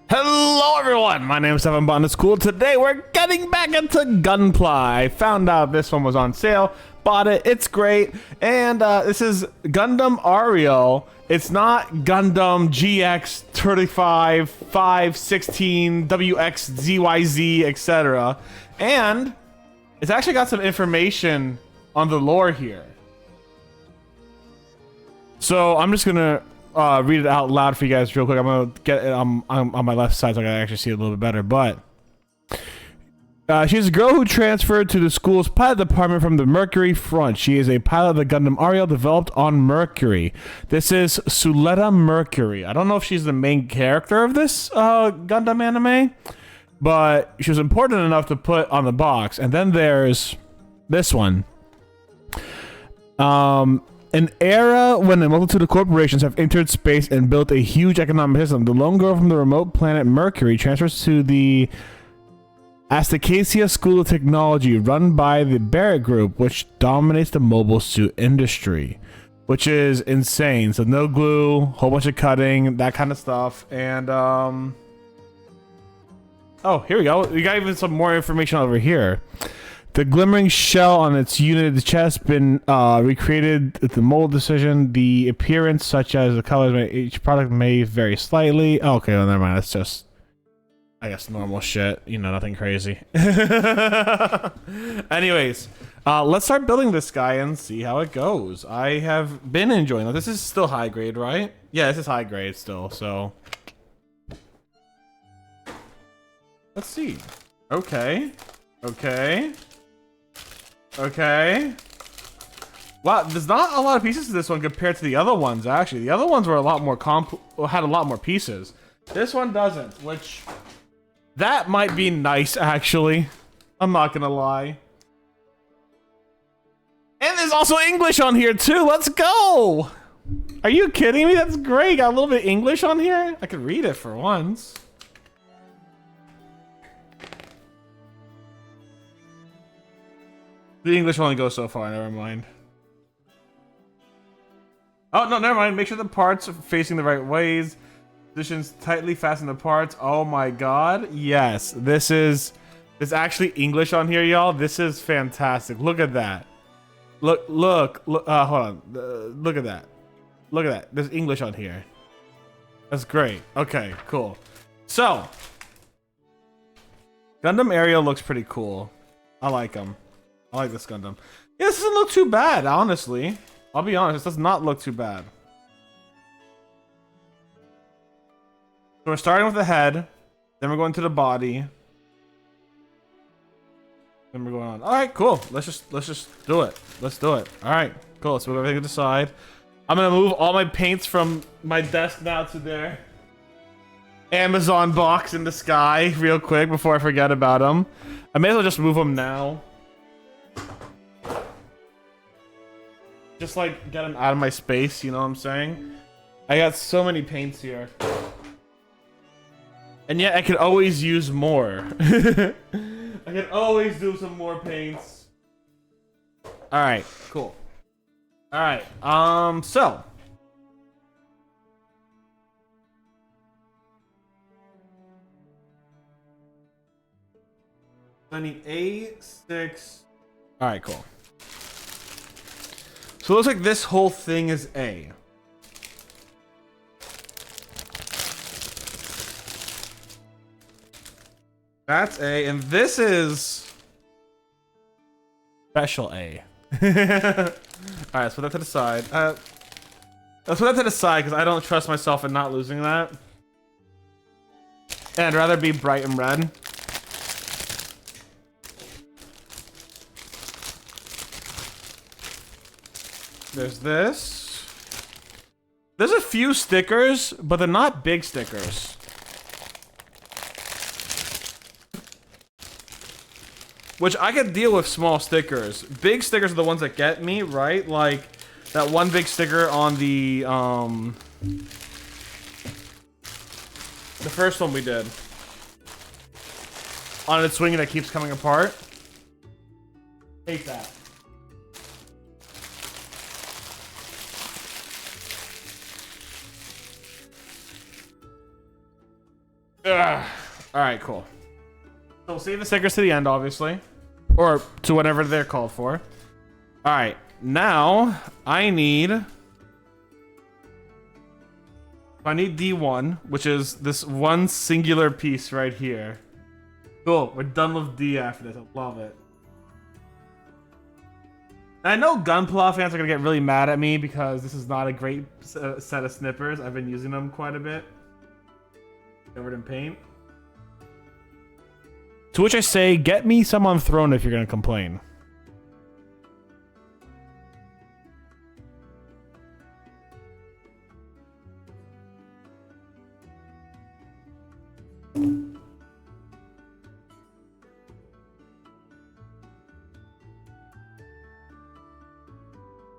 Hello everyone, my name is Botanist Cool. Today we're getting back into Gunpla. I found out this one was on sale, bought it, it's great, and this is Gundam Ariel. It's not Gundam GX 35, 5, 16, WX, ZYZ, etc. And it's actually got some information on the lore here. So I'm just gonna read it out loud for you guys real quick. I'm gonna get it on my left side so I can actually see it a little bit better. But she's a girl who transferred to the school's pilot department from the Mercury front. She is a pilot of the Gundam Ariel developed on Mercury. This is Suletta Mercury. I don't know if she's the main character of this Gundam anime, but she was important enough to put on the box. And then there's this one. An era when a multitude of corporations have entered space and built a huge economic system. The lone girl from the remote planet Mercury transfers to the Astacacia School of Technology, run by the Barrett Group, which dominates the mobile suit industry, which is insane. So no glue, whole bunch of cutting, that kind of stuff. And oh, here we go. We got even some more information over here. The glimmering shell on its unit chest been recreated with the mold decision. The appearance, such as the colors, each product may vary slightly. Oh, okay, well, never mind. That's just, I guess, normal shit. You know, nothing crazy. Anyways, let's start building this guy and see how it goes. I have been enjoying it. This is still high grade, right? Yeah, this is high grade still, so. Let's see. Okay. Okay. Okay. Wow, there's not a lot of pieces to this one compared to the other ones, actually. The other ones were a lot more had a lot more pieces. This one doesn't, which that might be nice, actually. I'm not gonna lie. And there's also English on here too. Let's go. Are you kidding me? That's great. Got a little bit of English on here. I could read it for once. The English only goes so far, never mind. Oh, no, never mind. Make sure the parts are facing the right ways. Positions tightly fasten the parts. Oh my god. Yes, there's actually English on here, y'all. This is fantastic. Look at that. Look, hold on. Look at that. Look at that. There's English on here. That's great. Okay, cool. So, Gundam Ariel looks pretty cool. I like him. I like this Gundam. Yeah, this doesn't look too bad, honestly. I'll be honest, this does not look too bad. So we're starting with the head, then we're going to the body. Then we're going on. Alright, cool. Let's just do it. Let's do it. Alright, cool. Let's move everything to the side. I'm gonna move all my paints from my desk now to their Amazon box in the sky real quick before I forget about them. I may as well just move them now. Just like get them out of my space, you know what I'm saying? I got so many paints here. And yet I could always use more. I could always do some more paints. Alright, cool. Alright, so. I need A6. Alright, cool. So it looks like this whole thing is A. That's A, and this is special A. Alright, let's put that to the side. Let's put that to the side because I don't trust myself in not losing that. And I'd rather be bright and red. There's this. There's a few stickers, but they're not big stickers. Which I could deal with small stickers. Big stickers are the ones that get me, right? Like that one big sticker on the first one we did. On its swing that keeps coming apart. Hate that. Ugh. All right, cool. So we'll save the stickers to the end, obviously, or to whenever they're called for. All right, now I need D1, which is this one singular piece right here. Cool, we're done with D after this. I love it. And I know Gunpla fans are gonna get really mad at me because this is not a great set of snippers. I've been using them quite a bit. Covered in paint. To which I say, get me some on Throne if you're gonna complain.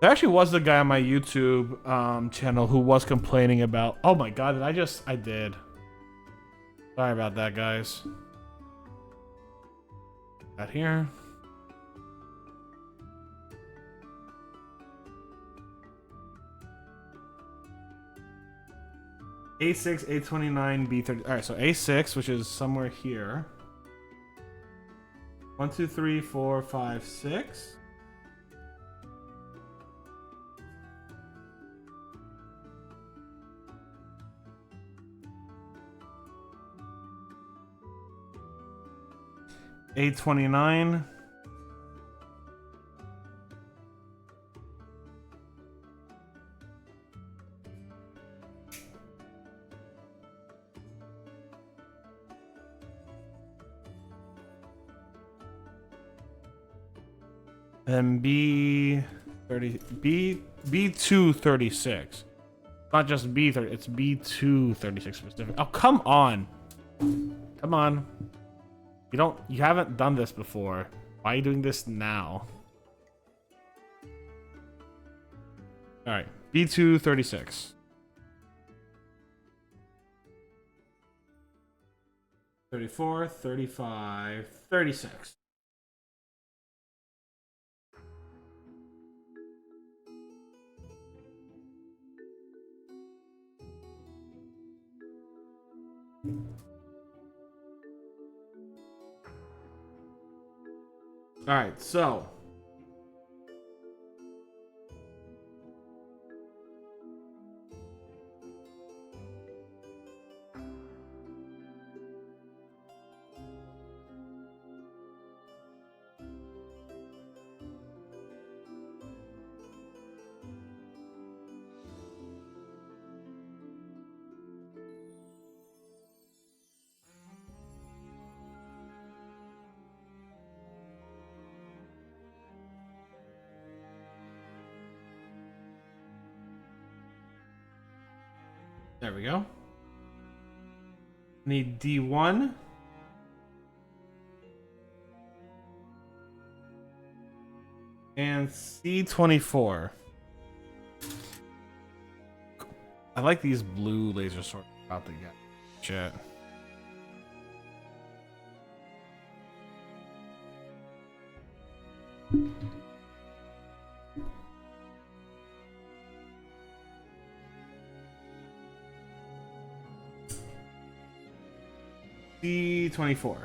There actually was the guy on my YouTube channel who was complaining about. Oh my god, I did. Sorry about that, guys. Got here. A6, A29, B30. All right, so A6, which is somewhere here. 1, 2, 3, 4, 5, 6. A29. And B236. Not just B30, it's B236 specific. Oh, come on. Come on. You haven't done this before. Why are you doing this now? Alright, B236. 34, 35, 36. All right, so there we go. Need D1. And C24. I like these blue laser swords about to get shit. C24.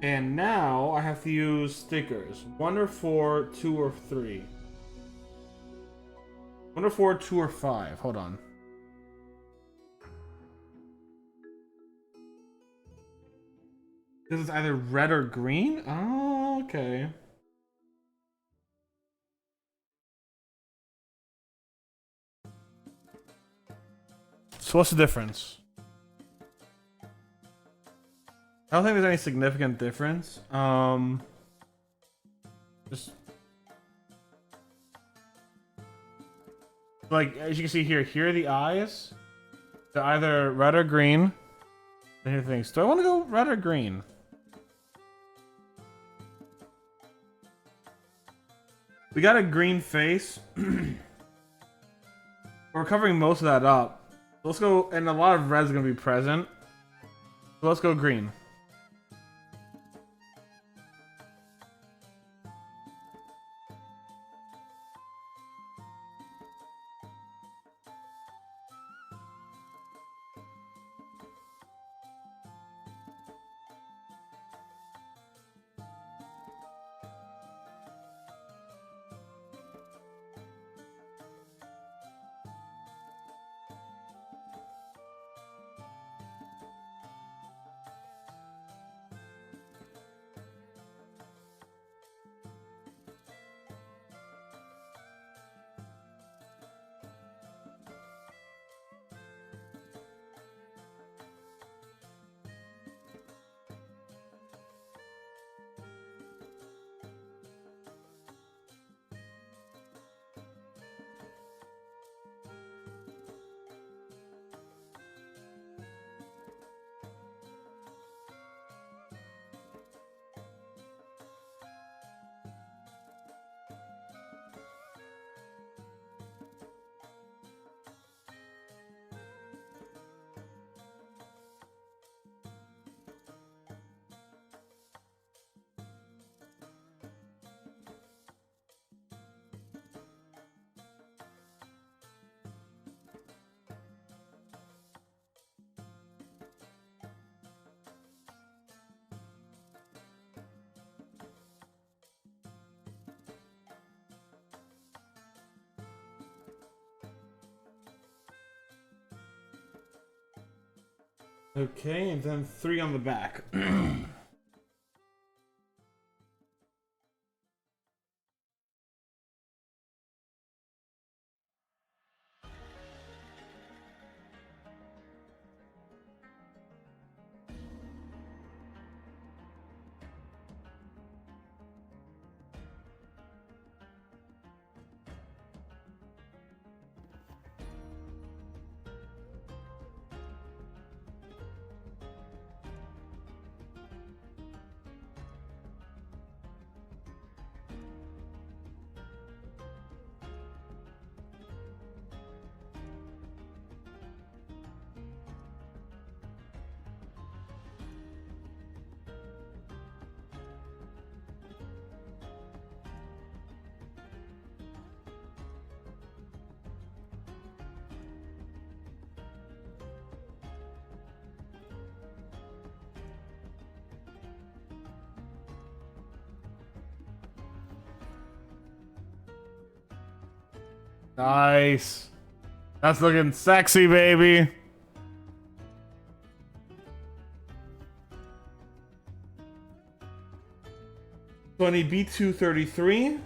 And now I have to use stickers. 1 or 4, 2 or 3. 1 or 4, 2 or 5. Hold on. This is either red or green? Oh, okay. So what's the difference? I don't think there's any significant difference. Just like as you can see here are the eyes. They're either red or green. And here are things. Do I want to go red or green? We got a green face. We're covering most of that up. Let's go, and a lot of red's gonna be present. So let's go green. Okay, and then 3 on the back. Nice. That's looking sexy, baby. So I need B233.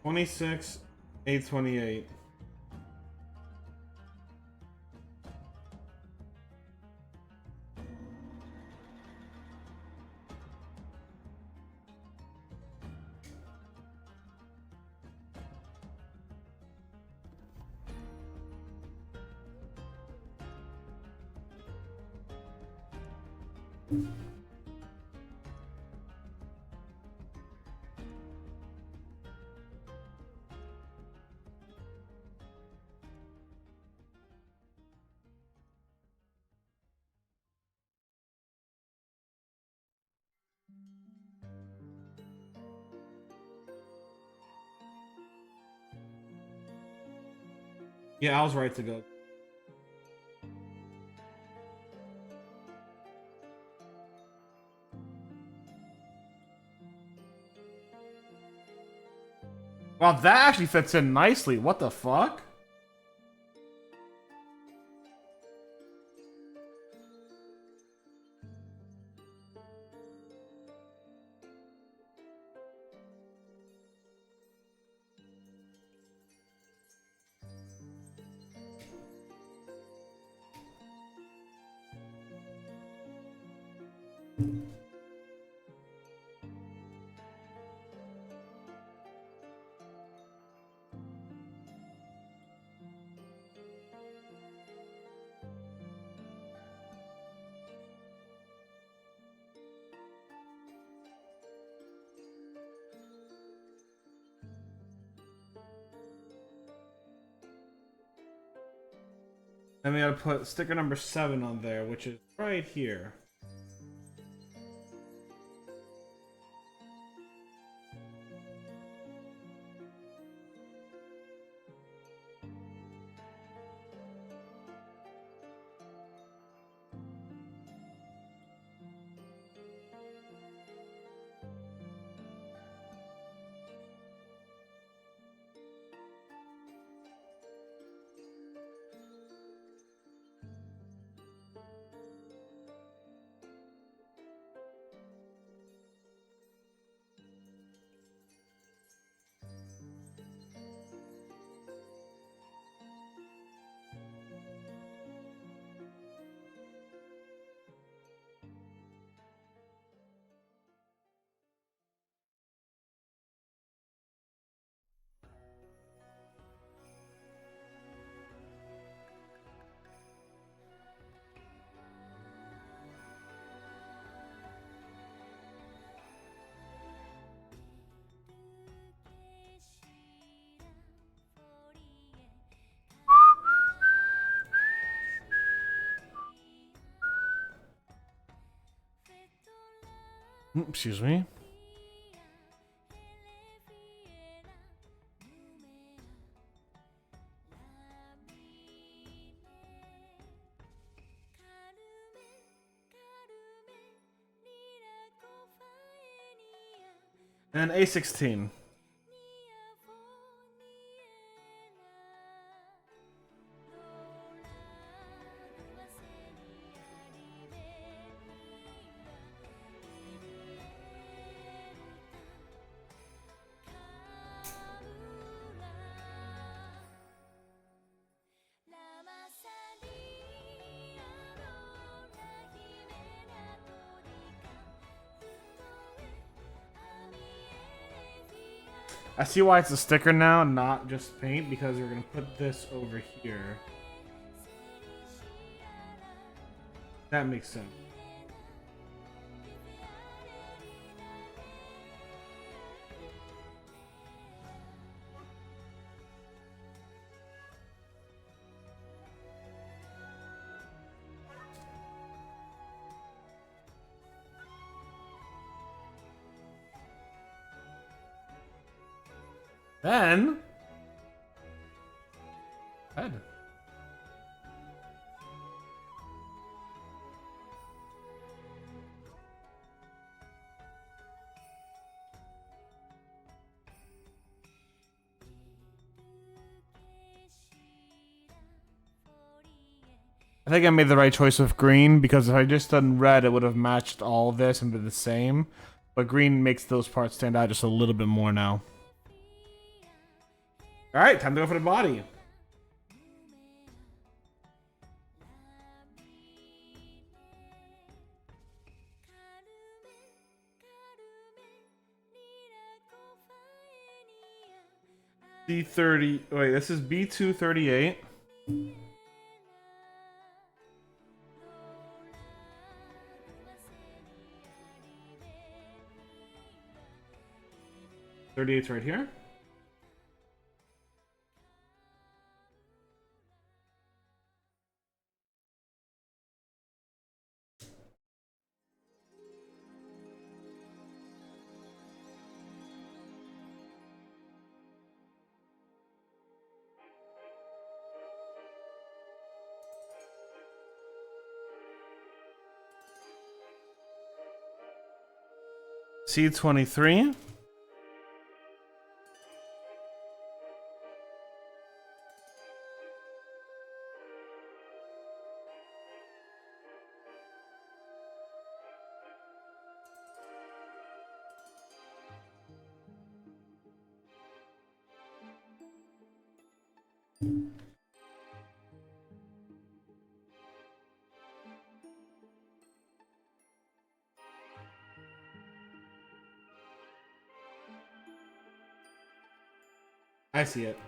$26, $828. Yeah, I was right to go. Wow, that actually fits in nicely. What the fuck? And we gotta put sticker number 7 on there, which is right here. Excuse me. And A16. I see why it's a sticker now, not just paint, because we're gonna put this over here. That makes sense. Then, head. I think I made the right choice with green, because if I just done red, it would have matched all this and been the same. But green makes those parts stand out just a little bit more now. Alright, time to go for the body. B30. Wait, this is B238. .38's right here. C23. I see it.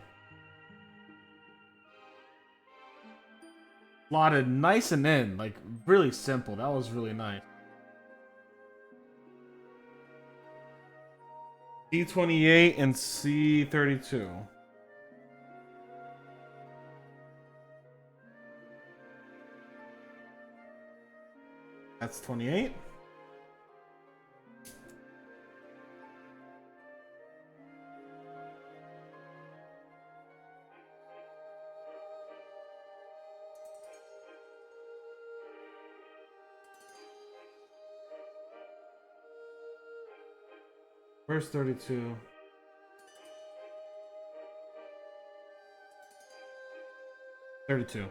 Slotted nice and in, like really simple. That was really nice. C28 and C32. That's 28. Where's 32? $32.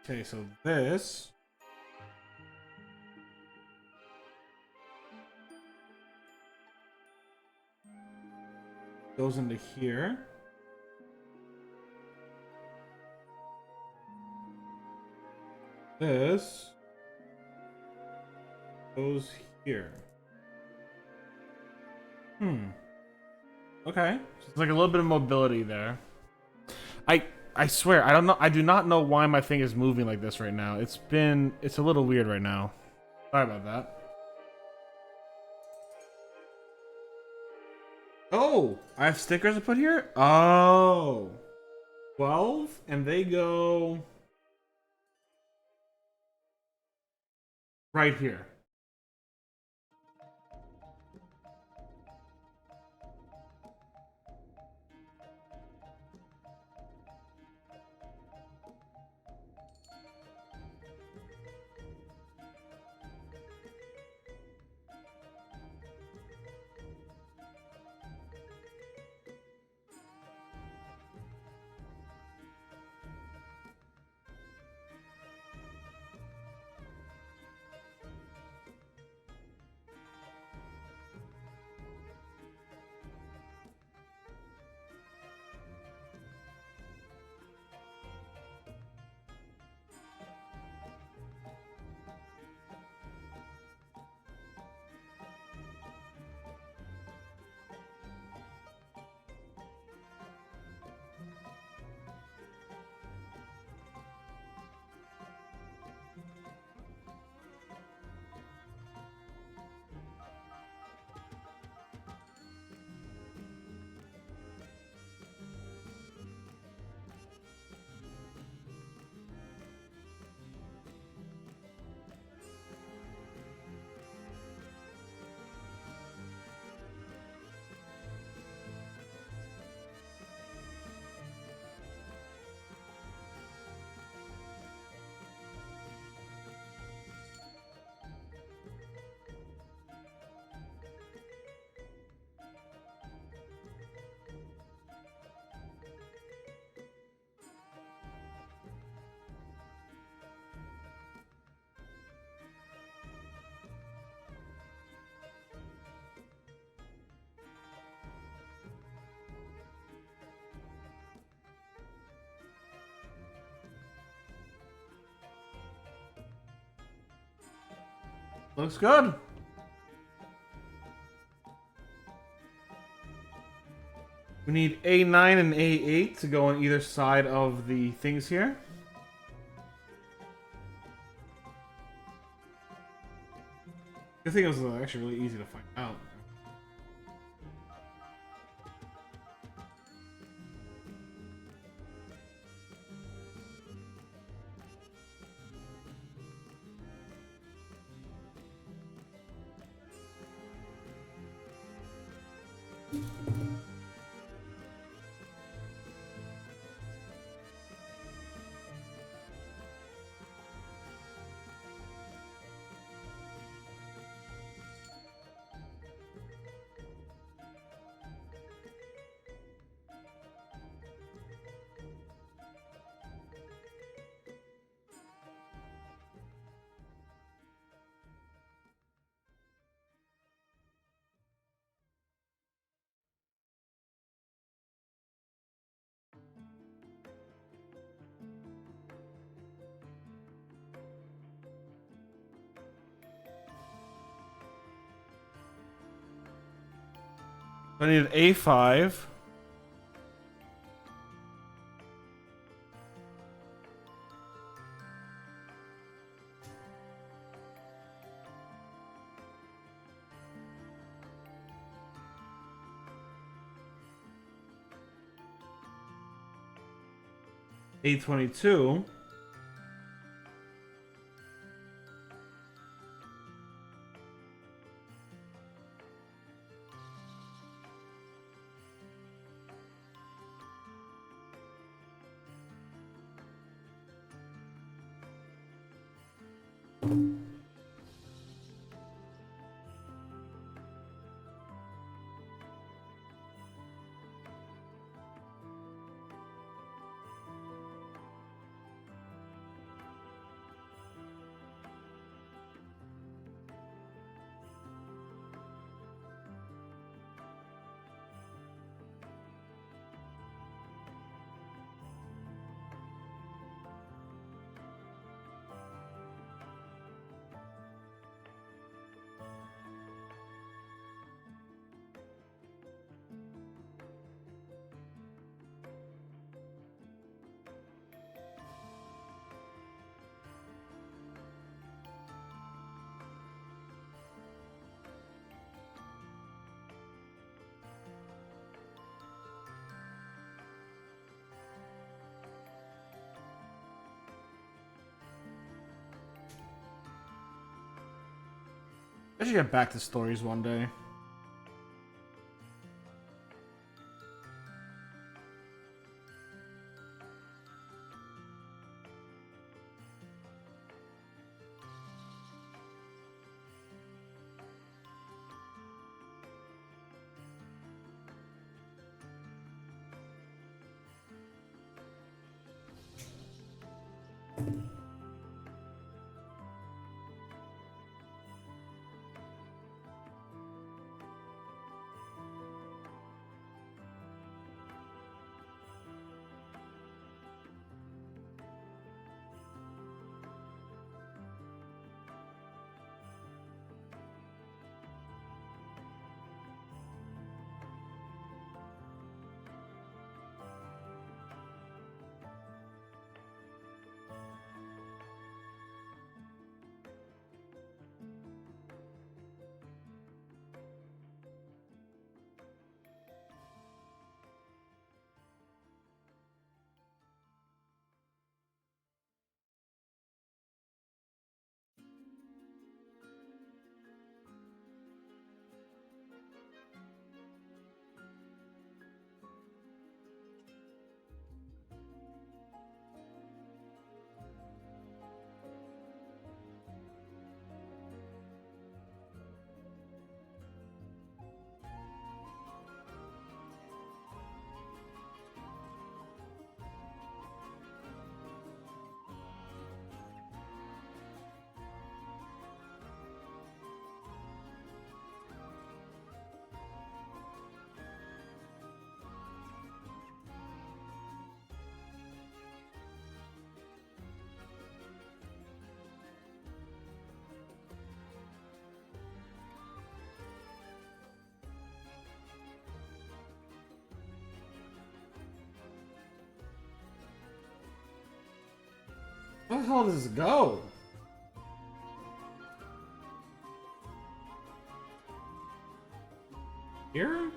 Okay, so this goes into here. This goes here. Okay. So it's like a little bit of mobility there. I swear, I don't know. I do not know why my thing is moving like this right now. It's a little weird right now. Sorry about that. Oh, I have stickers to put here? Oh. 12, and they go right here. Looks good. We need A9 and A8 to go on either side of the things here. I think it was actually really easy to find out. I need an A5. A22. I should get back to stories one day. Where the hell does this go? Here?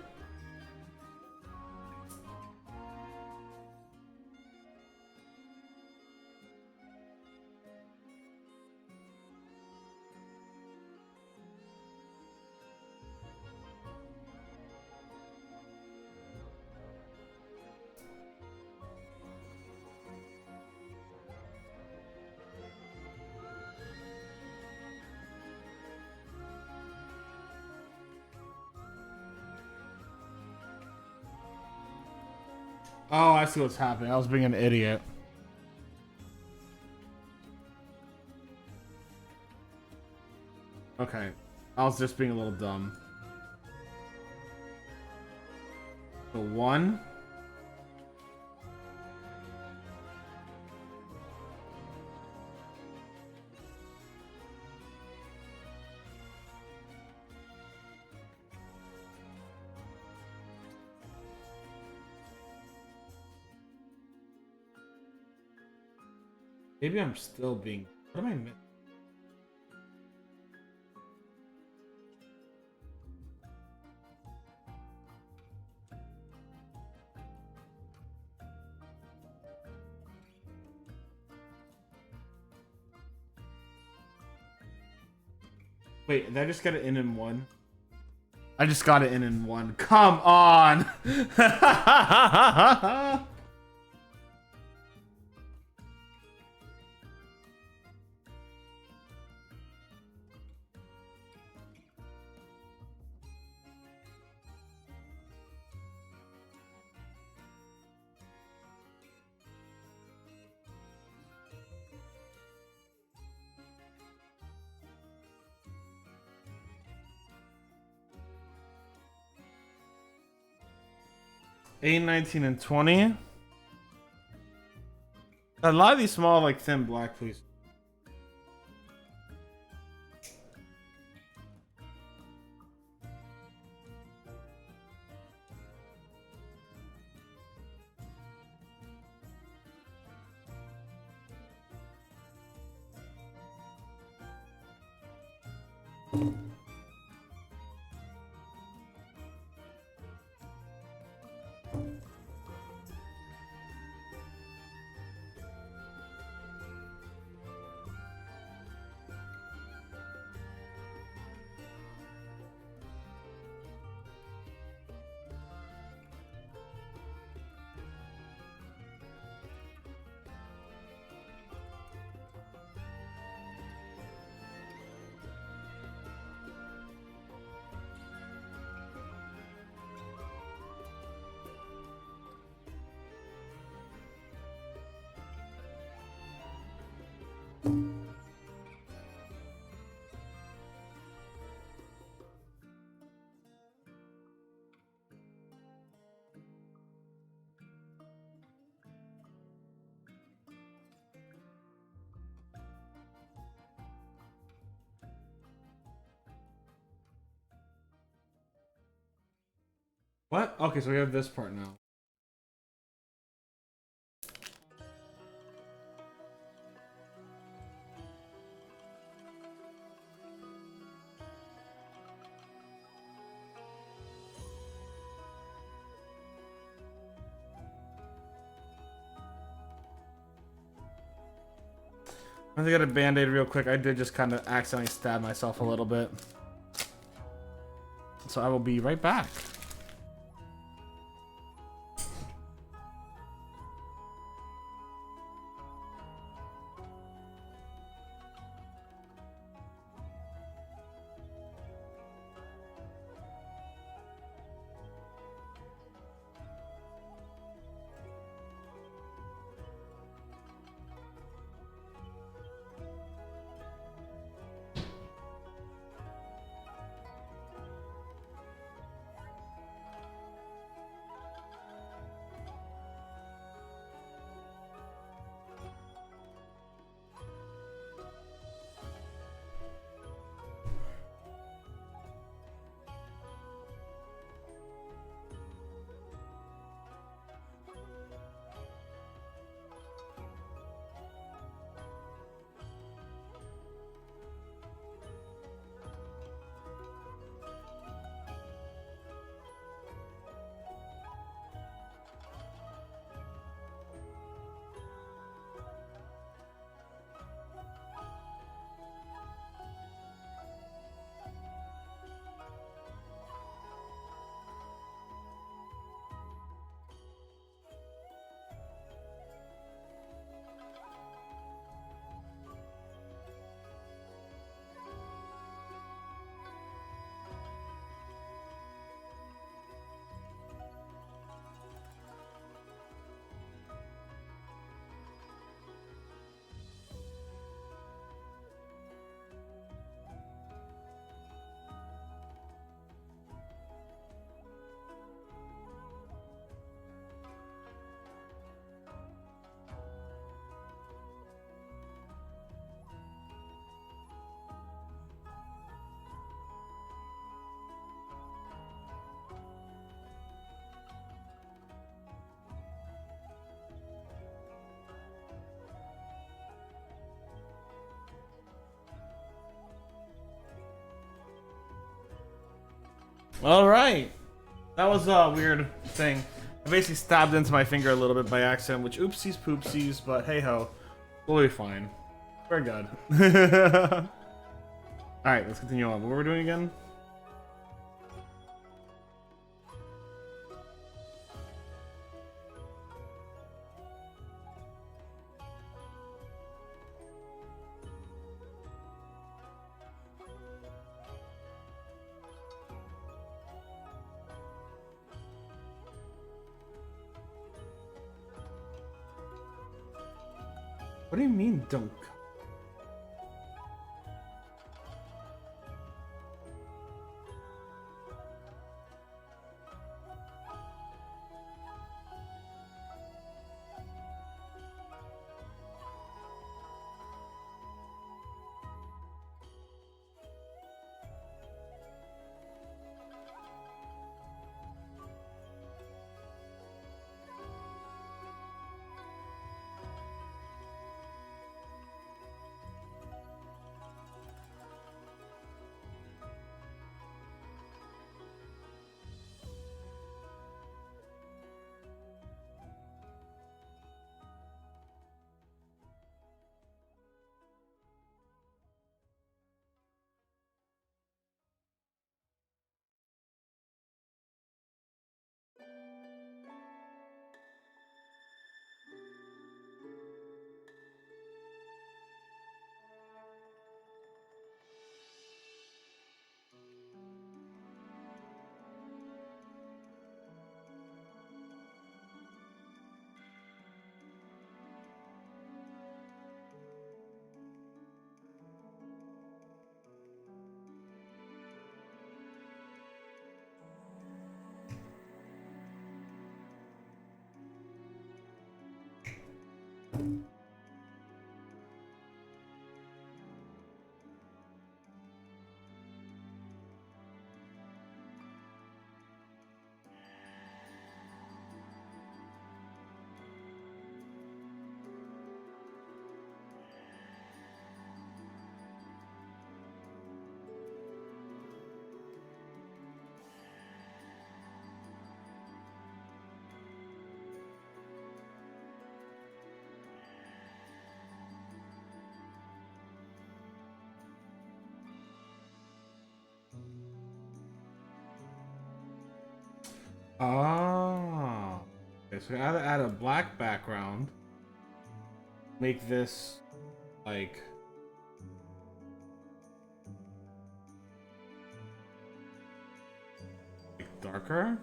Oh, I see what's happening. I was being an idiot. Okay. I was just being a little dumb. So 1. Maybe I'm still being... What am I missing? Wait, did I just get it in 1? I just got it in 1. Come on! A 19 and 20. A lot of these small, like thin black, please. What? Okay, so we have this part now. I'm gonna get a band-aid real quick. I did just kind of accidentally stab myself a little bit. So I will be right back. All right. That was a weird thing. I basically stabbed into my finger a little bit by accident, which oopsies poopsies, but hey ho. We'll be fine. We're good. Alright, let's continue on. What were we doing again? What do you mean, don't? Oh. Okay, so I gotta add a black background. Make this like darker.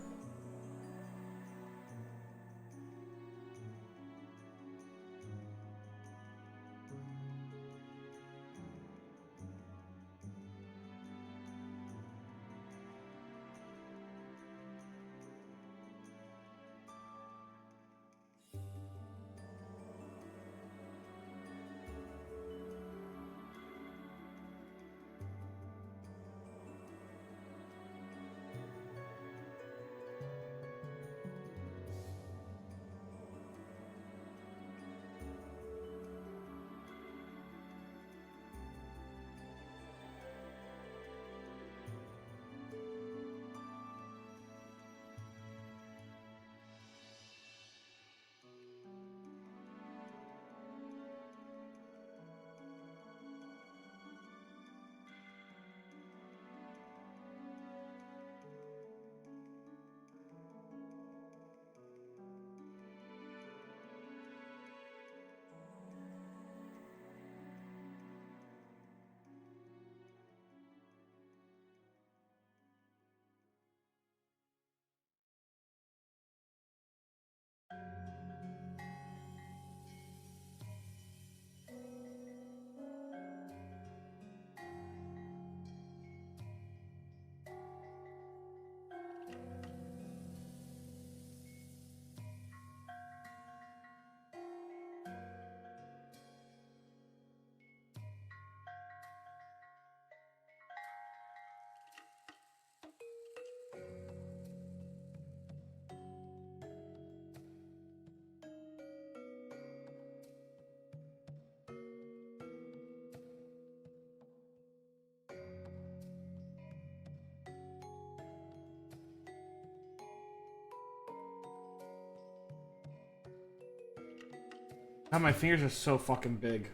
God, my fingers are so fucking big.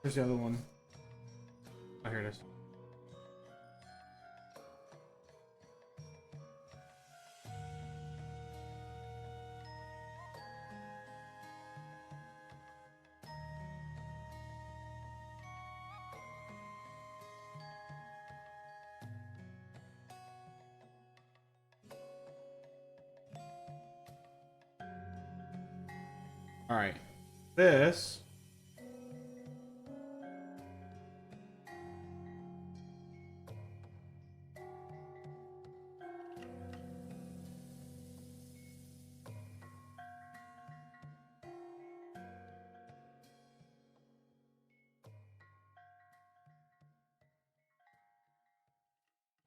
Where's the other one? Oh, here it is. All right. This.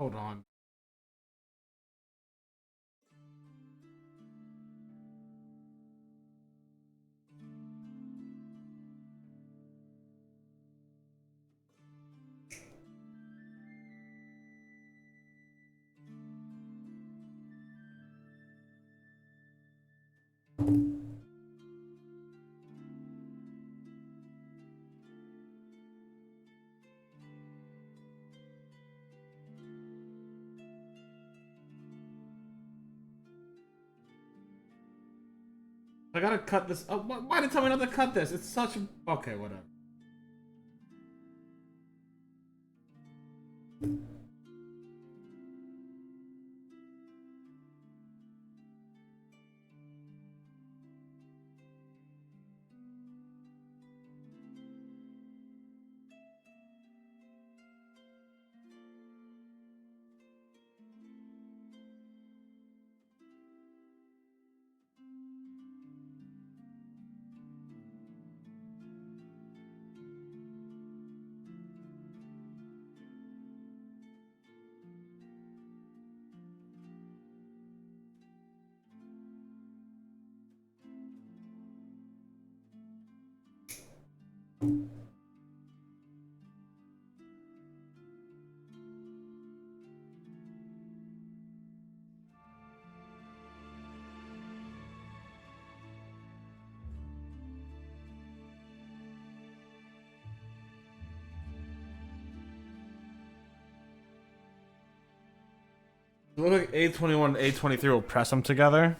Hold on. I gotta cut this. Oh, why did you tell me not to cut this? It's such a. Okay, whatever. It looks like A21 and A23 will press them together.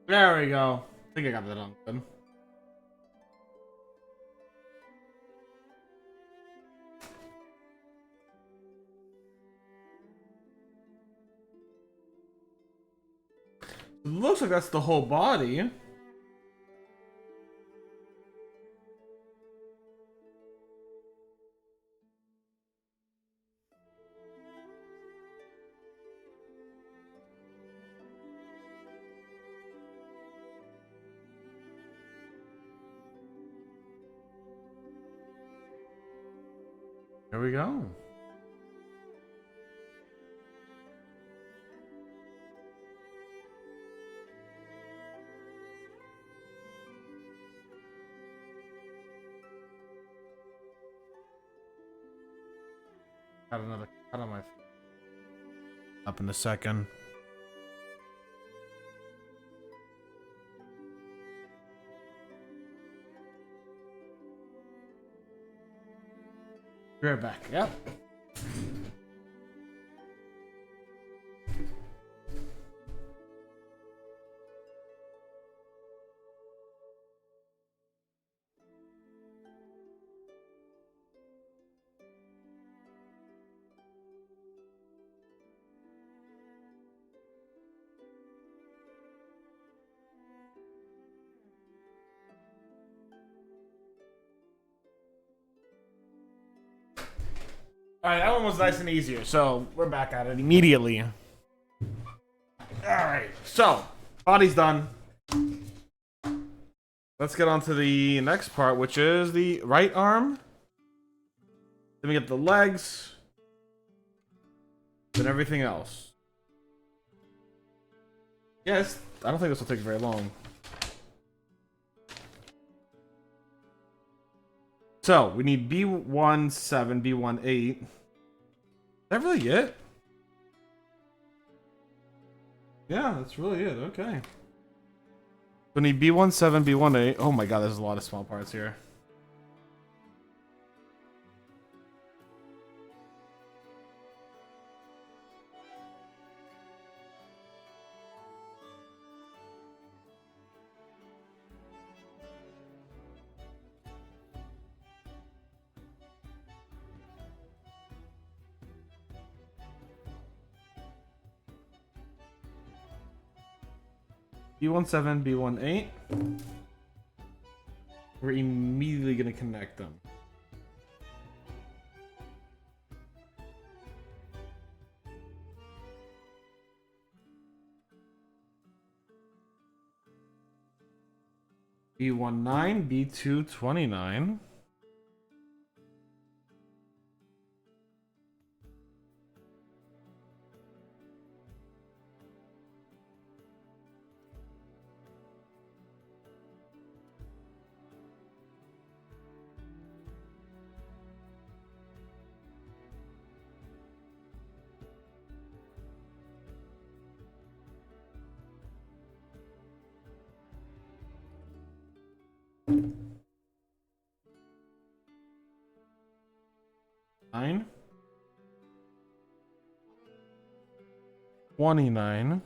There we go. I think I got that on good. It looks like that's the whole body. There we go. Got another cut on my feet. Up in a second. Be right back. Yep. Alright, that one was nice and easier, so we're back at it immediately. Alright, so, body's done. Let's get on to the next part, which is the right arm. Then we get the legs. Then everything else. Yes, I don't think this will take very long. So, we need B17, B18. Is that really it? Yeah, that's really it. Okay. We need B17, B18. Oh my god, there's a lot of small parts here. B17, B18. We're immediately going to connect them. B19, B229. Nine. 29.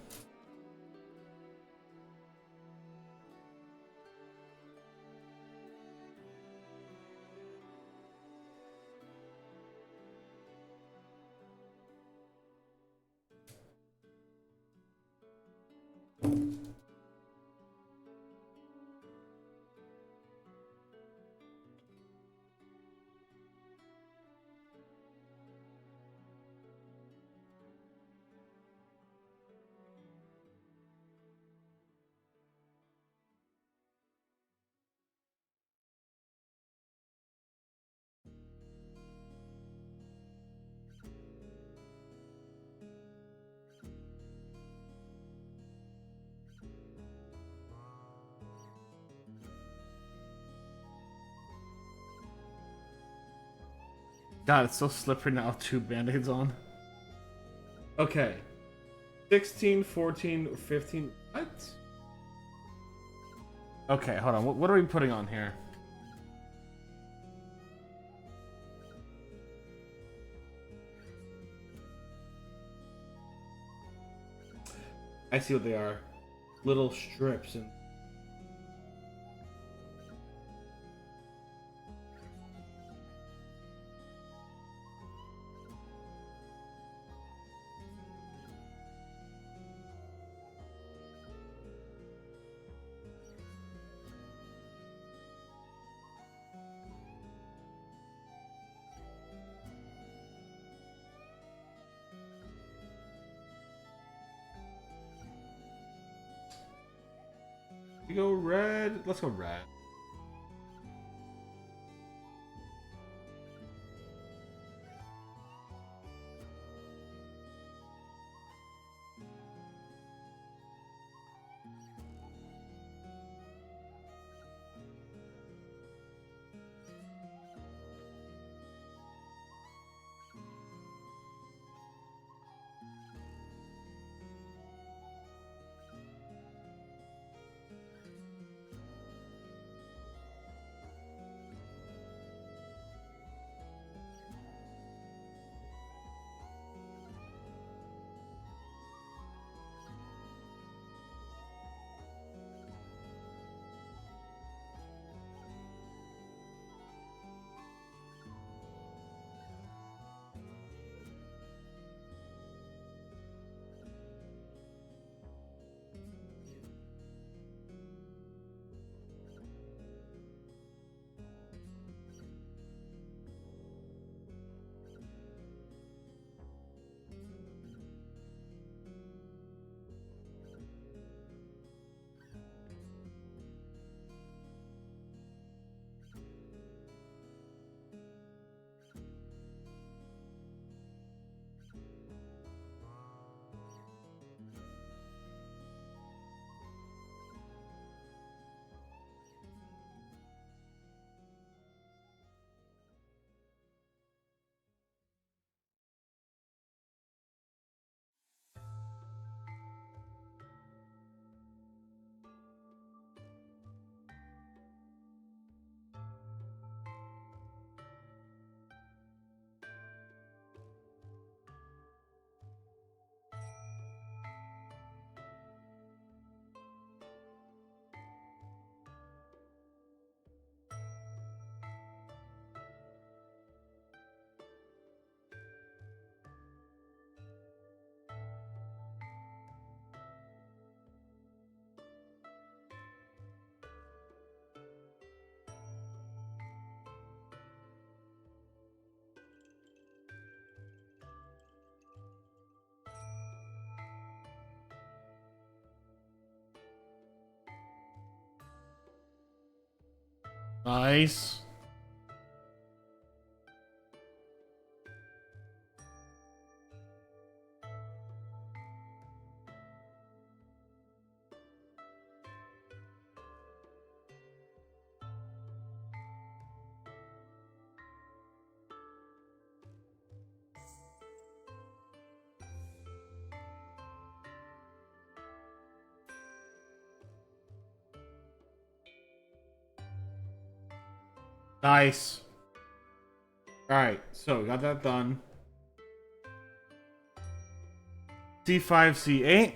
God, it's so slippery now with two band-aids on. Okay. 16, 14, 15. What? Okay, hold on. What are we putting on here? I see what they are. little strips and we go red. Let's go red. Nice. Nice. Alright, so got that done. C5, C8.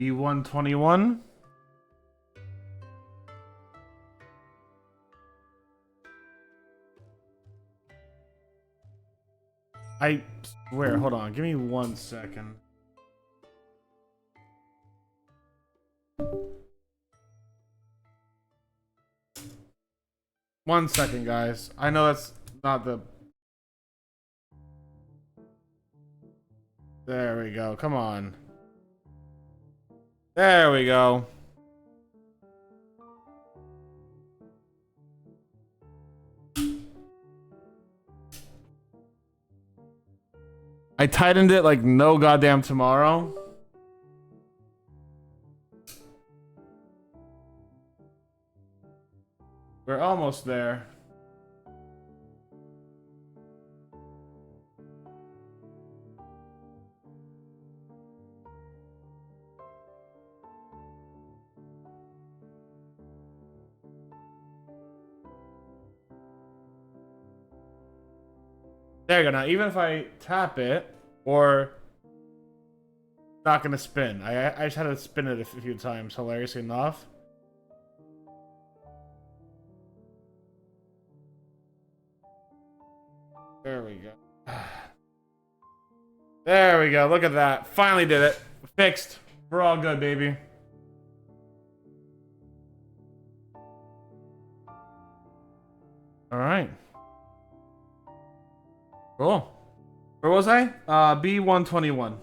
B121. I swear, hold on, give me 1 second. One second, guys. I know that's not the... There we go, come on. There we go. I tightened it like no goddamn tomorrow. We're almost there. There you go. Now, even if I tap it, or it's not gonna spin. I just had to spin it a few times. Hilariously enough. There we go. There we go. Look at that. Finally did it. Fixed. We're all good, baby. All right. Cool. Where was I? B121.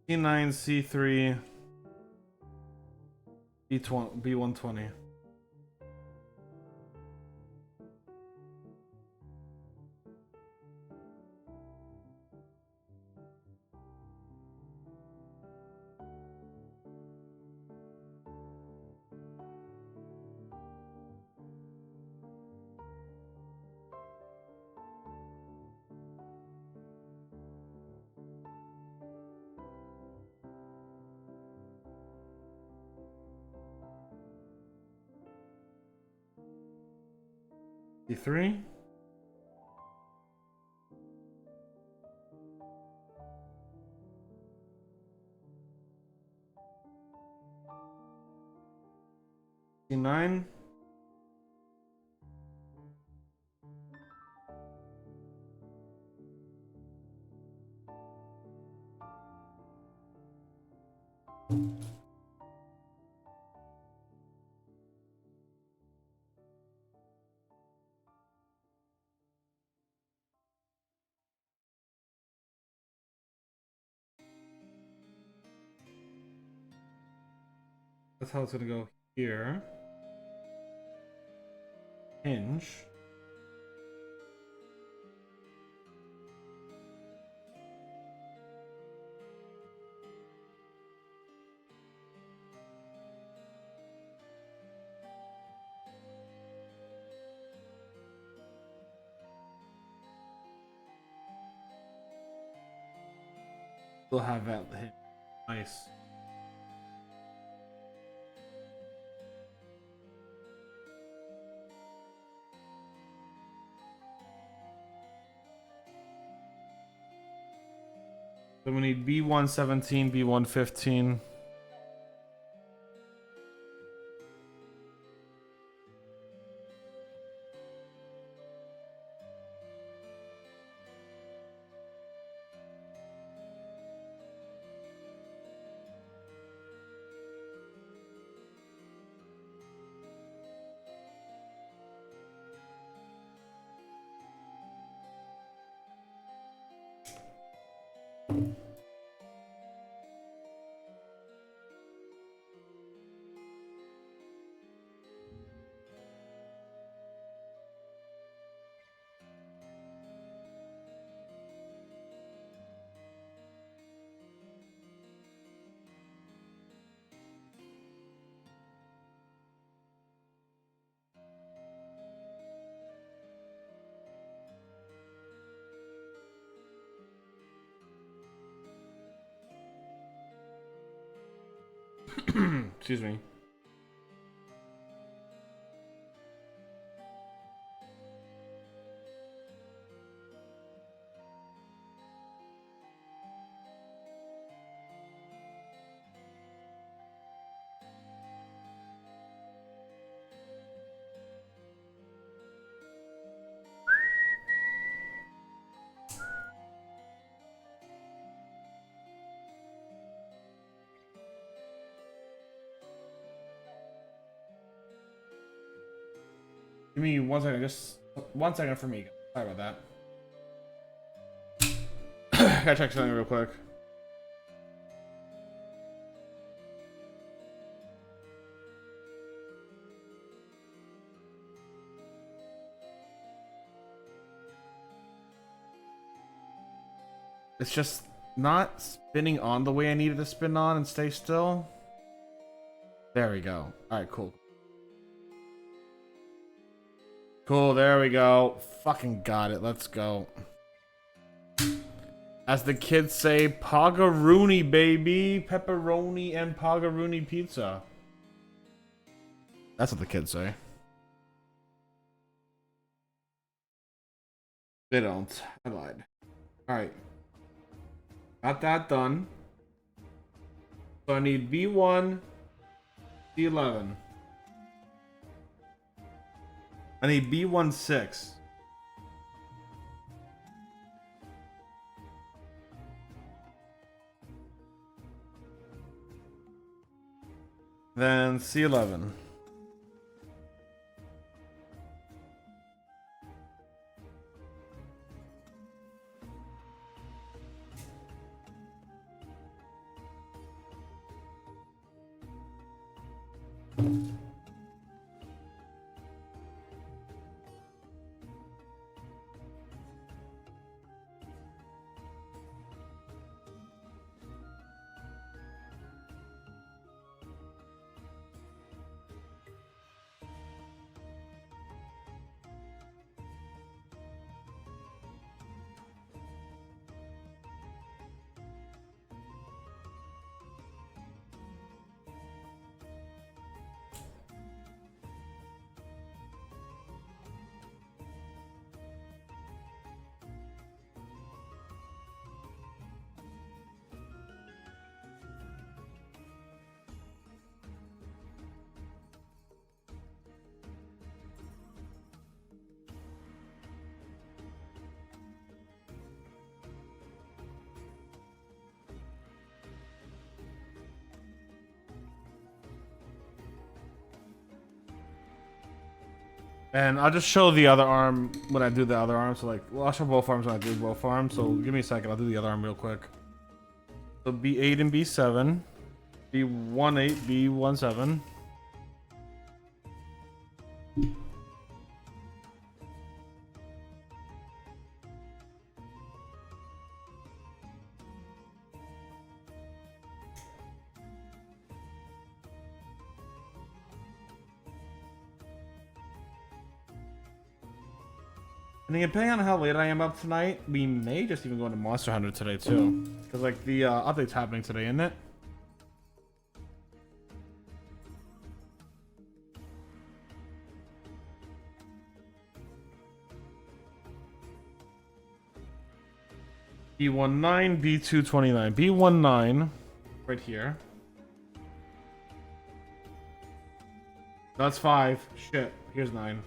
C9, C3, B20, B120. C3. C9. That's how it's gonna go here. Hinge. We'll have that hit. Nice. So we need B117, B115. Excuse me. Give me 1 second, just 1 second for me. Sorry about that. Gotta check something real quick. It's just not spinning on the way I needed to spin on and stay still. There we go. Alright, cool. Cool, there we go. Fucking got it. Let's go. As the kids say, Poggeroonie, baby. Pepperoni and Poggeroonie pizza. That's what the kids say. They don't. I lied. Alright. Got that done. So I need B1, B11. I need B16. Then C11. And I'll just show the other arm when I do the other arm. So like, well, I'll show both arms when I do both arms. So give me a second. I'll do the other arm real quick. So B8 and B7. B18, B17. And depending on how late I am up tonight, we may just even go into Monster Hunter today too. Because like the update's happening today, isn't it? B19, B229, B19, right here. That's 5. Shit, here's 9.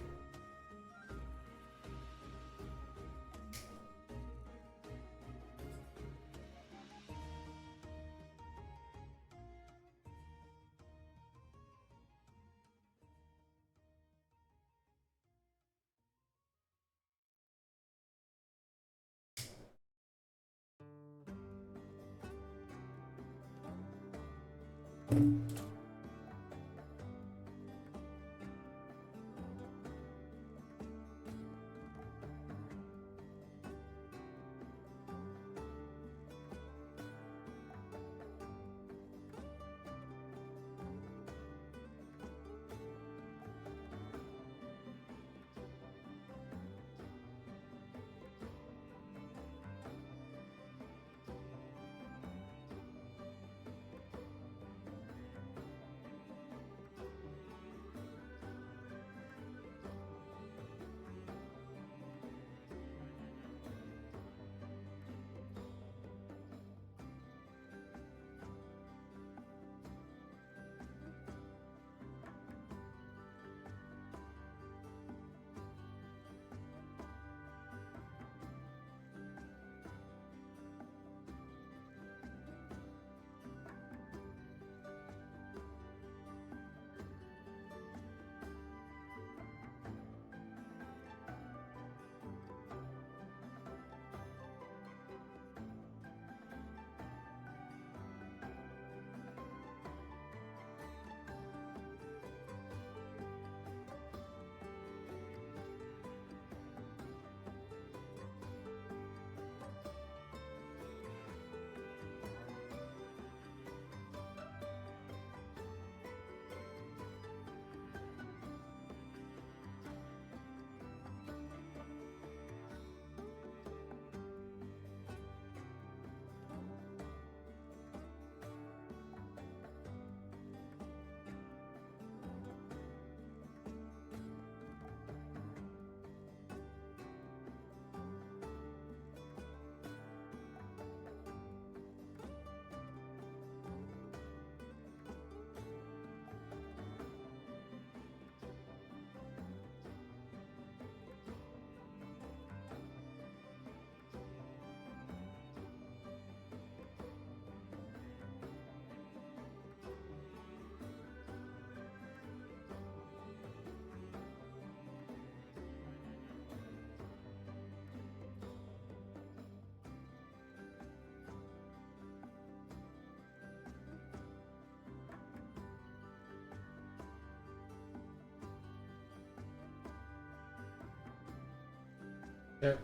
Yeah.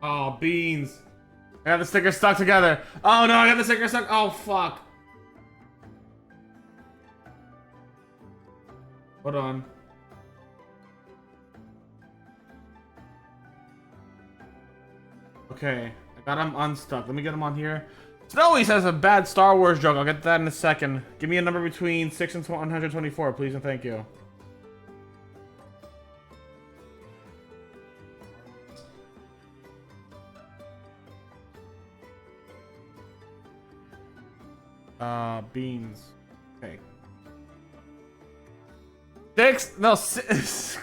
Oh, beans. I got the stickers stuck together. Oh no, I got the stickers stuck. Oh fuck. Hold on. Okay, I got him unstuck. Let me get him on here. Snowy says a bad Star Wars joke. I'll get that in a second. Give me a number between 6 and 124, please and thank you. Beans. Okay. 6? No, 6.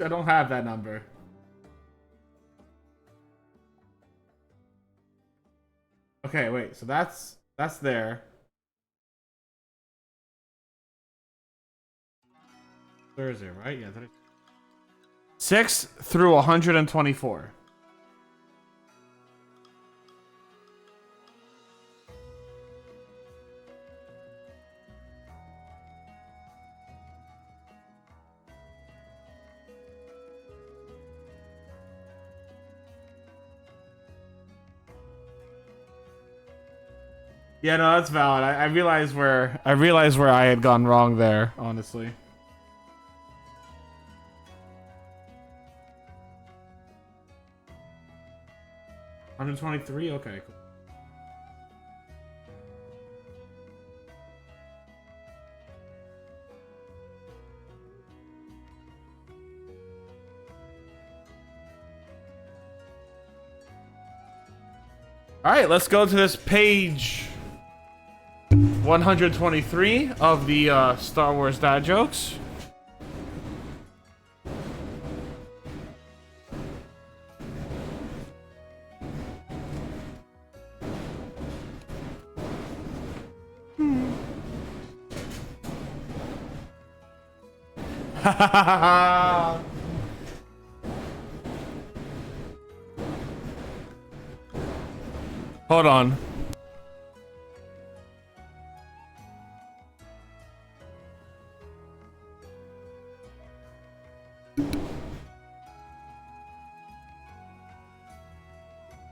I don't have that number. Okay, wait. So that's there. Thursday, right? Yeah. 6 through 124. Yeah, no, that's valid. I realized where I had gone wrong there, honestly. $123? Okay, cool. Alright, let's go to this page 123 of the Star Wars dad jokes. Hold on.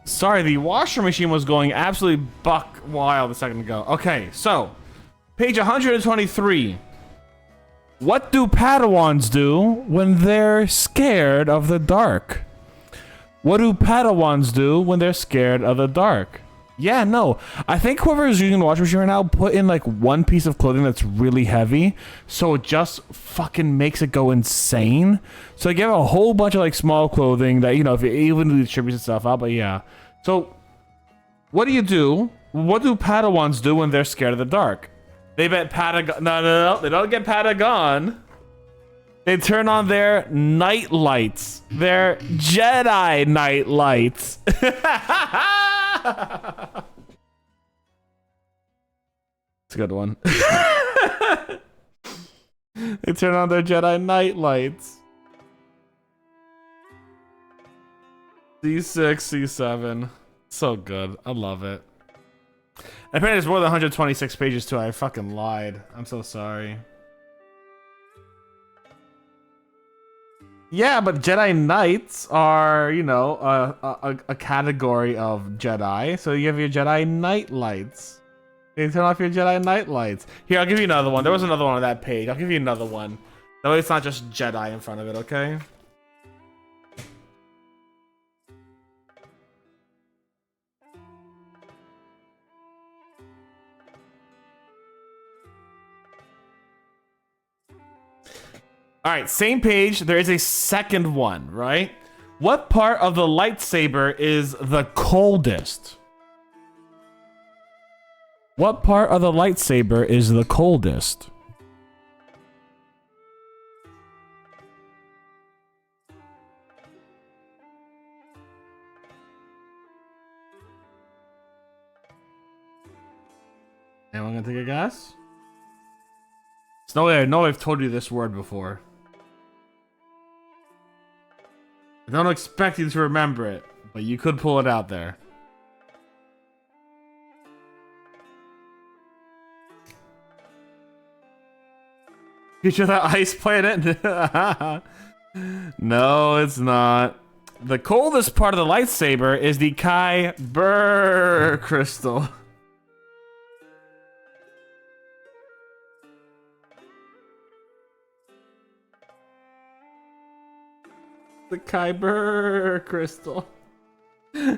Sorry, the washer machine was going absolutely buck wild a second ago. Okay, so page 123. What do Padawans do when they're scared of the dark? What do Padawans do when they're scared of the dark? Yeah, no. I think whoever is using the washing machine right now put in like one piece of clothing that's really heavy, so it just fucking makes it go insane. So like, you have a whole bunch of like small clothing that, you know, if it even distributes itself out, but yeah. So what do you do? What do Padawans do when they're scared of the dark? They bet Patagon. No. They don't get Patagon. They turn on their night lights. Their Jedi night lights. It's a good one. They turn on their Jedi night lights. C6, C7. So good. I love it. Apparently there's more than 126 pages too. I fucking lied. I'm so sorry. Yeah, but Jedi Knights are, you know, a category of Jedi. So you have your Jedi Night Lights. You turn off your Jedi Night Lights. Here, I'll give you another one. There was another one on that page. I'll give you another one. That way it's not just Jedi in front of it, okay? All right, same page. There is a second one, right? What part of the lightsaber is the coldest? What part of the lightsaber is the coldest? Anyone gonna take a guess? Snowy, I know I've told you this word before. I don't expect you to remember it, but you could pull it out there. Future that ice planet? No, it's not. The coldest part of the lightsaber is the Kyber crystal. The Kyber crystal. So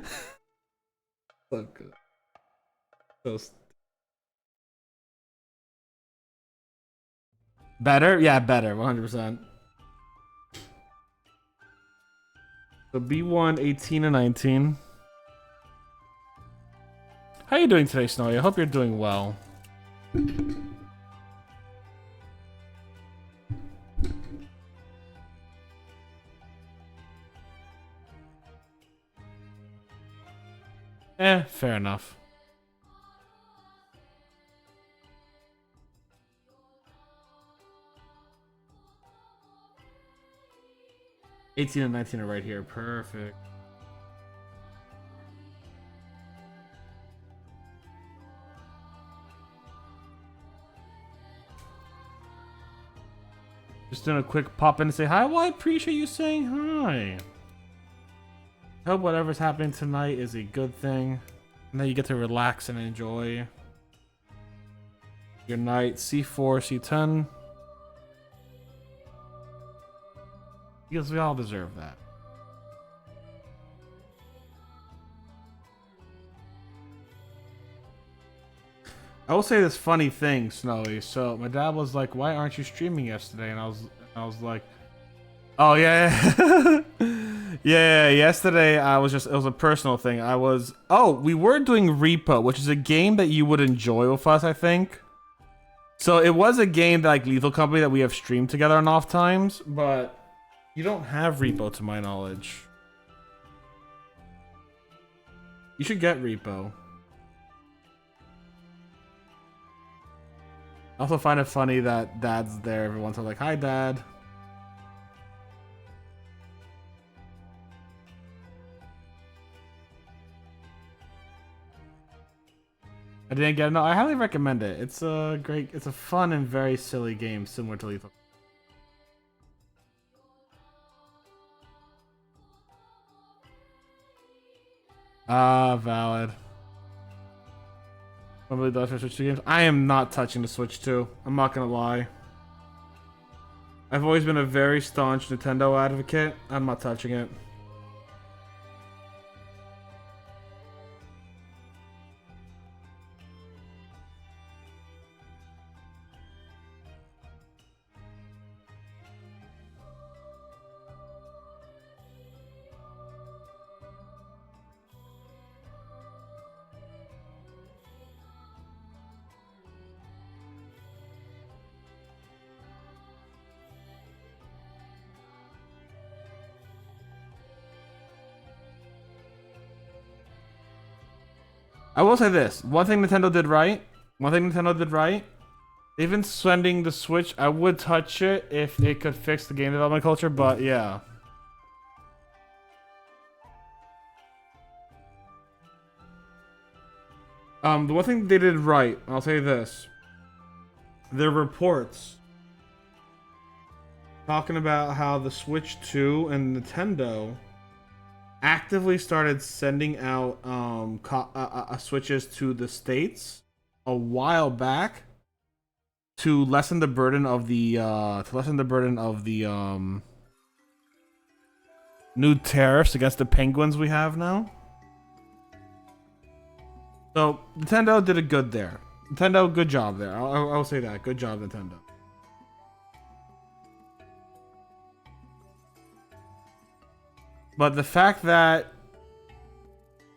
good. So better? Yeah, better. 100%. So B1, 18 and 19. How are you doing today, Snowy? I hope you're doing well. Fair enough. $18 and $19 are right here. Perfect. Just doing a quick pop in and say hi. Well, I appreciate you saying hi. I hope whatever's happening tonight is a good thing. And then you get to relax and enjoy your night. C4, C10. Because we all deserve that. I will say this funny thing, Snowy. So my dad was like, "Why aren't you streaming yesterday?" And I was like, "Oh yeah, yeah. Yesterday it was a personal thing. We were doing Repo, which is a game that you would enjoy with us, I think. So it was a game that, like, Lethal Company, that we have streamed together on off times, but you don't have Repo to my knowledge. You should get Repo. I also find it funny that Dad's there every once in a while, like, "Hi, Dad." I didn't get it. No, I highly recommend it. It's a fun and very silly game, similar to Lethal. Valid. Nobody does for Switch 2 games. I am not touching the Switch 2. I'm not gonna lie. I've always been a very staunch Nintendo advocate. I'm not touching it. I will say this. One thing Nintendo did right. They've been sending the Switch. I would touch it if it could fix the game development culture, but yeah. The one thing they did right, I'll say this. There are reports talking about how the Switch 2 and Nintendo actively started sending out switches to the States a while back to lessen the burden of the new tariffs against the penguins we have now. So Nintendo did a good there. Nintendo, good job there. I'll say that. Good job, Nintendo. But the fact that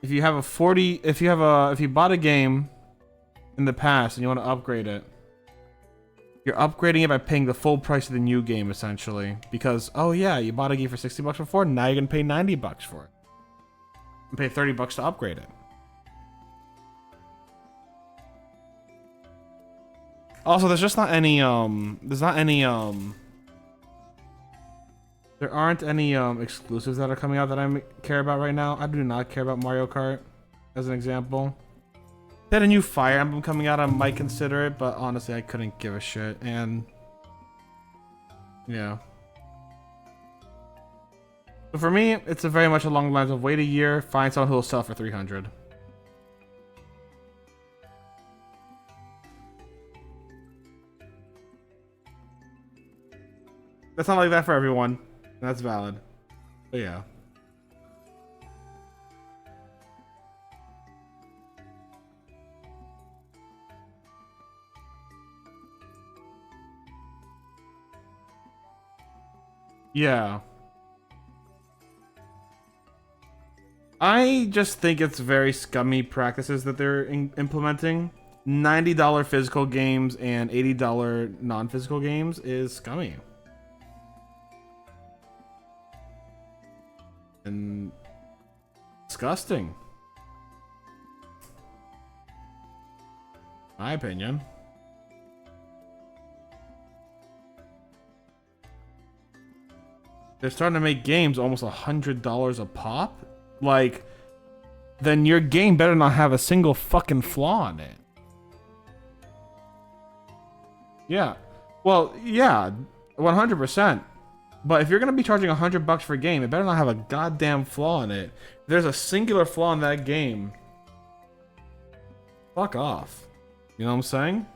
if you bought a game in the past and you want to upgrade it, you're upgrading it by paying the full price of the new game, essentially. Because, oh yeah, you bought a game for $60 before, now you're gonna pay $90 for it. And pay $30 to upgrade it. Also, there aren't any exclusives that are coming out that I care about right now. I do not care about Mario Kart, as an example. If they had a new Fire Emblem coming out, I might consider it, but honestly, I couldn't give a shit. And yeah, So for me, it's a very much along the lines of wait a year, find someone who will sell for 300. That's not like that for everyone. That's valid. But yeah. Yeah. I just think it's very scummy practices that they're implementing. $90 physical games and $80 non-physical games is scummy. And disgusting. My opinion. They're starting to make games almost $100 a pop. Like, then your game better not have a single fucking flaw in it. Yeah. Well, yeah, 100%. But if you're gonna be charging $100 for a game, it better not have a goddamn flaw in it. If there's a singular flaw in that game, fuck off. You know what I'm saying?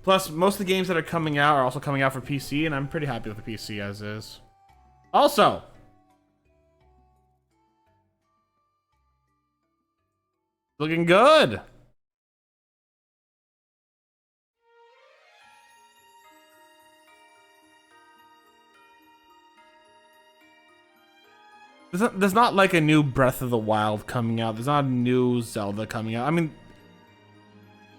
Plus, most of the games that are coming out are also coming out for PC, and I'm pretty happy with the PC as is. Also, looking good. There's not like a new Breath of the Wild coming out. There's not a new Zelda coming out. I mean,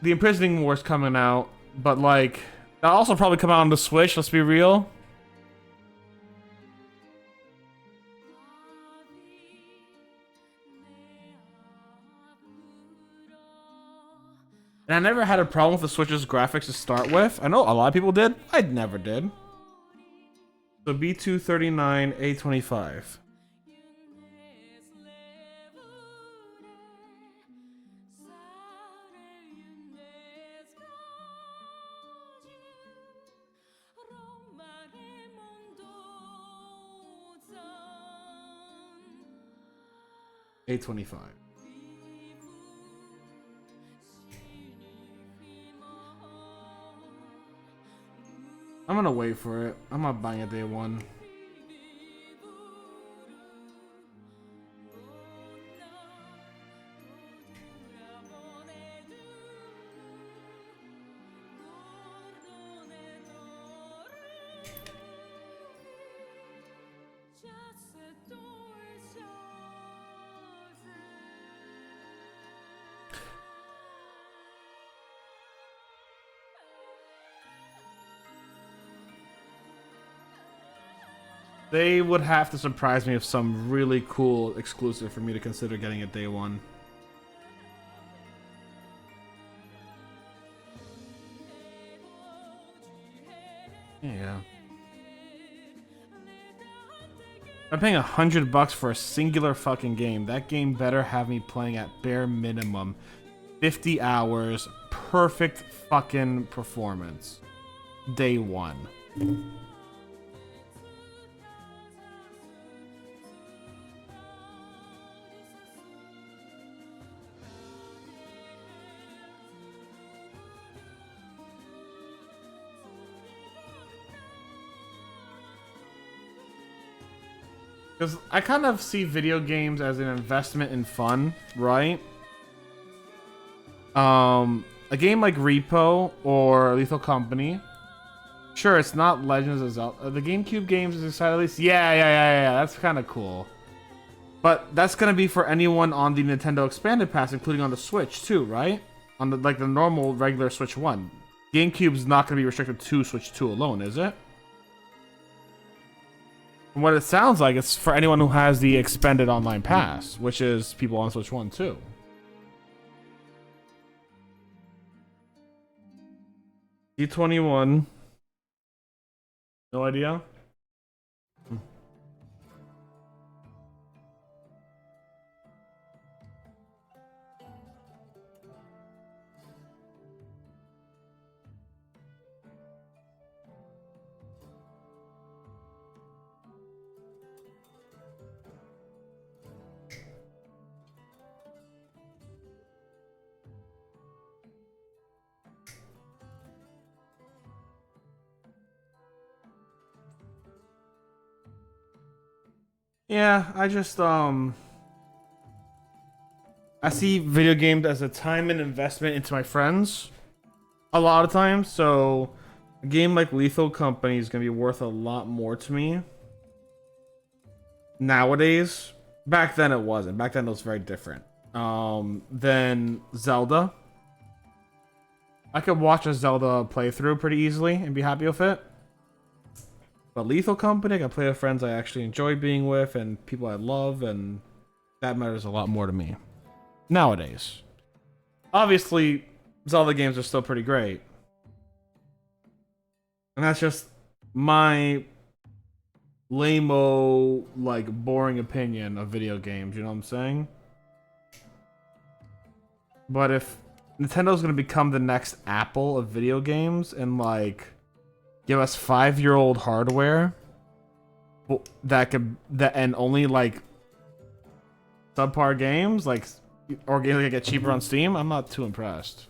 the Imprisoning War's coming out, but like, that'll also probably come out on the Switch, let's be real. And I never had a problem with the Switch's graphics to start with. I know a lot of people did. I never did. So B239 A25. A25. I'm gonna wait for it. I'm not buying it day one. They would have to surprise me with some really cool exclusive for me to consider getting it day one. Yeah. I'm paying $100 for a singular fucking game. That game better have me playing at bare minimum 50 hours, perfect fucking performance. Day one. Because I kind of see video games as an investment in fun, right? A game like Repo or Lethal Company. Sure, it's not Legends of Zelda. The GameCube games is excited at least. Yeah. That's kind of cool. But that's gonna be for anyone on the Nintendo Expanded Pass, including on the Switch too, right? On the like the normal regular Switch 1. GameCube's not gonna be restricted to Switch 2 alone, is it? From what it sounds like, it's for anyone who has the Expanded Online Pass, which is people on Switch 1 too. D21. No idea. Yeah, I just I see video games as a time and investment into my friends a lot of times. So a game like Lethal Company is gonna be worth a lot more to me nowadays. Back then it wasn't. Back then it was very different. Than Zelda. I could watch a Zelda playthrough pretty easily and be happy with it. But Lethal Company, I can play with friends I actually enjoy being with and people I love, and that matters a lot more to me nowadays. Obviously, Zelda games are still pretty great. And that's just my lame-o, like, boring opinion of video games, you know what I'm saying? But if Nintendo's gonna become the next Apple of video games and, like, give us 5-year-old hardware and only, like, subpar games, like, or games that get cheaper on Steam, I'm not too impressed.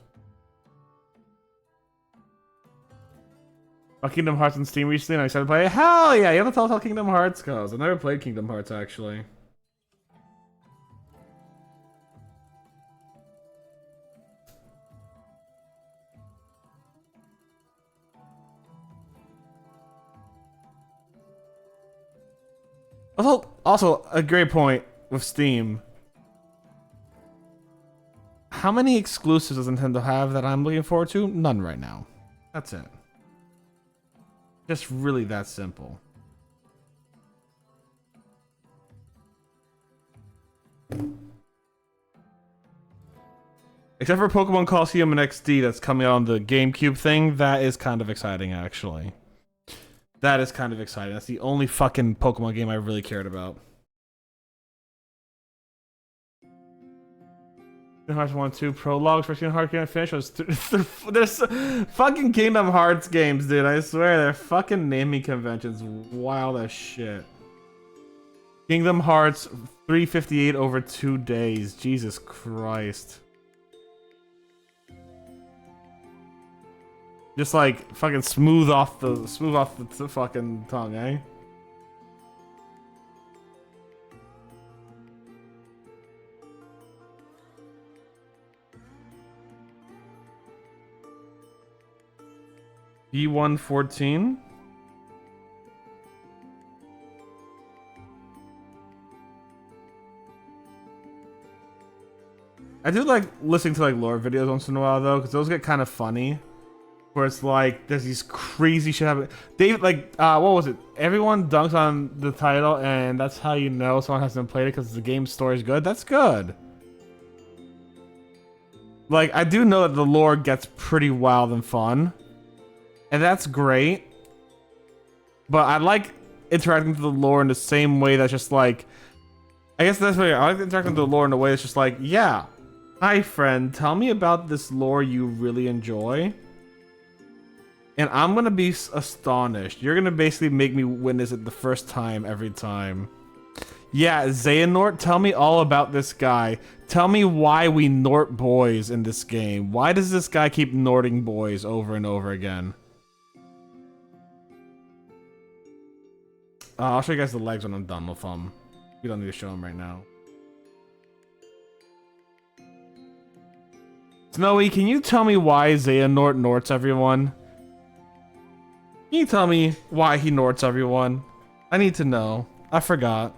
Kingdom Hearts on Steam recently, and I started playing. Hell yeah! You have to tell us how Kingdom Hearts goes. I've never played Kingdom Hearts actually. Also, a great point with Steam. How many exclusives does Nintendo have that I'm looking forward to? None right now. That's it. Just really that simple. Except for Pokemon Colosseum and XD that's coming out on the GameCube thing, that is kind of exciting, actually. That is kind of exciting. That's the only fucking Pokemon game I really cared about. Kingdom Hearts 1, 2 prologues for Kingdom Hearts can't finish. There's fucking Kingdom Hearts games, dude. I swear, they're fucking naming conventions. Wild as shit. Kingdom Hearts 358 over 2 days. Jesus Christ. Just like fucking smooth off the fucking tongue, eh? B114. I do like listening to like lore videos once in a while though, because those get kind of funny. Where it's like there's these crazy shit happening. They like what was it? Everyone dunks on the title, and that's how you know someone hasn't played it because the game story is good. That's good. Like I do know that the lore gets pretty wild and fun. And that's great. But I like interacting with the lore in the same way that's just like... I guess that's what I like interacting with the lore in a way that's just like, yeah. Hi, friend. Tell me about this lore you really enjoy. And I'm gonna be astonished. You're gonna basically make me witness it the first time every time. Yeah, Xehanort, tell me all about this guy. Tell me why we Nort boys in this game. Why does this guy keep Norting boys over and over again? I'll show you guys the legs when I'm done with them. We don't need to show them right now. Snowy, can you tell me why Xehanort Norts everyone? Can you tell me why he Norts everyone? I need to know. I forgot.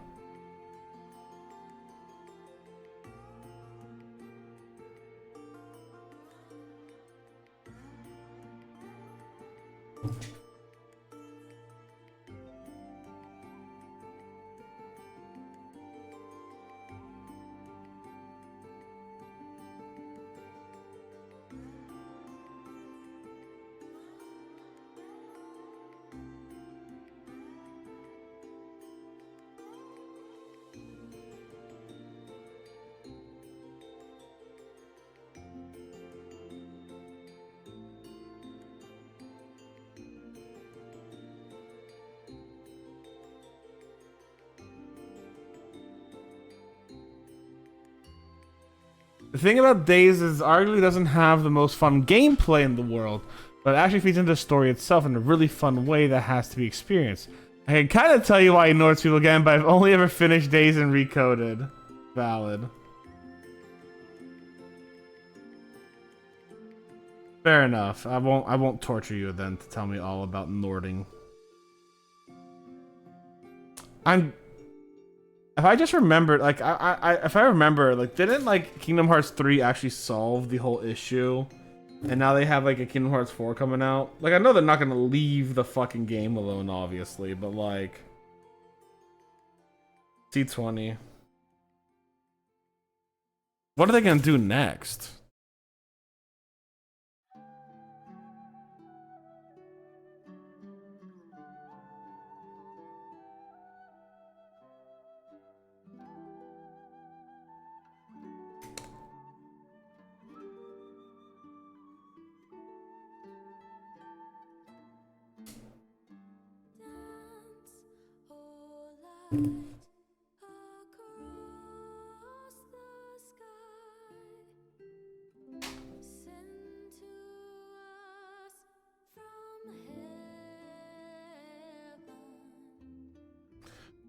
The thing about Days is arguably doesn't have the most fun gameplay in the world, but it actually feeds into the story itself in a really fun way that has to be experienced. I can kind of tell you why he ignores people again, but I've only ever finished Days and Recoded. Valid. Fair enough. I won't torture you then to tell me all about Nording. If I just remembered, like, if I remember, like, didn't, like, Kingdom Hearts 3 actually solve the whole issue? And now they have, like, a Kingdom Hearts 4 coming out? Like, I know they're not gonna leave the fucking game alone, obviously, but, like... C20. What are they gonna do next?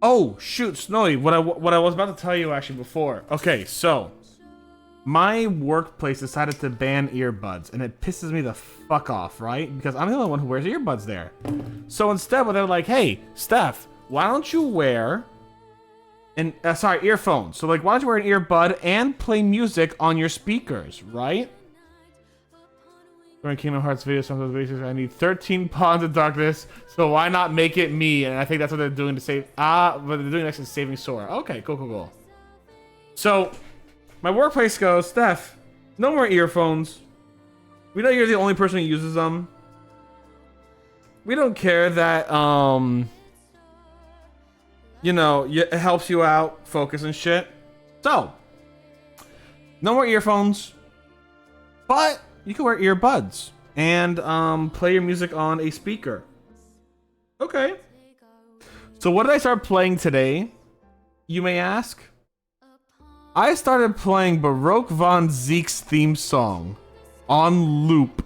Oh shoot, Snowy! What I was about to tell you actually before. Okay, so my workplace decided to ban earbuds, and it pisses me the fuck off, right? Because I'm the only one who wears earbuds there. So instead, they're like, "Hey, Steph, why don't you wear earphones? So like, why don't you wear an earbud and play music on your speakers, right?" During Kingdom Hearts video, some of those bases, I need 13 Pawns of Darkness, so why not make it me? And I think that's what they're doing to save... what they're doing next is saving Sora. Okay, cool. So, my workplace goes, Steph, no more earphones. We know you're the only person who uses them. We don't care that, you know, it helps you out, focus and shit. So, no more earphones, but... you can wear earbuds and play your music on a speaker. Okay. So what did I start playing today? You may ask. I started playing Baroque von Zeke's theme song on loop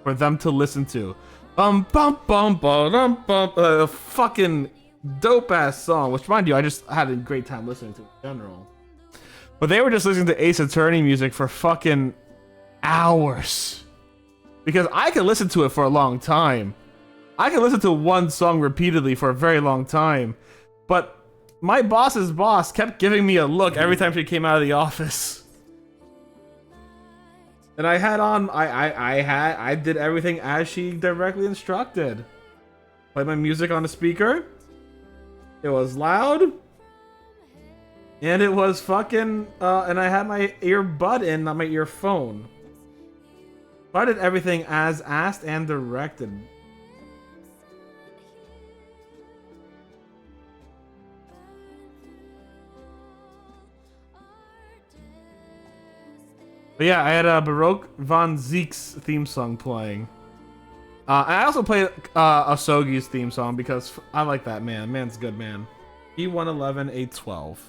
for them to listen to. Bum bum bum bum bum. A fucking dope ass song. Which, mind you, I just had a great time listening to in general. But they were just listening to Ace Attorney music for fucking hours, because I can listen to it for a long time. I can listen to one song repeatedly for a very long time, but my boss's boss kept giving me a look every time she came out of the office. And I had on, I did everything as she directly instructed. Played my music on the speaker. It was loud. And it was fucking, and I had my earbud in, not my earphone. I did everything as asked and directed. But yeah, I had a Baroque von Zeke's theme song playing. I also played Asogi's theme song because I like that man. Man's good, man. E111 812.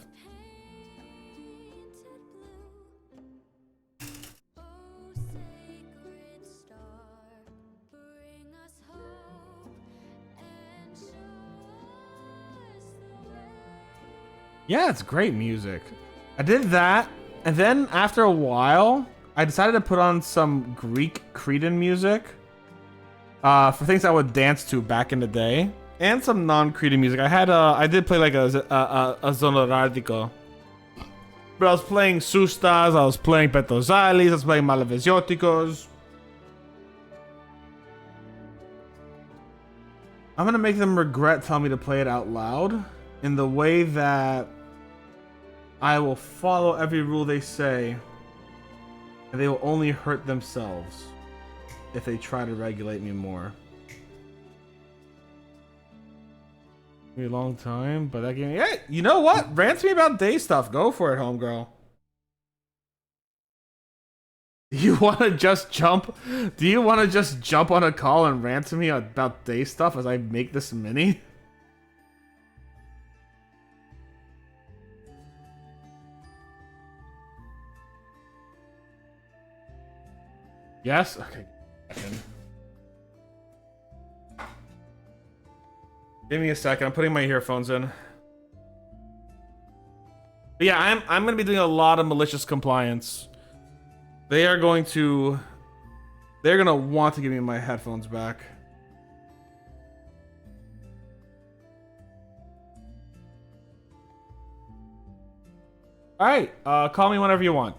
Yeah, it's great music. I did that, and then after a while, I decided to put on some Greek Cretan music for things I would dance to back in the day, and some non-Cretan music. I did play like a Zonorardico. But I was playing Sustas, I was playing Petrozalis, I was playing Malevisioticos. I'm gonna make them regret telling me to play it out loud in the way that I will follow every rule they say, and they will only hurt themselves if they try to regulate me more. Be a long time, but that game. Hey, you know what? Rant to me about day stuff. Go for it, homegirl. You want to just jump? Do you want to just jump on a call and rant to me about day stuff as I make this mini? Yes? Okay. Give me a second. I'm putting my earphones in. But yeah, I'm gonna be doing a lot of malicious compliance. They're gonna want to give me my headphones back. All right, call me whenever you want.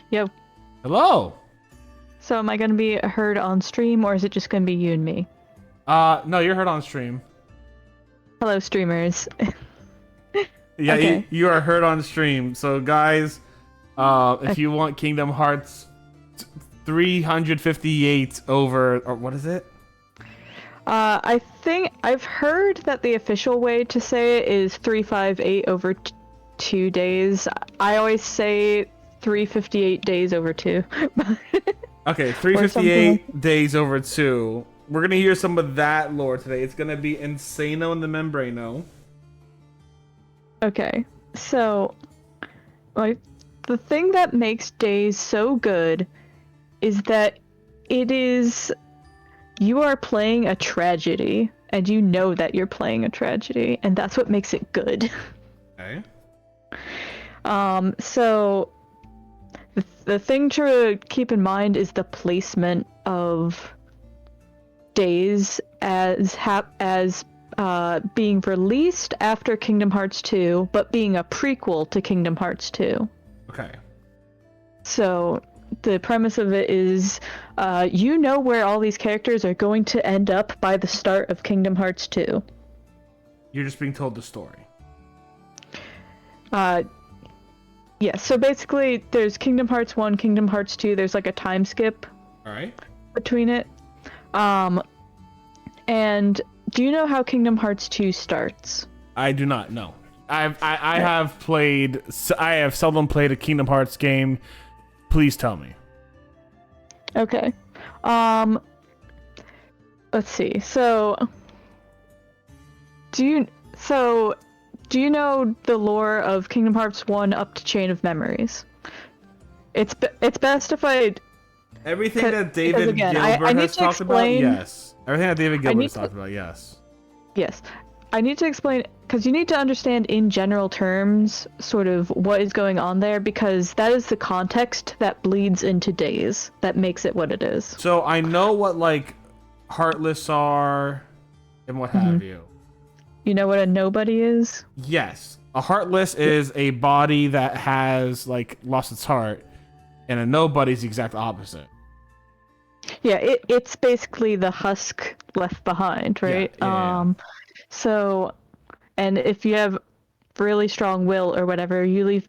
Yo. Hello. So am I going to be heard on stream, or is it just going to be you and me? No, you're heard on stream. Hello, streamers. Yeah, Okay. you are heard on stream. So guys, if you want Kingdom Hearts 358 over, or what is it? I think I've heard that the official way to say it is 358 over 2 days. I always say 358 days over 2. Okay, 358 days over 2. We're gonna hear some of that lore today. It's gonna be Insano in the Membrano. Okay, so like the thing that makes Days so good is that you are playing a tragedy, and you know that you're playing a tragedy, and that's what makes it good. Okay. So the thing to keep in mind is the placement of Days as being released after Kingdom Hearts 2, but being a prequel to Kingdom Hearts 2. Okay. So the premise of it is, you know where all these characters are going to end up by the start of Kingdom Hearts 2. You're just being told the story. Yeah, so basically there's Kingdom Hearts 1, Kingdom Hearts 2, there's like a time skip Alright. between it. And do you know how Kingdom Hearts 2 starts? I do not know. I have seldom played a Kingdom Hearts game. Please tell me. Okay. Let's see. So do you know the lore of Kingdom Hearts 1 up to Chain of Memories? It's best if Everything that David again, Gilbert has talked about, yes. Everything that David Gilbert has talked about, yes. Yes. I need to explain, because you need to understand in general terms sort of what is going on there, because that is the context that bleeds into Days that makes it what it is. So I know what, like, Heartless are and what have you. You know what a nobody is? Yes. A Heartless is a body that has, like, lost its heart, and a nobody's the exact opposite. Yeah, it's basically the husk left behind, right? Yeah. So, and if you have really strong will or whatever, you leave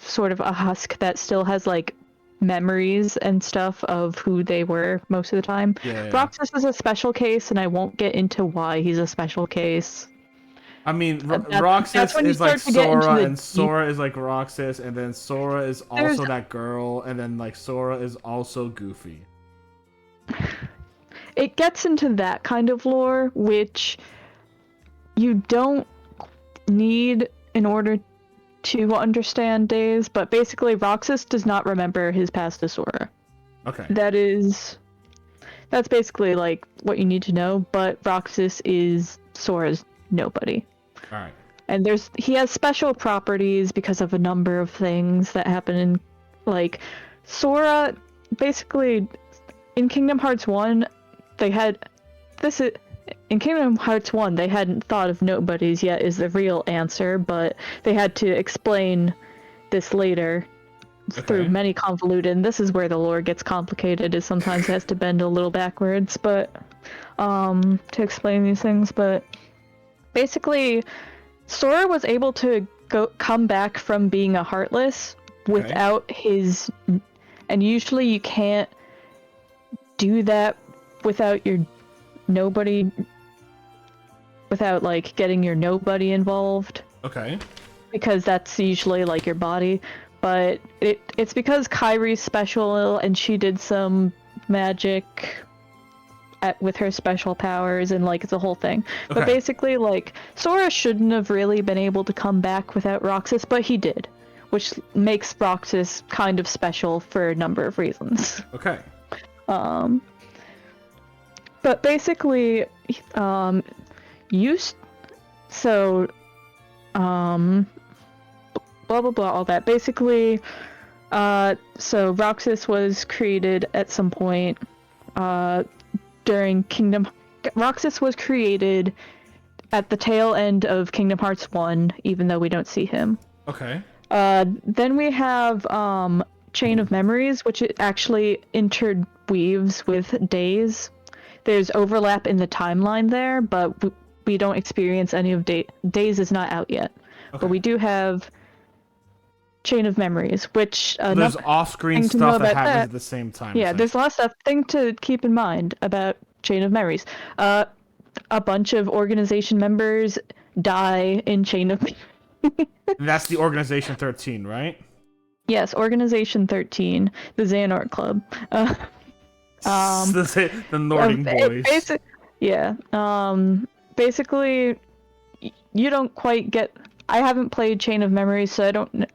sort of a husk that still has like memories and stuff of who they were most of the time. Yeah. Roxas is a special case, and I won't get into why he's a special case. I mean, Roxas is like Sora, and Sora is like Roxas, and then Sora is also that girl, and then like Sora is also Goofy. It gets into that kind of lore, which you don't need in order to understand Days, but basically Roxas does not remember his past to Sora. Okay. That's basically like what you need to know, but Roxas is Sora's nobody. Alright. And he has special properties because of a number of things that happen in, like, Sora, basically, in Kingdom Hearts 1, in Kingdom Hearts 1, they hadn't thought of nobodies yet is the real answer, but they had to explain this later through many convoluted, and this is where the lore gets complicated, is sometimes it has to bend a little backwards, but, to explain these things, but basically, Sora was able to come back from being a Heartless without his, and usually you can't do that without your nobody, without like getting your nobody involved. Okay. Because that's usually like your body. but it's because Kyrie's special and she did some magic with her special powers and like it's a whole thing. Okay. But basically, like, Sora shouldn't have really been able to come back without Roxas, but he did, which makes Roxas kind of special for a number of reasons. Okay. But basically, blah blah blah, all that. Basically, so Roxas was created at some point, during Kingdom. Roxas was created at the tail end of Kingdom Hearts 1, even though we don't see him. Okay. Then we have Chain of Memories, which it actually interweaves with Days. There's overlap in the timeline there, but we don't experience any of Days is not out yet. Okay. But we do have Chain of Memories, which there's off-screen stuff that happens at the same time. Yeah, there's a lot of stuff. Thing to keep in mind about Chain of Memories. A bunch of organization members die in Chain of Memories. That's the Organization 13, right? Yes, Organization 13, the Xehanort Club. The Northern boys. Yeah. Basically, you don't quite get. I haven't played Chain of Memories, so I don't.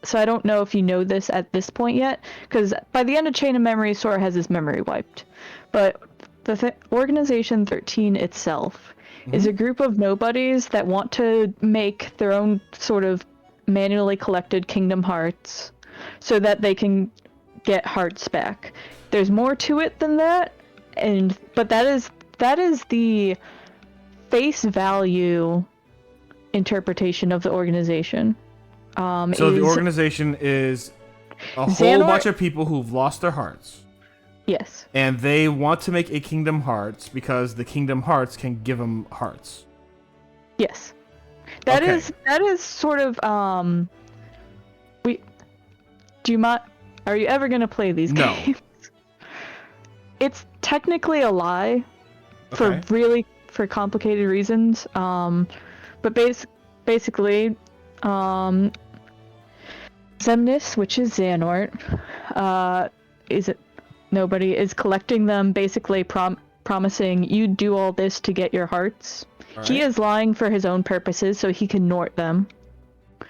So I don't know if you know this at this point yet, because by the end of Chain of Memories, Sora has his memory wiped. But the Organization 13 itself is a group of nobodies that want to make their own sort of manually collected Kingdom Hearts so that they can get hearts back. There's more to it than that, but that is the face value interpretation of the organization. So the organization is a whole bunch of people who've lost their hearts. Yes. And they want to make a Kingdom Hearts because the Kingdom Hearts can give them hearts. Yes. That is sort of are you ever going to play these games? It's technically a lie for complicated reasons. But basically Xemnas, which is Xehanort, nobody is collecting them, basically promising you do all this to get your hearts. Right. He is lying for his own purposes so he can Nort them.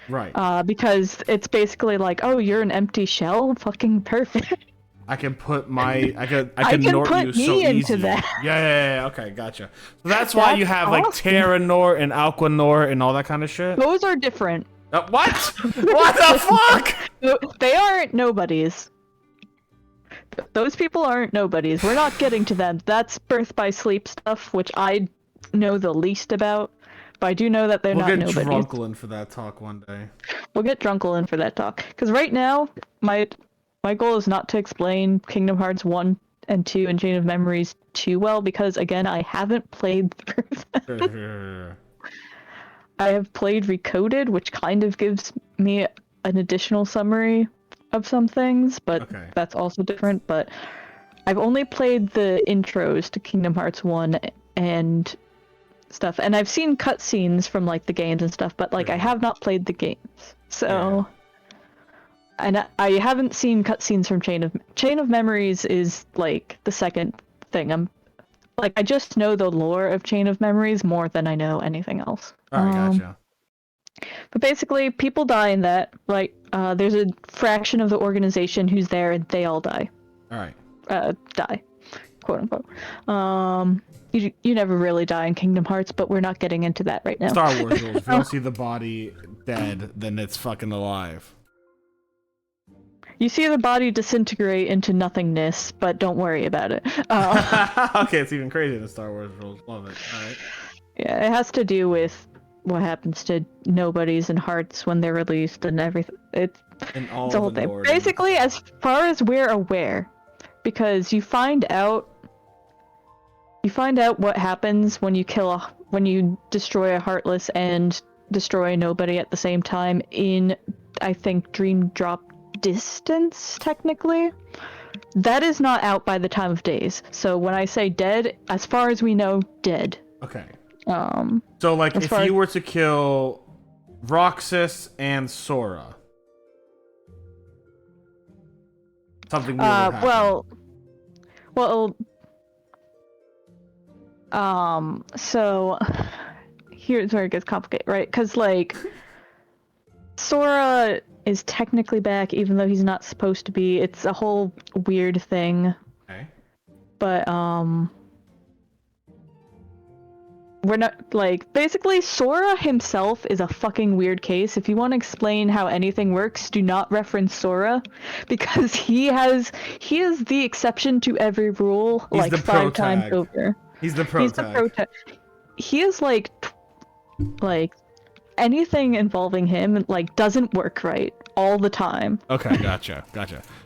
Right. Because it's basically like, oh, you're an empty shell? Fucking perfect. I can put I can Nort you so easy. Into that. Yeah, okay, gotcha. So that's why you have like Terra Nort and Aqua Nort and all that kind of shit? Those are different. What? What the fuck? They aren't nobodies. Those people aren't nobodies. We're not getting to them. That's Birth by Sleep stuff, which I know the least about. But I do know that they're not nobodies. We'll get Drunklin for that talk one day. We'll get Drunklin for that talk. Because right now, my goal is not to explain Kingdom Hearts 1 and 2 and Chain of Memories too well, because, again, I haven't played through them. I have played Recoded, which kind of gives me an additional summary of some things, but that's also different. But I've only played the intros to Kingdom Hearts 1 and stuff, and I've seen cutscenes from like the games and stuff, but like I have not played the games. So and I haven't seen cutscenes from Chain of Memories is like the second thing. I just know the lore of Chain of Memories more than I know anything else. Alright, gotcha. But basically, people die in that. Like, there's a fraction of the organization who's there, and they all die. Alright. Die, quote unquote. You never really die in Kingdom Hearts, but we're not getting into that right now. Star Wars rules. If you don't see the body dead, then it's fucking alive. You see the body disintegrate into nothingness, but don't worry about it. Okay, it's even crazier than Star Wars rules. Love it. Alright. Yeah, it has to do with what happens to nobodies and hearts when they're released and everything. It's a whole thing. Basically, as far as we're aware, because you find out what happens when you destroy a Heartless and destroy a nobody at the same time in, I think, Dream Drop Distance, technically. That is not out by the time of Days. So when I say dead, as far as we know, dead. Okay. So like if you were to kill Roxas, and Sora. Something weird would happen. So here's where it gets complicated, right? Because like Sora is technically back, even though he's not supposed to be. It's a whole weird thing. Okay. But we're not like basically Sora himself is a fucking weird case. If you want to explain how anything works, do not reference Sora because he is the exception to every rule. He's like the 5 times over. He's the pro tag. He is like anything involving him like doesn't work right all the time. Okay, gotcha.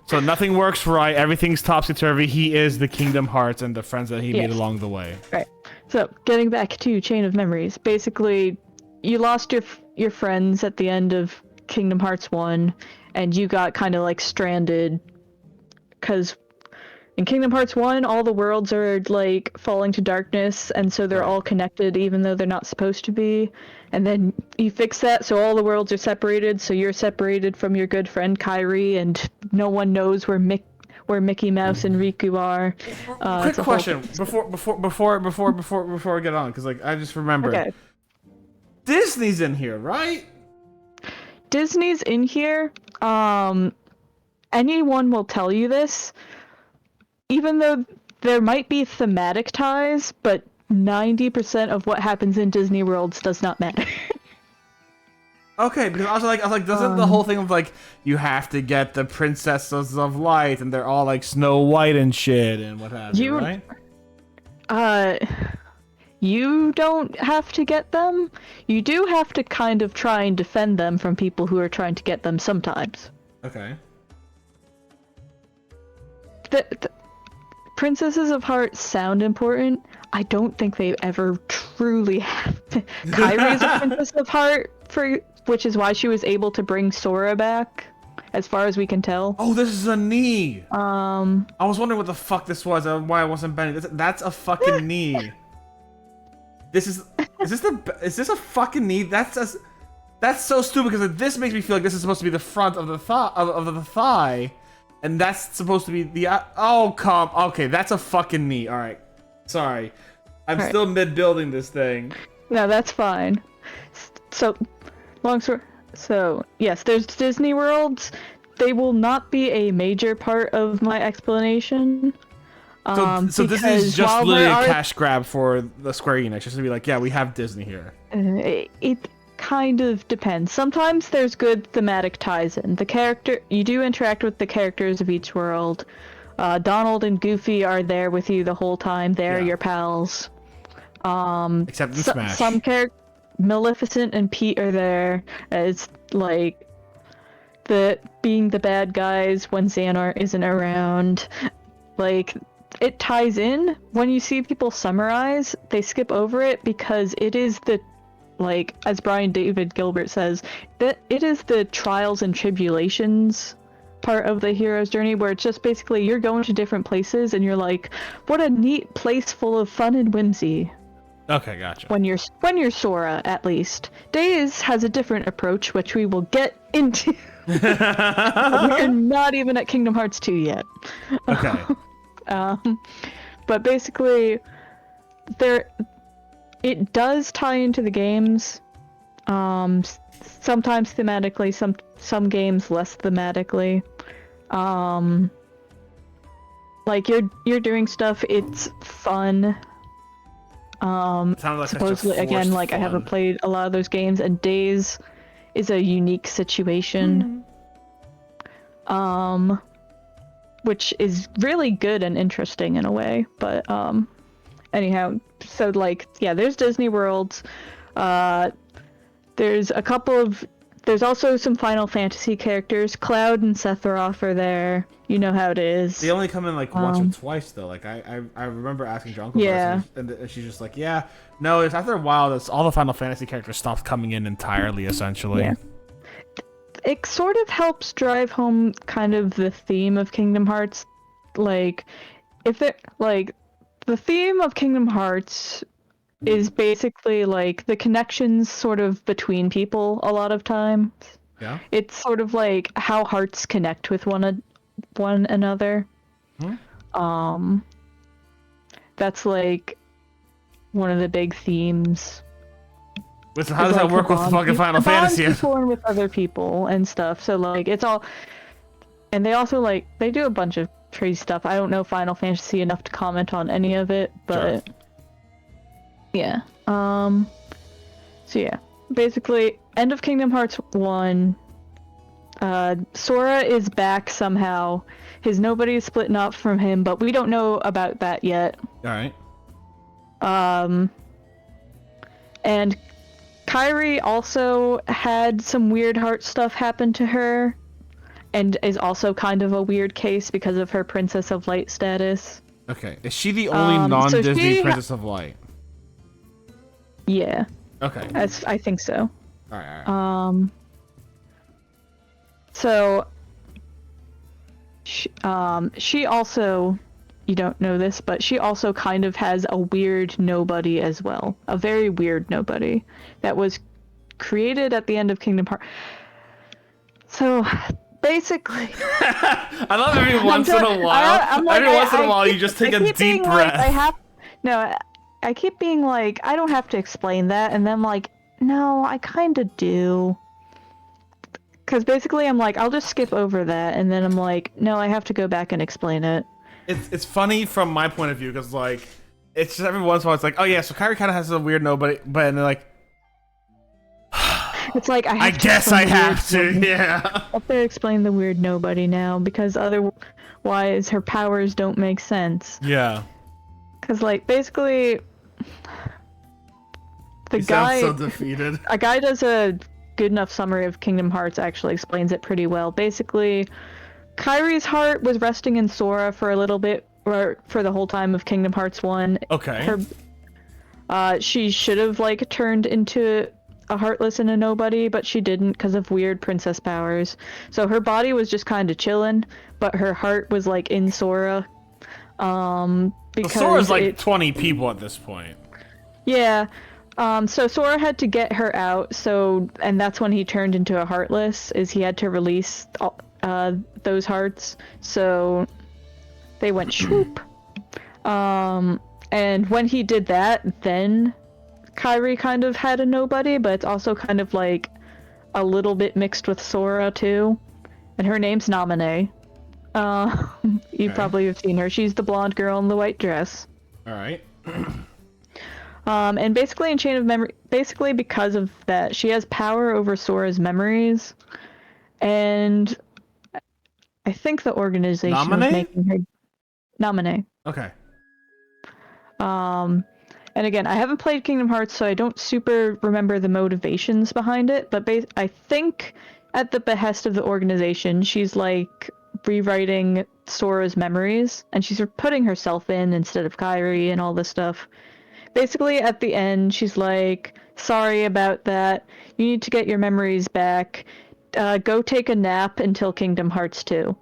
So nothing works right. Everything's topsy-turvy. He is the Kingdom Hearts and the friends that he made along the way. Right. So getting back to Chain of Memories, basically, you lost your friends at the end of Kingdom Hearts 1, and you got kind of like stranded, because in Kingdom Hearts 1, all the worlds are like falling to darkness, and so they're all connected even though they're not supposed to be. And then you fix that, so all the worlds are separated, so you're separated from your good friend Kairi, and no one knows where Mickey Mouse and Riku are. Quick question before we get on, because like I just remembered. Okay. Disney's in here, right? Disney's in here. Anyone will tell you this, even though there might be thematic ties, but 90% of what happens in Disney worlds does not matter. Okay, because I was like, doesn't the whole thing of like you have to get the princesses of light and they're all like Snow White and shit and what have you, right? You don't have to get them. You do have to kind of try and defend them from people who are trying to get them sometimes. Okay. The Princesses of Heart sound important. I don't think they ever truly have to. Kairi is a Princess of Heart, which is why she was able to bring Sora back, as far as we can tell. Oh, this is a knee! I was wondering what the fuck this was and why I wasn't bending. That's a fucking knee. Is this a fucking knee? That's so stupid because this makes me feel like this is supposed to be the front of the thigh. And that's supposed to be the... okay, that's a fucking knee. Alright. Sorry. I'm still mid-building this thing. No, that's fine. So, yes, there's Disney worlds. They will not be a major part of my explanation. So this is just literally a cash grab for the Square Enix. Just to be like, yeah, we have Disney here. It kind of depends. Sometimes there's good thematic ties in. You do interact with the characters of each world. Donald and Goofy are there with you the whole time. They're your pals. Except in Smash. Some Maleficent and Pete are there as like being the bad guys when Xehanort isn't around. Like, it ties in. When you see people summarize, they skip over it because it is as Brian David Gilbert says, that it is the trials and tribulations part of the hero's journey, where it's just basically you're going to different places and you're like, what a neat place full of fun and whimsy. Okay, gotcha. When you're Sora, at least. Days has a different approach, which we will get into. We're not even at Kingdom Hearts 2 yet. Okay. But basically, it does tie into the games. Sometimes thematically, some games less thematically. Like you're doing stuff. It's fun. Like supposedly, again, like fun. I haven't played a lot of those games, and Days is a unique situation. Which is really good and interesting in a way, but anyhow, so like, yeah, there's Disney worlds. There's also some Final Fantasy characters. Cloud and Sephiroth are there. You know how it is. They only come in like once or twice though. Like I remember asking Jonko and she's just like, yeah, no, it's after a while that's all the Final Fantasy characters stopped coming in entirely, essentially. Yeah. It sort of helps drive home kind of the theme of Kingdom Hearts. Like, the theme of Kingdom Hearts is basically like the connections sort of between people a lot of times. Yeah. It's sort of like how hearts connect with one another. Hmm? That's like one of the big themes. Wait, so how Is does that like work with fucking Final the bond Fantasy? you form with other people and stuff. So like it's all, and they also like they do a bunch of crazy stuff. I don't know Final Fantasy enough to comment on any of it, but Sure. yeah. So yeah, basically, end of Kingdom Hearts 1. Sora is back somehow. His nobody is splitting up from him, but we don't know about that yet. All right. And Kairi also had some weird heart stuff happen to her, and is also kind of a weird case because of her Princess of Light status. Okay. Is she the only So non-Disney Princess of Light? Yeah, Okay. I think so. All right. All right. So she also, you don't know this, but she also kind of has a weird nobody as well. A very weird nobody that was created at the end of Kingdom Hearts. So basically, I love every once in a while. Every once in a while, you just take a deep breath. I keep being like, I don't have to explain that, and then I'm like, no, I kind of do. Because basically I'm like, I'll just skip over that, and then I'm like, no, I have to go back and explain it. It's funny from my point of view because like it's just every once in a while it's like, oh yeah, so Kairi kind of has a weird nobody, but and they're like, it's like I guess I have to, yeah. I have to explain the weird nobody now because otherwise her powers don't make sense. Yeah. Because like basically, the guy sounds so defeated. A guy does a good enough summary of Kingdom Hearts, actually explains it pretty well. Basically, Kairi's heart was resting in Sora for a little bit, or for the whole time of Kingdom Hearts 1. Okay. She should have like turned into a heartless and a nobody, but she didn't because of weird princess powers. So her body was just kind of chilling, but her heart was like in Sora. Because so Sora's like 20 people at this point. Yeah. So Sora had to get her out, and that's when he turned into a Heartless, is he had to release those hearts, so they went swoop. And when he did that, then Kairi kind of had a nobody, but it's also kind of like a little bit mixed with Sora too. And her name's Naminé. You probably have seen her. She's the blonde girl in the white dress. Alright. And basically in Chain of Memory, basically because of that, she has power over Sora's memories, and I think the organization was making her Naminé. Okay. And again, I haven't played Kingdom Hearts, so I don't super remember the motivations behind it, but I think at the behest of the organization, she's like rewriting Sora's memories, and she's putting herself in instead of Kairi and all this stuff. Basically, at the end, she's like, sorry about that. You need to get your memories back. Go take a nap until Kingdom Hearts 2.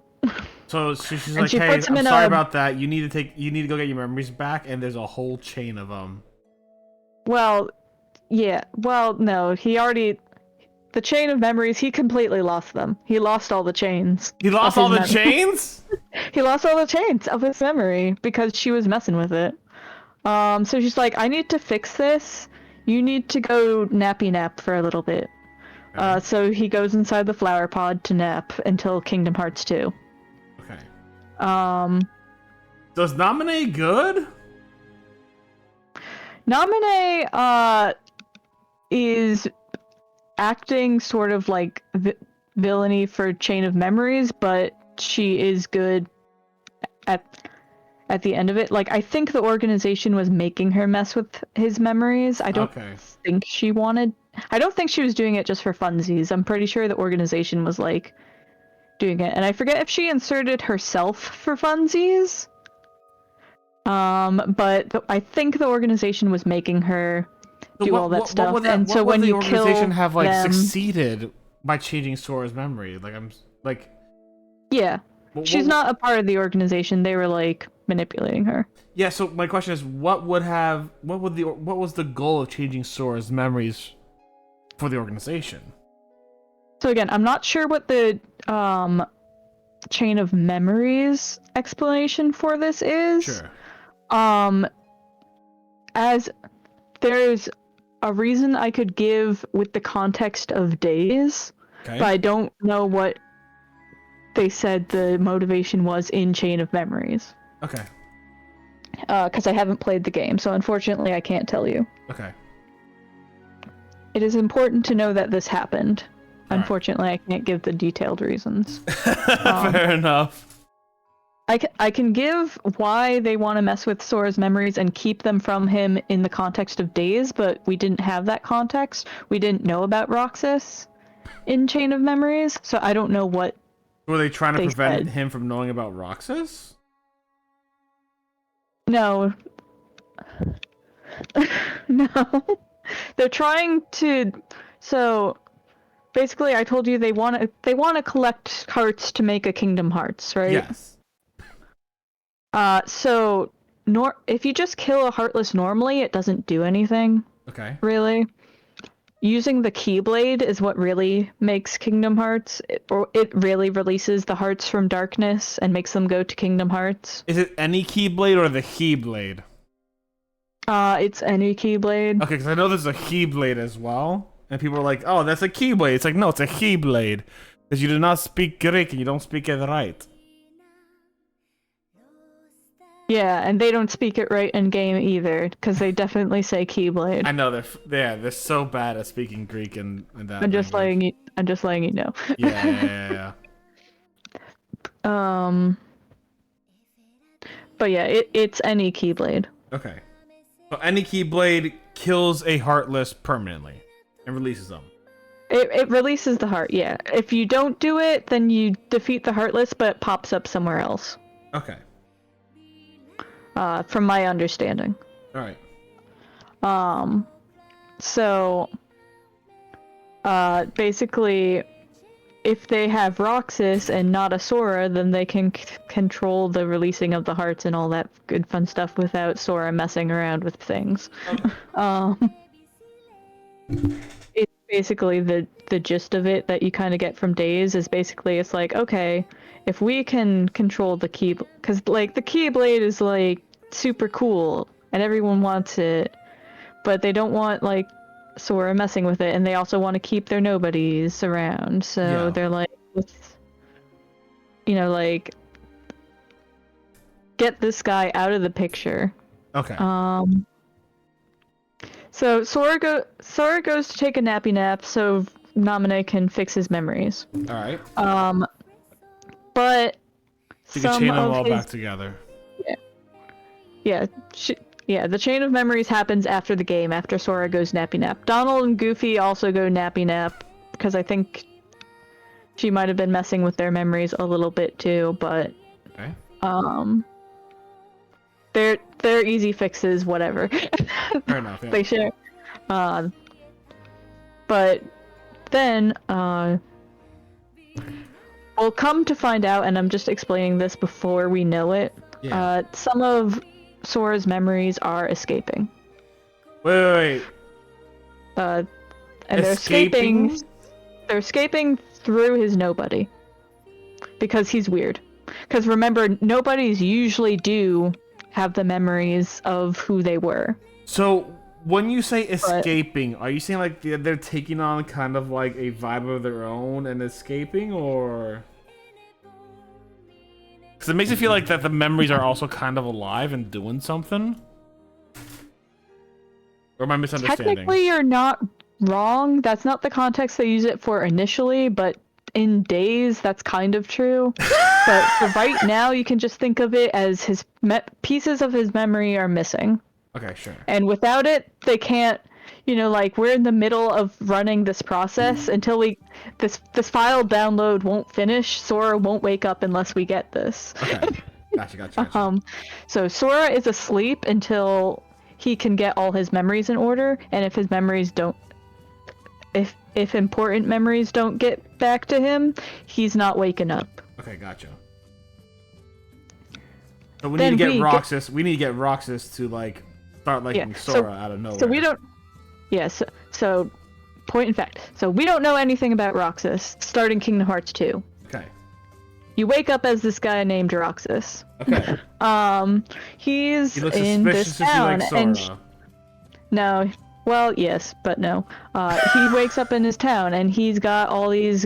So she's like, hey, I'm sorry about that. You need to go get your memories back, and there's a whole chain of them. Well, yeah. Well, no. The chain of memories, he completely lost them. He lost all the chains. He lost all the chains? He lost all the chains of his memory because she was messing with it. So she's like, I need to fix this. You need to go nappy nap for a little bit. Okay. So he goes inside the flower pod to nap until Kingdom Hearts 2. Okay. Does Naminé good? Naminé, is acting sort of like villainy for Chain of Memories, but she is good at the end of it. Like, I think the organization was making her mess with his memories. I don't think she wanted... I don't think she was doing it just for funsies. I'm pretty sure the organization was, like, doing it. And I forget if she inserted herself for funsies. But I think the organization was making her do all that stuff. And so when you kill them... What would the organization have, like, succeeded by changing Sora's memory? Like, I'm... Like... Yeah. She's not a part of the organization. They were like... manipulating her. Yeah, so my question is, what was the goal of changing Sora's memories for the organization? So again, I'm not sure what the chain of memories explanation for this is. Sure. As there's a reason I could give with the context of days, Okay. but I don't know what they said the motivation was in Chain of Memories. Okay. Because I haven't played the game, so unfortunately I can't tell you. Okay. It is important to know that this happened. All Unfortunately, I can't give the detailed reasons. Fair enough. I can give why they want to mess with Sora's memories and keep them from him in the context of days, but we didn't have that context. We didn't know about Roxas in Chain of Memories, so I don't know what Were they trying to they prevent said. him from knowing about Roxas? No. No. They're trying to... So, basically I told you they want to collect hearts to make a Kingdom Hearts, right? Yes. So if you just kill a Heartless normally, it doesn't do anything. Okay. Really. Using the Keyblade is what really makes Kingdom Hearts. It really releases the hearts from darkness and makes them go to Kingdom Hearts. Is it any Keyblade or the Keyblade? It's any Keyblade. Okay, because I know there's a Keyblade as well, and people are like, "Oh, that's a Keyblade." It's like, no, it's a Keyblade, because you do not speak Greek and you don't speak it right. Yeah, and they don't speak it right in game either, because they definitely say Keyblade. I know they're so bad at speaking Greek and that. I'm just letting you know. Yeah. But yeah, it's any Keyblade. Okay. So any Keyblade kills a Heartless permanently and releases them. It releases the heart, yeah. If you don't do it, then you defeat the Heartless, but it pops up somewhere else. Okay. From my understanding. All right. So, basically, if they have Roxas and not a Sora, then they can control the releasing of the hearts and all that good fun stuff without Sora messing around with things. Okay. It's basically the gist of it that you kind of get from Days is basically it's like, okay, if we can control the key, because like the Keyblade is like super cool and everyone wants it, but they don't want like Sora messing with it, and they also want to keep their nobodies around, so they're like, like, get this guy out of the picture. Okay. So Sora goes to take a nappy nap so Naminé can fix his memories. All right. But so you can chain them all back together. Yeah, the chain of memories happens after the game, after Sora goes nappy nap. Donald and Goofy also go nappy nap, because I think she might have been messing with their memories a little bit too, but okay. They're easy fixes, whatever. Fair enough, yeah. They share. But then, we'll come to find out, and I'm just explaining this before we know it, some of Sora's memories are escaping. Wait. And they're escaping through his nobody. Because he's weird. Because remember, nobodies usually do have the memories of who they were. So, when you say escaping, are you saying like they're taking on kind of like a vibe of their own and escaping, or... Because it makes me feel like that the memories are also kind of alive and doing something. Or am I misunderstanding? Technically, you're not wrong. That's not the context they use it for initially, but in Days, that's kind of true. But for right now, you can just think of it as his pieces of his memory are missing. Okay, sure. And without it, they can't... like, we're in the middle of running this process until this file download won't finish. Sora won't wake up unless we get this. Okay. Gotcha. So Sora is asleep until he can get all his memories in order, and if his memories don't... If important memories don't get back to him, he's not waking up. Okay, gotcha. So we need to get Roxas. We need to get Roxas to like start liking Sora out of nowhere. So we don't. Yes. Yeah, so point in fact. So we don't know anything about Roxas starting Kingdom Hearts 2. Okay. You wake up as this guy named Roxas. Okay. He's in this town, and no. Well, yes, but no. He wakes up in his town, and he's got all these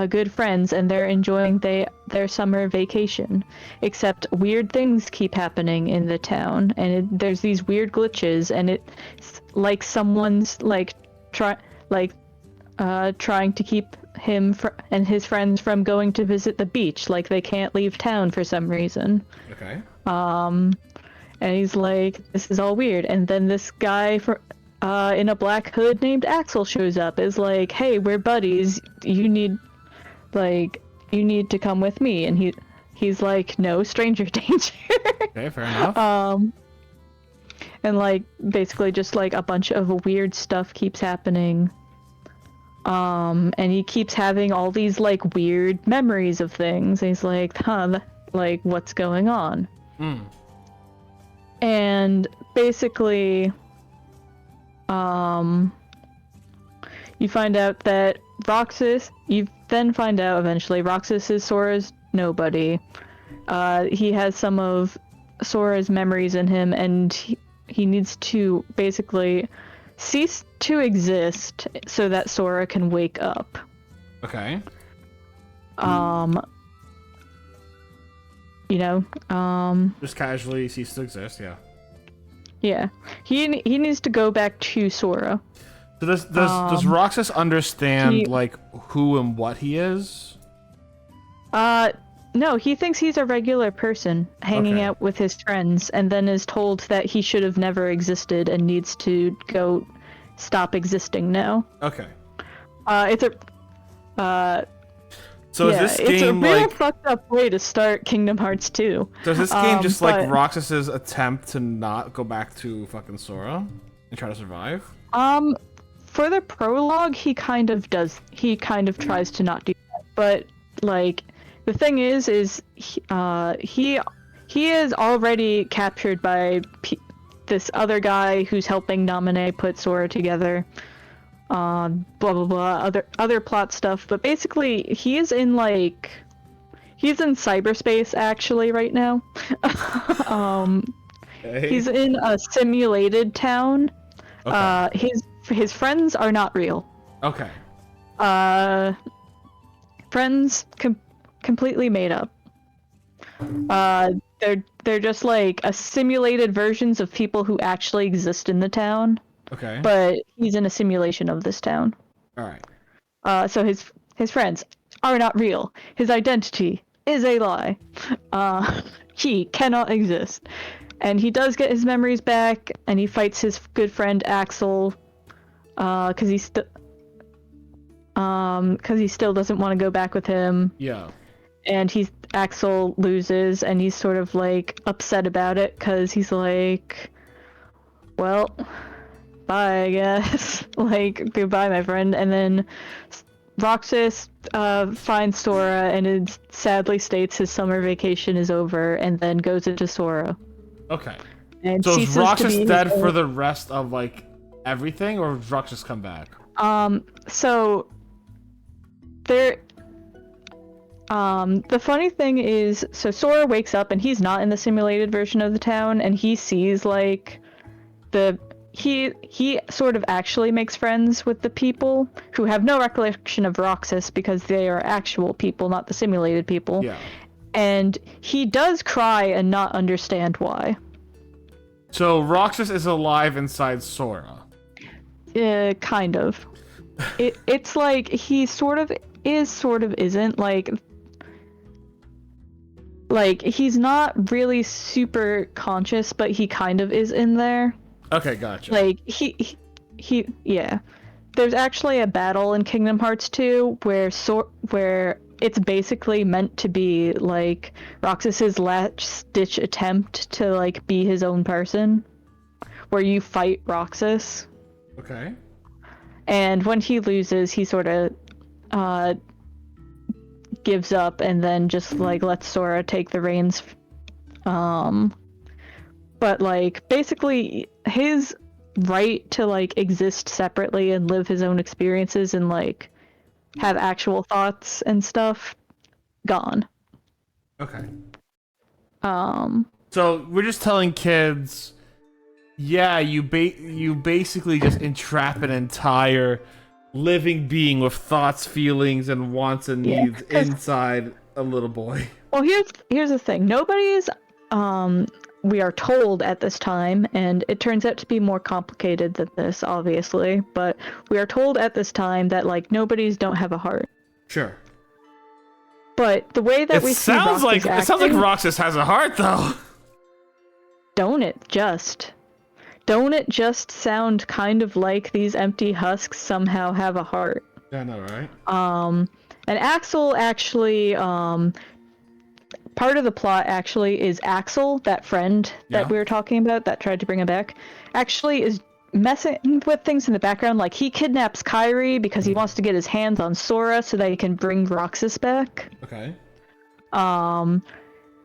good friends, and they're enjoying their summer vacation. Except weird things keep happening in the town, and there's these weird glitches, and it's like someone's trying to keep him and his friends from going to visit the beach. Like they can't leave town for some reason. Okay. And he's like, this is all weird. And then this guy in a black hood named Axel shows up. Is like, hey, we're buddies. You need to come with me. And he's like, no, stranger danger. Okay, fair enough. And like basically just like a bunch of weird stuff keeps happening. And he keeps having all these like weird memories of things. And he's like, like what's going on? And basically, you find out that you then find out eventually Roxas is Sora's nobody. He has some of Sora's memories in him, and he needs to basically cease to exist so that Sora can wake up. Okay. Just casually cease to exist, yeah. Yeah. He needs to go back to Sora. So does Roxas understand like who and what he is? No, he thinks he's a regular person hanging out with his friends, and then is told that he should have never existed and needs to go stop existing now. Okay. So is this game it's a real like fucked up way to start Kingdom Hearts 2. Does this game just like Roxas's attempt to not go back to fucking Sora and try to survive? For the prologue, he kind of does. He kind of tries to not do that, but like the thing is he is already captured by this other guy who's helping Naminé put Sora together. Blah blah blah, other plot stuff, but basically he's in cyberspace actually right now. He's in a simulated town. Okay. His friends are not real. Okay. Friends completely made up. They're just like a simulated versions of people who actually exist in the town. Okay. But he's in a simulation of this town. All right. So his friends are not real. His identity is a lie. He cannot exist. And he does get his memories back, and he fights his good friend Axel, because he still doesn't want to go back with him. Yeah. And Axel loses, and he's sort of like upset about it, because he's like, well, bye, I guess. Like, goodbye, my friend. And then Roxas finds Sora, and it sadly states his summer vacation is over, and then goes into Sora. Okay. And so is Roxas dead for the rest of like everything, or does Roxas come back? So there. The funny thing is, so Sora wakes up and he's not in the simulated version of the town, and he sees like he sort of actually makes friends with the people who have no recollection of Roxas because they are actual people, not the simulated people. Yeah. And he does cry and not understand why. So Roxas is alive inside Sora. Kind of. It's like he sort of is, sort of isn't. Like he's not really super conscious, but he kind of is in there. Okay, gotcha. Like he yeah. There's actually a battle in Kingdom Hearts 2 where it's basically meant to be like Roxas's last-ditch attempt to like be his own person, where you fight Roxas. Okay. And when he loses, he sort of gives up and then just like lets Sora take the reins But like basically his right to like exist separately and live his own experiences and like have actual thoughts and stuff gone. Okay. Um So we're just telling kids, yeah, you basically just entrap an entire living being with thoughts, feelings, and wants and Yeah, needs inside a little boy. well, here's the thing. Nobody's we are told at this time, and it turns out to be more complicated than this, obviously, but we are told at this time that like nobody's don't have a heart. Sure. But the way that we see Roxas it sounds like acting, Roxas has a heart though. don't it just sound kind of like these empty husks somehow have a heart? Yeah, I know, right? And Axel actually, part of the plot actually is Axel, that friend that we were talking about that tried to bring him back, actually is messing with things in the background. Like he kidnaps Kyrie because he wants to get his hands on Sora so that he can bring Roxas back. Okay.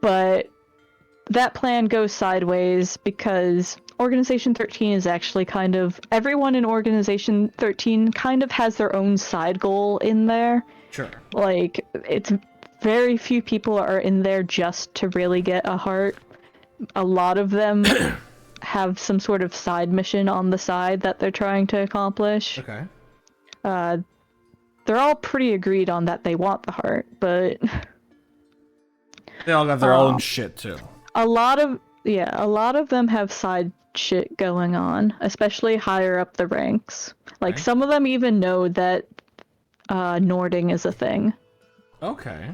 But that plan goes sideways because Organization 13 is actually kind of... Everyone in Organization 13 kind of has their own side goal in there. Sure. Like, it's... Very few people are in there just to really get a heart. A lot of them have some sort of side mission on the side that they're trying to accomplish. Okay. They're all pretty agreed on that they want the heart, but... They all got their own shit, too. A lot of them have side shit going on, especially higher up the ranks. Like, some of them even know that Nording is a thing. Okay.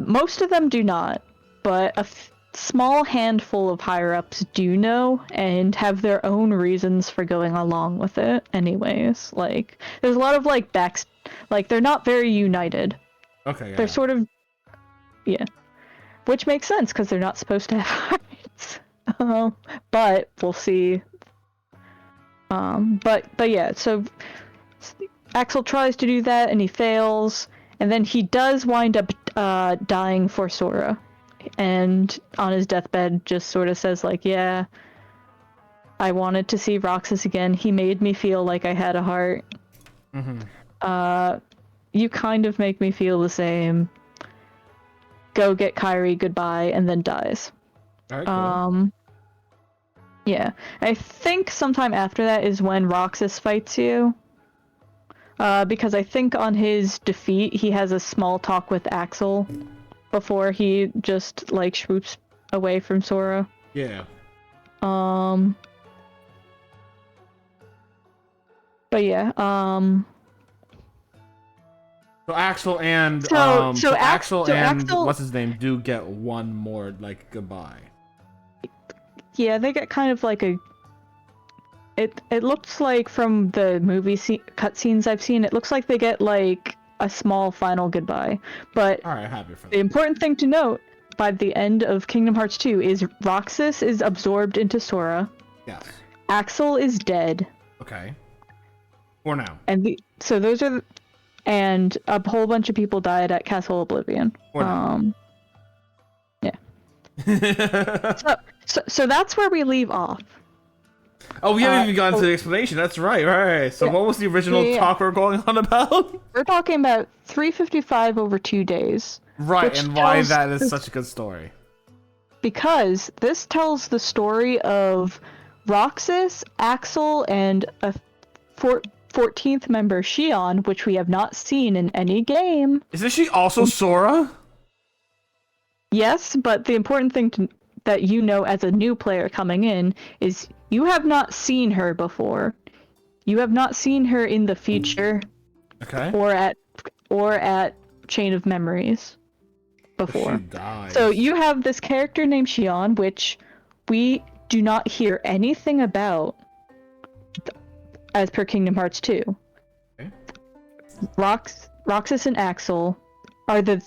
Most of them do not, but a small handful of higher-ups do know and have their own reasons for going along with it anyways. Like, there's a lot of, like, like, they're not very united. Okay, yeah. They're sort of... Yeah. Which makes sense, because they're not supposed to have hearts. But, we'll see. But yeah, so... Axel tries to do that, and he fails, and then he does wind up dying for Sora. And on his deathbed just sort of says, like, yeah, I wanted to see Roxas again. He made me feel like I had a heart. You kind of make me feel the same. Go get Kyrie, goodbye, and then dies. Alright, cool. Yeah. I think sometime after that is when Roxas fights you. Because I think on his defeat, he has a small talk with Axel before he just, like, swoops away from Sora. Yeah. But yeah, So Axel and Axel what's his name do get one more like goodbye. Yeah, they get kind of like a... It looks like from the movie cutscenes I've seen, it looks like they get like a small final goodbye. But alright, happy for the important thing to note by the end of Kingdom Hearts 2 is Roxas is absorbed into Sora. Yes. Axel is dead. Okay. For now. And so those are... And a whole bunch of people died at Castle Oblivion. For now. Yeah. So that's where we leave off. Oh, we haven't even gotten to the explanation. That's right. So what was the original talk we're going on about? We're talking about 355 over 2 days. Right, and why that is such a good story. Because this tells the story of Roxas, Axel, and a 14th member, Xion, which we have not seen in any game. Isn't she also Sora? Yes, but the important thing that you know as a new player coming in is you have not seen her before. You have not seen her in the future. Okay. Or at Chain of Memories before. She dies. So you have this character named Xion, which we do not hear anything about as per Kingdom Hearts 2. Okay. Roxas and Axel are the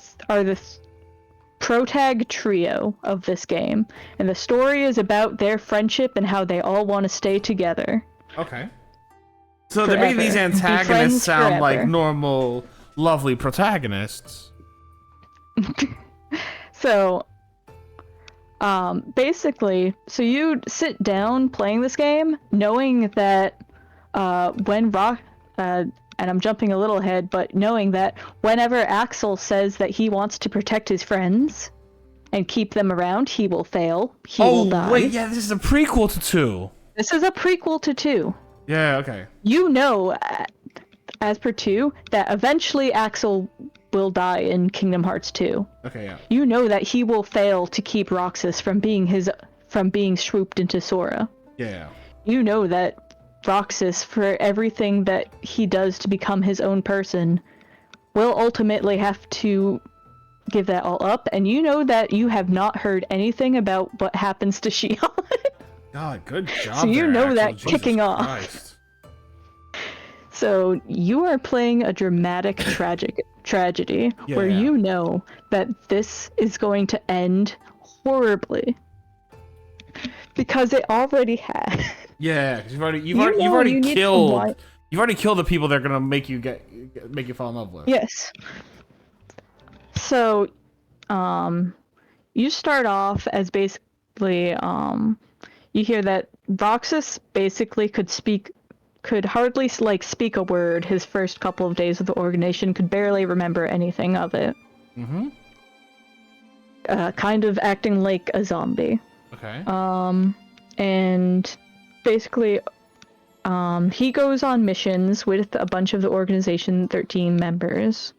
protag trio of this game, and the story is about their friendship and how they all want to stay together. Okay. So Forever. they're making these antagonists sound forever. like normal, lovely protagonists. So, Basically, so you sit down playing this game, knowing that and I'm jumping a little ahead, but knowing that whenever Axel says that he wants to protect his friends and keep them around, he will fail. He will die. Oh, wait, yeah, this is a prequel to 2. This is a prequel to 2. Yeah, okay. You know, as per 2, that eventually Axel will die in Kingdom Hearts 2. Okay, yeah. You know that he will fail to keep Roxas from being swooped into Sora. Yeah. You know that Roxas, for everything that he does to become his own person, will ultimately have to give that all up, and you know that you have not heard anything about what happens to Shion. God, good job. So you there, know Axel. that Jesus kicking off. Christ. So you are playing a dramatic tragedy where you know that this is going to end horribly. Because it already has. Yeah, because you've already killed the people that are gonna make you fall in love with. Yes. So, you start off as basically, you hear that Roxas basically could hardly speak a word his first couple of days of the organization, could barely remember anything of it. Mm-hmm. Kind of acting like a zombie. Okay. And basically, he goes on missions with a bunch of the Organization 13 members.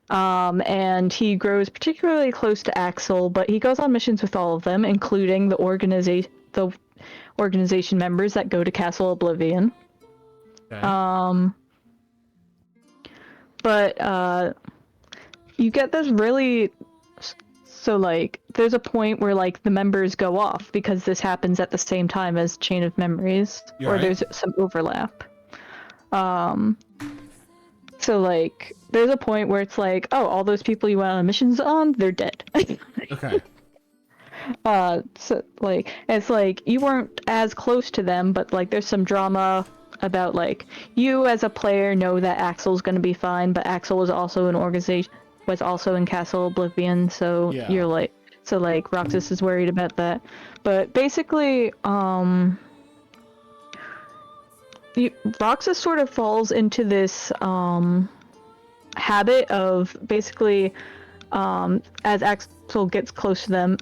And he grows particularly close to Axel, but he goes on missions with all of them, including the organization members that go to Castle Oblivion. Okay. But you get this really... So, there's a point where, the members go off, because this happens at the same time as Chain of Memories, there's some overlap. So, there's a point where it's oh, all those people you went on missions on, they're dead. Okay. So, it's you weren't as close to them, but, there's some drama about, you as a player know that Axel's gonna be fine, but Axel was also in Castle Oblivion, so you're Roxas is worried about that. But basically, Roxas sort of falls into this habit of basically, as Axel gets close to them,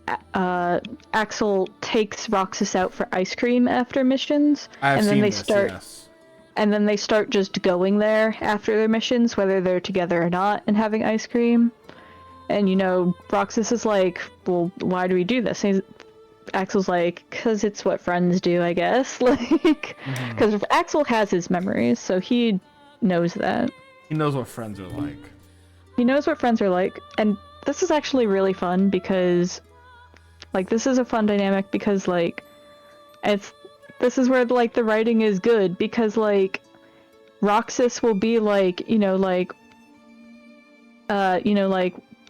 Axel takes Roxas out for ice cream after missions, and then they start just going there after their missions, whether they're together or not, and having ice cream. And, Roxas is well, why do we do this? And Axel's because it's what friends do, I guess. Because Axel has his memories, so he knows that. He knows what friends are like. He knows what friends are like, and this is actually really fun because, this is a fun dynamic because, this is where, the writing is good, because, Roxas will be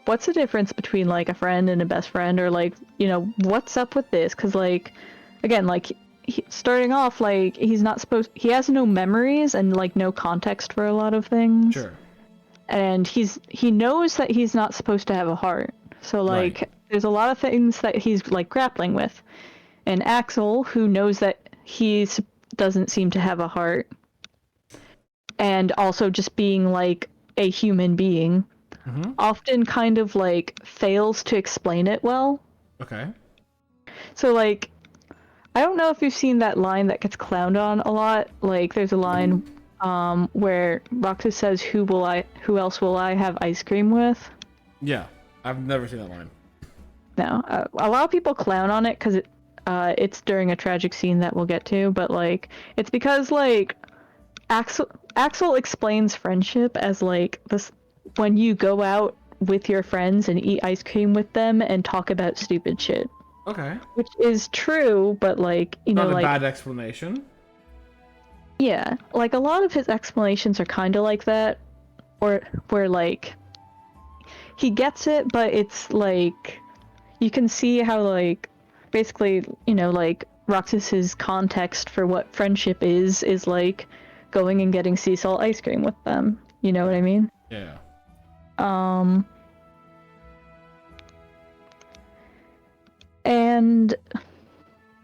what's the difference between, a friend and a best friend, or, what's up with this? Because, again, starting off, he has no memories and, no context for a lot of things. Sure. And he knows that he's not supposed to have a heart. So, there's a lot of things that he's, grappling with. And Axel, who knows that he doesn't seem to have a heart, and also just being, a human being, often kind of, fails to explain it well. Okay. So, I don't know if you've seen that line that gets clowned on a lot. There's a line where Roxas says, who else will I have ice cream with? Yeah, I've never seen that line. No, a lot of people clown on it because it's during a tragic scene that we'll get to, but it's because Axel explains friendship as this when you go out with your friends and eat ice cream with them and talk about stupid shit. Okay. Which is true, but not a bad explanation. Yeah, a lot of his explanations are kind of like that, or where he gets it, but it's you can see how basically Roxas's context for what friendship is going and getting sea salt ice cream with them. You know what I mean? Yeah. And And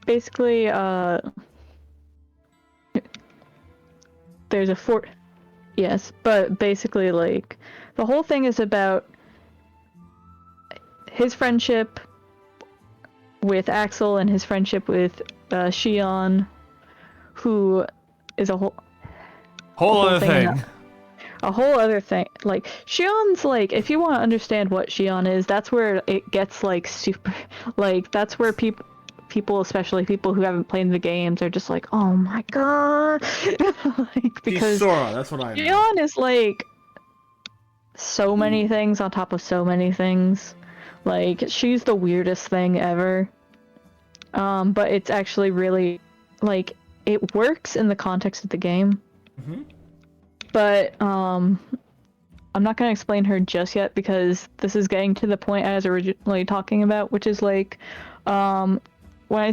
basically, there's a fort. Yes, but basically, like, the whole thing is about his friendship with Axel and his friendship with Shion, who is a whole other thing. A whole other thing. Like, Shion's, like, if you want to understand what Shion is, that's where it gets, like, super... Like, that's where people, especially people who haven't played the games, are just like, oh my god! Like, because She's Sora, that's what I know. Shion is, like, so many things on top of so many things. Like, she's the weirdest thing ever. But it's actually really, like, it works in the context of the game. Mm-hmm. But, I'm not going to explain her just yet because this is getting to the point I was originally talking about, which is, like, when I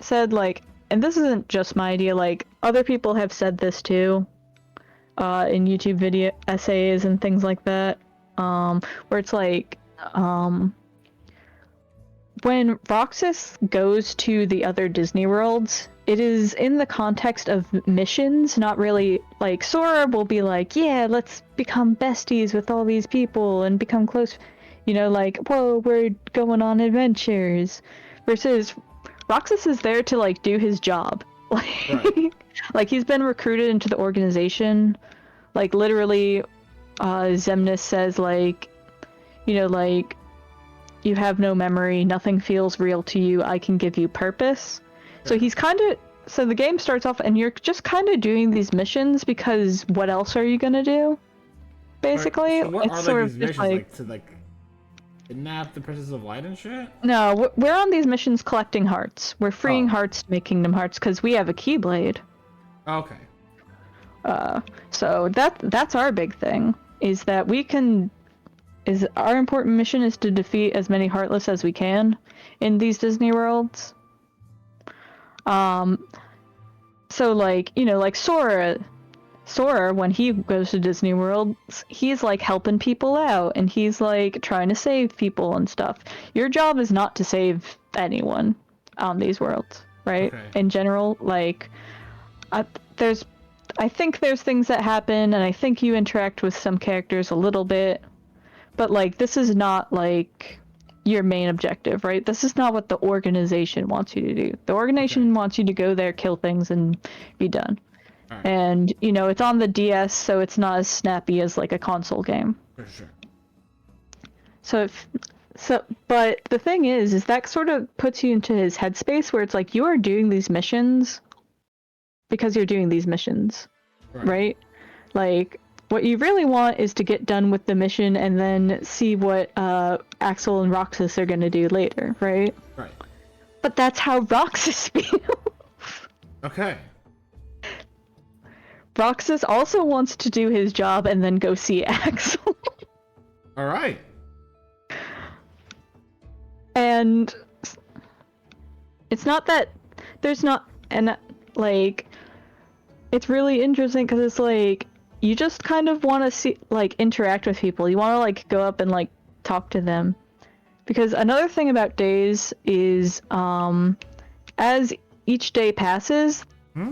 said, like, and this isn't just my idea, like, other people have said this too, in YouTube video essays and things like that, where it's like, when Roxas goes to the other Disney worlds, it is in the context of missions, not really, like, Sora will be like, yeah, let's become besties with all these people and become close, you know, like, whoa, we're going on adventures, versus Roxas is there to, like, do his job. Like, Right. like, he's been recruited into the organization, like, literally, Xemnas says, like, you know, like, you have no memory, nothing feels real to you, I can give you purpose. So he's kind of... So the game starts off and you're just kind of doing these missions because what else are you gonna do? Basically, So what it's are, sort like, of these just missions, like... to, like, kidnap the Princess of Light and shit? No, we're on these missions collecting hearts. We're freeing Oh. hearts to make Kingdom Hearts because we have a Keyblade. Okay. So that's our big thing, is that we can... Is our important mission is to defeat as many Heartless as we can in these Disney worlds. So, like, you know, like Sora, when he goes to Disney World, he's, like, helping people out, and he's, like, trying to save people and stuff. Your job is not to save anyone on these worlds, right? Okay. In general, like, I think there's things that happen, and I think you interact with some characters a little bit, but, like, this is not, like, your main objective, right? This is not what the organization wants you to do. The organization wants you to go there, kill things, and be done. Right. And, you know, it's on the DS, so it's not as snappy as, like, a console game. For sure. But the thing is that sort of puts you into his headspace where it's like, you are doing these missions because you're doing these missions, right? Like, what you really want is to get done with the mission and then see what Axel and Roxas are going to do later, right? Right. But that's how Roxas feels. Okay. Roxas also wants to do his job and then go see Axel. All right. And it's not that there's not... And, like, it's really interesting because it's like, you just kind of want to see, like, interact with people. You want to, like, go up and, like, talk to them. Because another thing about days is, as each day passes,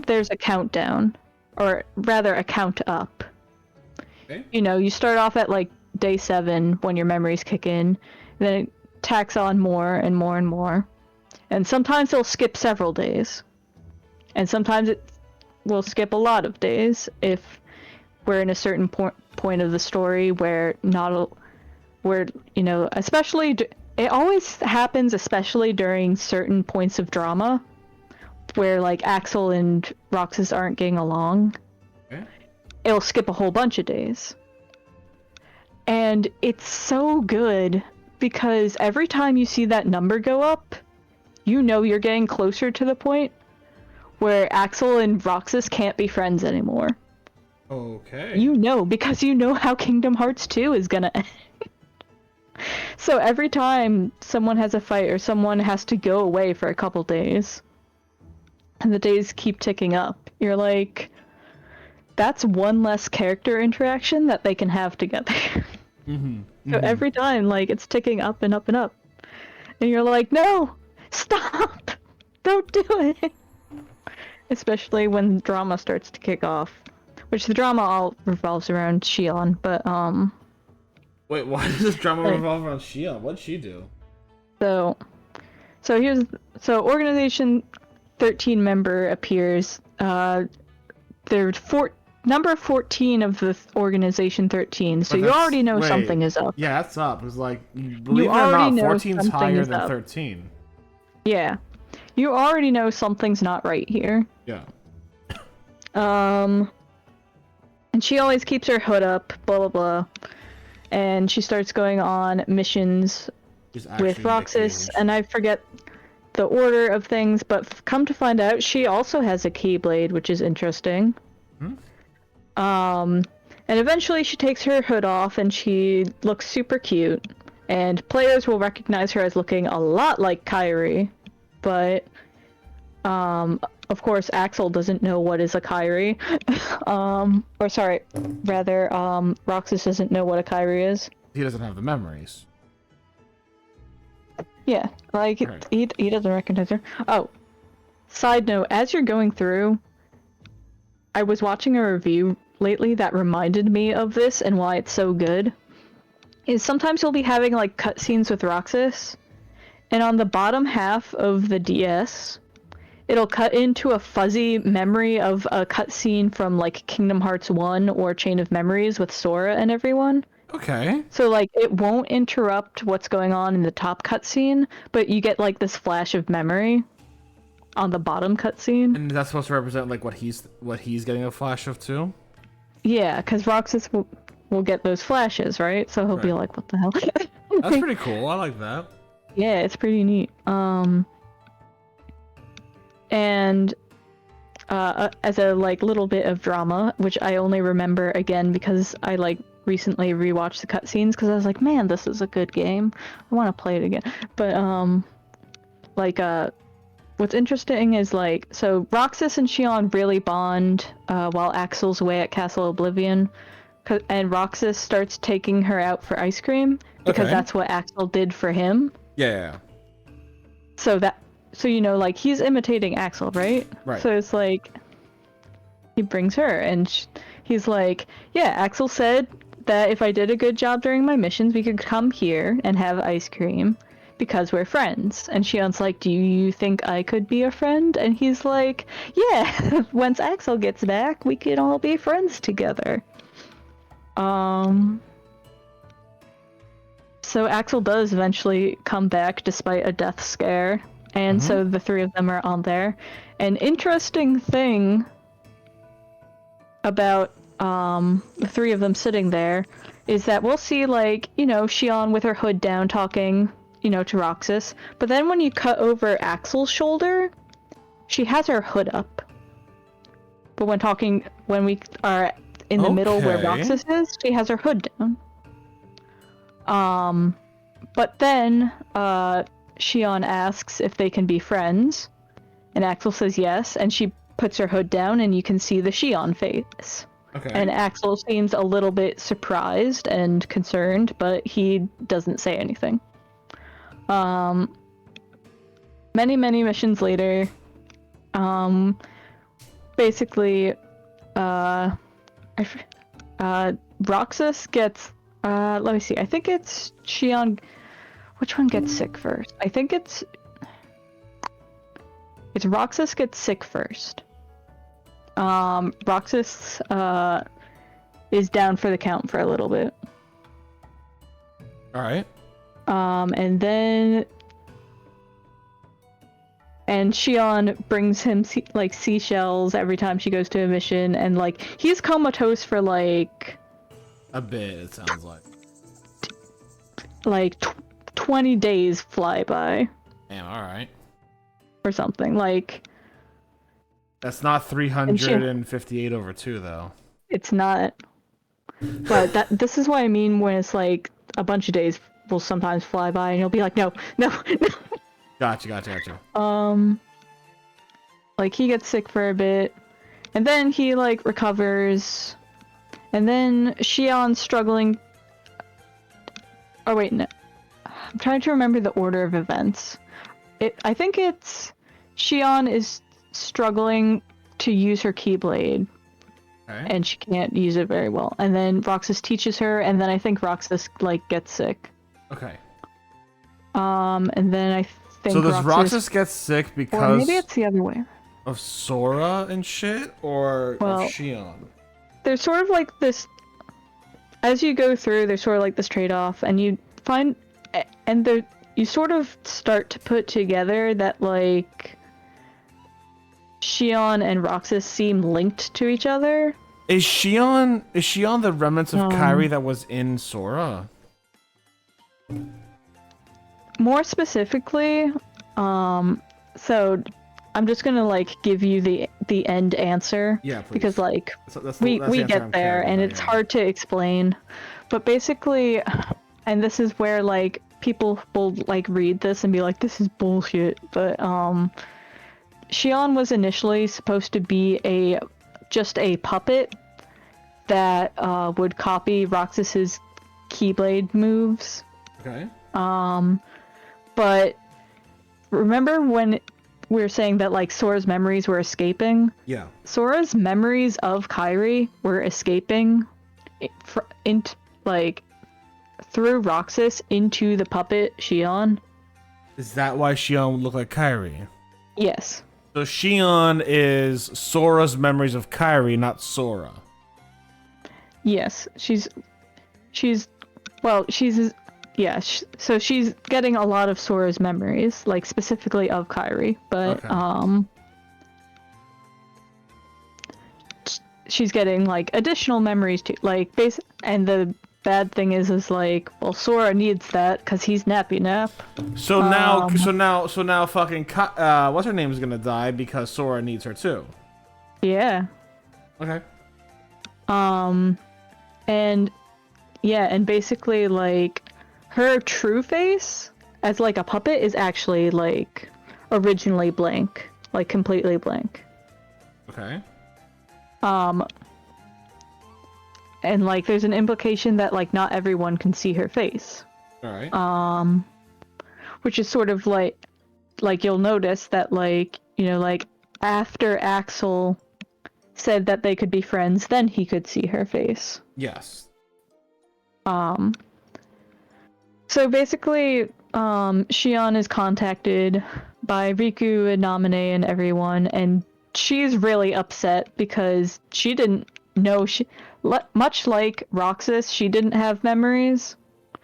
there's a countdown. Or rather, a count up. Okay. You know, you start off at, like, day 7 when your memories kick in. Then it tacks on more and more and more. And sometimes it'll skip several days. And sometimes it will skip a lot of days if we're in a certain point of the story where you know, especially it always happens, especially during certain points of drama where, like, Axel and Roxas aren't getting along. Okay. It'll skip a whole bunch of days. And it's so good because every time you see that number go up, you know you're getting closer to the point where Axel and Roxas can't be friends anymore. Okay. You know, because you know how Kingdom Hearts 2 is gonna end. So every time someone has a fight or someone has to go away for a couple days, and the days keep ticking up, you're like, that's one less character interaction that they can have together. So every time, like, it's ticking up and up and up. And you're like, no! Stop! Don't do it! Especially when drama starts to kick off. Which the drama all revolves around Shion, but, Wait, why does this drama like, revolve around Shion? What'd she do? So Organization 13 member appears. There's number 14 of the Organization 13, so you already know something is up. Yeah, that's up. It's like, believe it or already not, know 14's something higher is than up. 13. Yeah. You already know something's not right here. Yeah. And she always keeps her hood up, blah blah blah. And she starts going on missions with Roxas, and I forget the order of things, but come to find out, she also has a Keyblade, which is interesting. And eventually she takes her hood off, and she looks super cute, and players will recognize her as looking a lot like Kairi, but, of course, Axel doesn't know what is a Kairi. Roxas doesn't know what a Kairi is. He doesn't have the memories. Yeah, like, Right. he doesn't recognize her. Oh, side note, as you're going through, I was watching a review lately that reminded me of this and why it's so good. Is sometimes you'll be having, like, cutscenes with Roxas, and on the bottom half of the DS, it'll cut into a fuzzy memory of a cutscene from, like, Kingdom Hearts 1 or Chain of Memories with Sora and everyone. Okay. So, like, it won't interrupt what's going on in the top cutscene, but you get, like, this flash of memory on the bottom cutscene. And that's supposed to represent, like, what he's getting a flash of, too? Yeah, because Roxas will get those flashes, right? So he'll be like, what the hell? That's pretty cool. I like that. Yeah, it's pretty neat. And as a, like, little bit of drama, which I only remember again because I, like, recently rewatched the cutscenes because I was like, man, this is a good game. I want to play it again. But what's interesting is, like, so Roxas and Shion really bond while Axel's away at Castle Oblivion, and Roxas starts taking her out for ice cream because that's what Axel did for him. Yeah. So you know, like, he's imitating Axel, right? Right. So it's like he brings her, and he's like, yeah, Axel said that if I did a good job during my missions, we could come here and have ice cream because we're friends. And Shion's like, do you think I could be a friend? And he's like, yeah, once Axel gets back, we can all be friends together. So Axel does eventually come back despite a death scare, and so the three of them are on there. An interesting thing about the three of them sitting there is that we'll see, like, you know, Shion with her hood down talking, you know, to Roxas, but then when you cut over Axel's shoulder, she has her hood up. But when we are in the middle where Roxas is, she has her hood down. But then Shion asks if they can be friends, and Axel says yes, and she puts her hood down and you can see the Shion face. Okay. And Axel seems a little bit surprised and concerned, but he doesn't say anything. Many missions later, basically, Roxas gets, let me see, I think it's Shion. Which one gets sick first? I think it's Roxas gets sick first. Roxas is down for the count for a little bit. Alright. And Shion brings him like seashells every time she goes to a mission, and like he's comatose for like a bit, it sounds like 20 days fly by. Damn, alright. Or something, like... That's not 358 over 2, though. It's not. But this is what I mean when it's like a bunch of days will sometimes fly by and you'll be like, no. Gotcha. Like, he gets sick for a bit, and then he, like, recovers, and then Shion's struggling... Oh, wait, no. I'm trying to remember the order of events. I think it's Shion is struggling to use her Keyblade, Okay. and she can't use it very well. And then Roxas teaches her, and then I think Roxas like gets sick. Okay. And then I think So does Roxas get sick or because maybe it's the other way. of Sora and shit, or Well, of Shion? There's sort of like this, as you go through, there's sort of like this trade-off, and you find, and there, you sort of start to put together that like Shion and Roxas seem linked to each other. Is Shion the remnants of Kairi that was in Sora? More specifically, so I'm just gonna like give you the end answer. Yeah, please. Because like that's we the get there and it's hard to explain, but basically, and this is where like people will like read this and be like, this is bullshit. But Shion was initially supposed to be just a puppet that would copy Roxas's Keyblade moves. Okay. But remember when we were saying that like Sora's memories were escaping? Yeah. Sora's memories of Kairi were escaping through Roxas into the puppet Shion. Is that why Shion would look like Kairi? Yes. So Shion is Sora's memories of Kairi, not Sora. Yes, so she's getting a lot of Sora's memories, like specifically of Kairi, but Okay. She's getting like additional memories too, like and the bad thing is like, well, Sora needs that because he's nappy nap. So now, fucking what's her name is gonna die because Sora needs her too. Yeah. Okay. And yeah, and basically like her true face as like a puppet is actually like originally blank, like completely blank. Okay. And like there's an implication that like not everyone can see her face. All right. Which is sort of like you'll notice that like, you know, like after Axel said that they could be friends, then he could see her face. Yes. So basically, Shion is contacted by Riku and Namine and everyone, and she's really upset because she didn't know much like Roxas, she didn't have memories.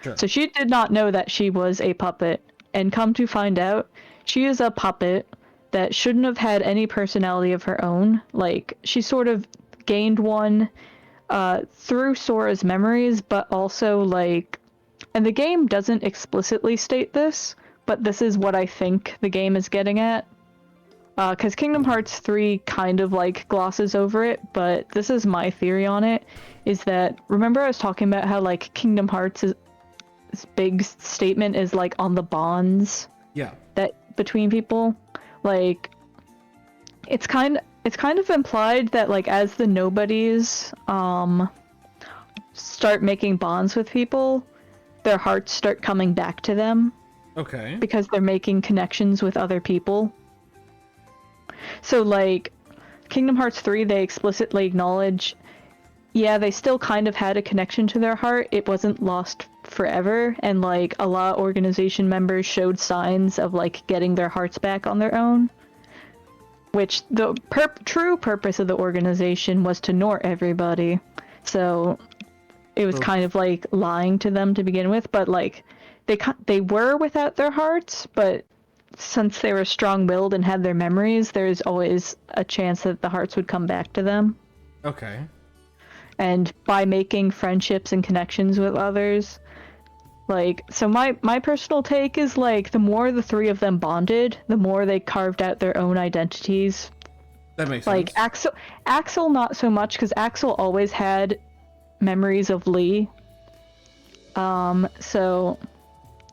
Sure. So she did not know that she was a puppet, and come to find out, she is a puppet that shouldn't have had any personality of her own. Like, she sort of gained one through Sora's memories, but also, like, and the game doesn't explicitly state this, but this is what I think the game is getting at. Because Kingdom Hearts 3 kind of, like, glosses over it, but this is my theory on it, is that, remember I was talking about how, like, Kingdom Hearts' big statement is, like, on the bonds? Yeah. That between people? Like, it's kind of implied that, like, as the nobodies, start making bonds with people, their hearts start coming back to them. Okay. Because they're making connections with other people. So, like, Kingdom Hearts 3, they explicitly acknowledge, yeah, they still kind of had a connection to their heart. It wasn't lost forever, and, like, a lot of organization members showed signs of, like, getting their hearts back on their own. Which, the true purpose of the organization was to Nort everybody. So, it was kind of, like, lying to them to begin with, but, like, they were without their hearts, but since they were strong-willed and had their memories, there's always a chance that the hearts would come back to them. Okay. And by making friendships and connections with others, like, so my personal take is, like, the more the three of them bonded, the more they carved out their own identities. That makes sense. Like, Axel not so much, because Axel always had memories of Lee. So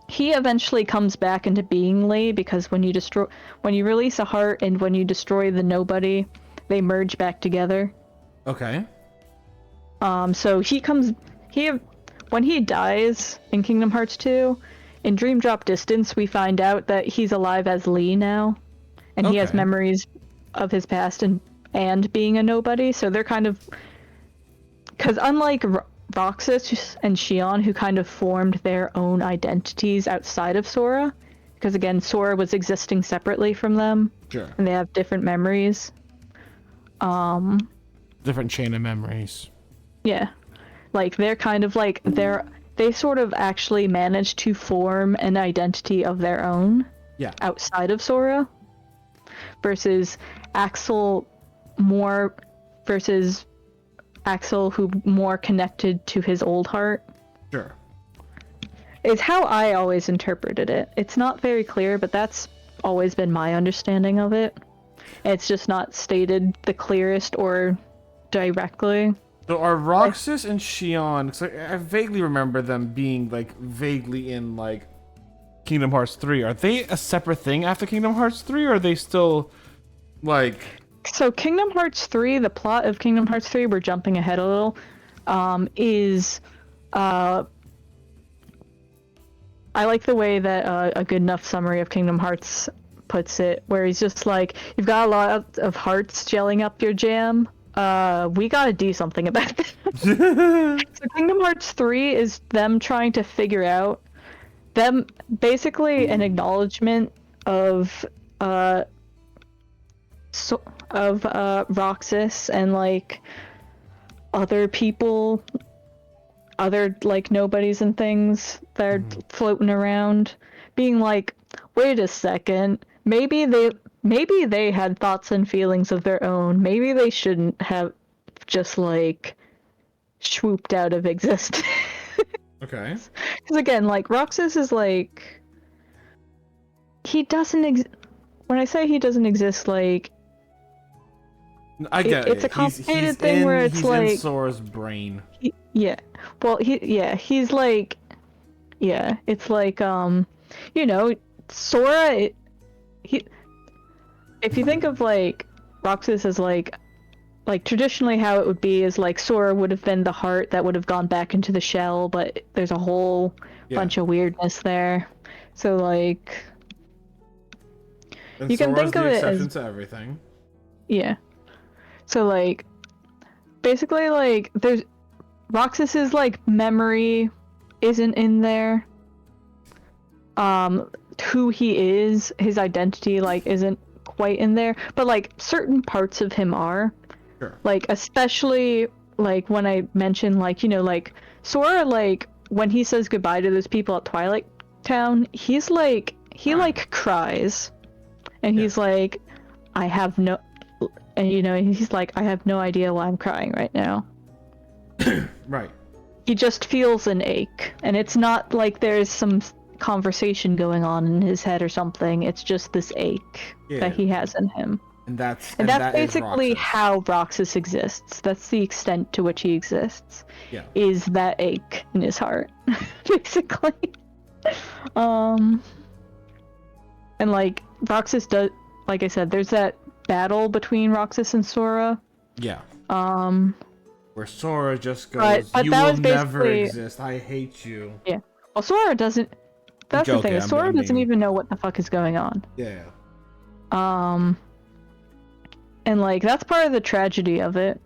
he eventually comes back into being Lee, because when you release a heart and when you destroy the nobody, they merge back together. Okay. So when he dies in Kingdom Hearts 2, in Dream Drop Distance, we find out that he's alive as Lee now, and he has Okay. memories of his past and being a nobody. So they're kind of, because unlike Roxas and Shion, who kind of formed their own identities outside of Sora, because again, Sora was existing separately from them, Sure. and they have different memories. Different chain of memories. Yeah, like they're kind of like they sort of actually managed to form an identity of their own. Yeah. Outside of Sora, versus Axel who more connected to his old heart. Sure. Is how I always interpreted it. It's not very clear, but that's always been my understanding of it. It's just not stated the clearest or directly. So are Roxas and Shion, because I vaguely remember them being like vaguely in like Kingdom Hearts 3. Are they a separate thing after Kingdom Hearts 3, or are they still like... So Kingdom Hearts 3, the plot of Kingdom Hearts 3, we're jumping ahead a little, is I like the way that a good enough summary of Kingdom Hearts puts it, where he's just like, you've got a lot of hearts gelling up your jam. We gotta do something about this. So Kingdom Hearts 3 is them trying to figure out them, basically an acknowledgement of Roxas and like other people, other like nobodies and things that are floating around, being like, wait a second, maybe they had thoughts and feelings of their own. Maybe they shouldn't have just like swooped out of existence. Okay. Because again, like Roxas is like, he doesn't when I say he doesn't exist, like I get it. It's a complicated thing where it's he's like in Sora's brain. He's like, yeah, it's like, Sora, if you think of like Roxas as like traditionally how it would be is like Sora would have been the heart that would have gone back into the shell, but there's a whole bunch of weirdness there. So like, And you can Sora's think of the it exception as, to everything. yeah. So like, basically like there's Roxas's like memory isn't in there. Who he is, his identity like isn't quite in there, but like certain parts of him are. Sure. Like especially like when I mentioned like, like Sora, like when he says goodbye to those people at Twilight Town, he's like like cries. And he's like, he's like, I have no idea why I'm crying right now. Right. He just feels an ache, and it's not like there's some conversation going on in his head or something. It's just this ache that he has in him. And that's basically Roxas. how Roxas exists. That's the extent to which he exists. Yeah. Is that ache in his heart, basically. And like Roxas does, like I said, there's that battle between Roxas and Sora. Yeah. Where Sora just goes, but you that will was never basically- exist. I hate you. Yeah. Well, Sora doesn't. That's the thing. Is Sora doesn't even know what the fuck is going on. Yeah. And like that's part of the tragedy of it,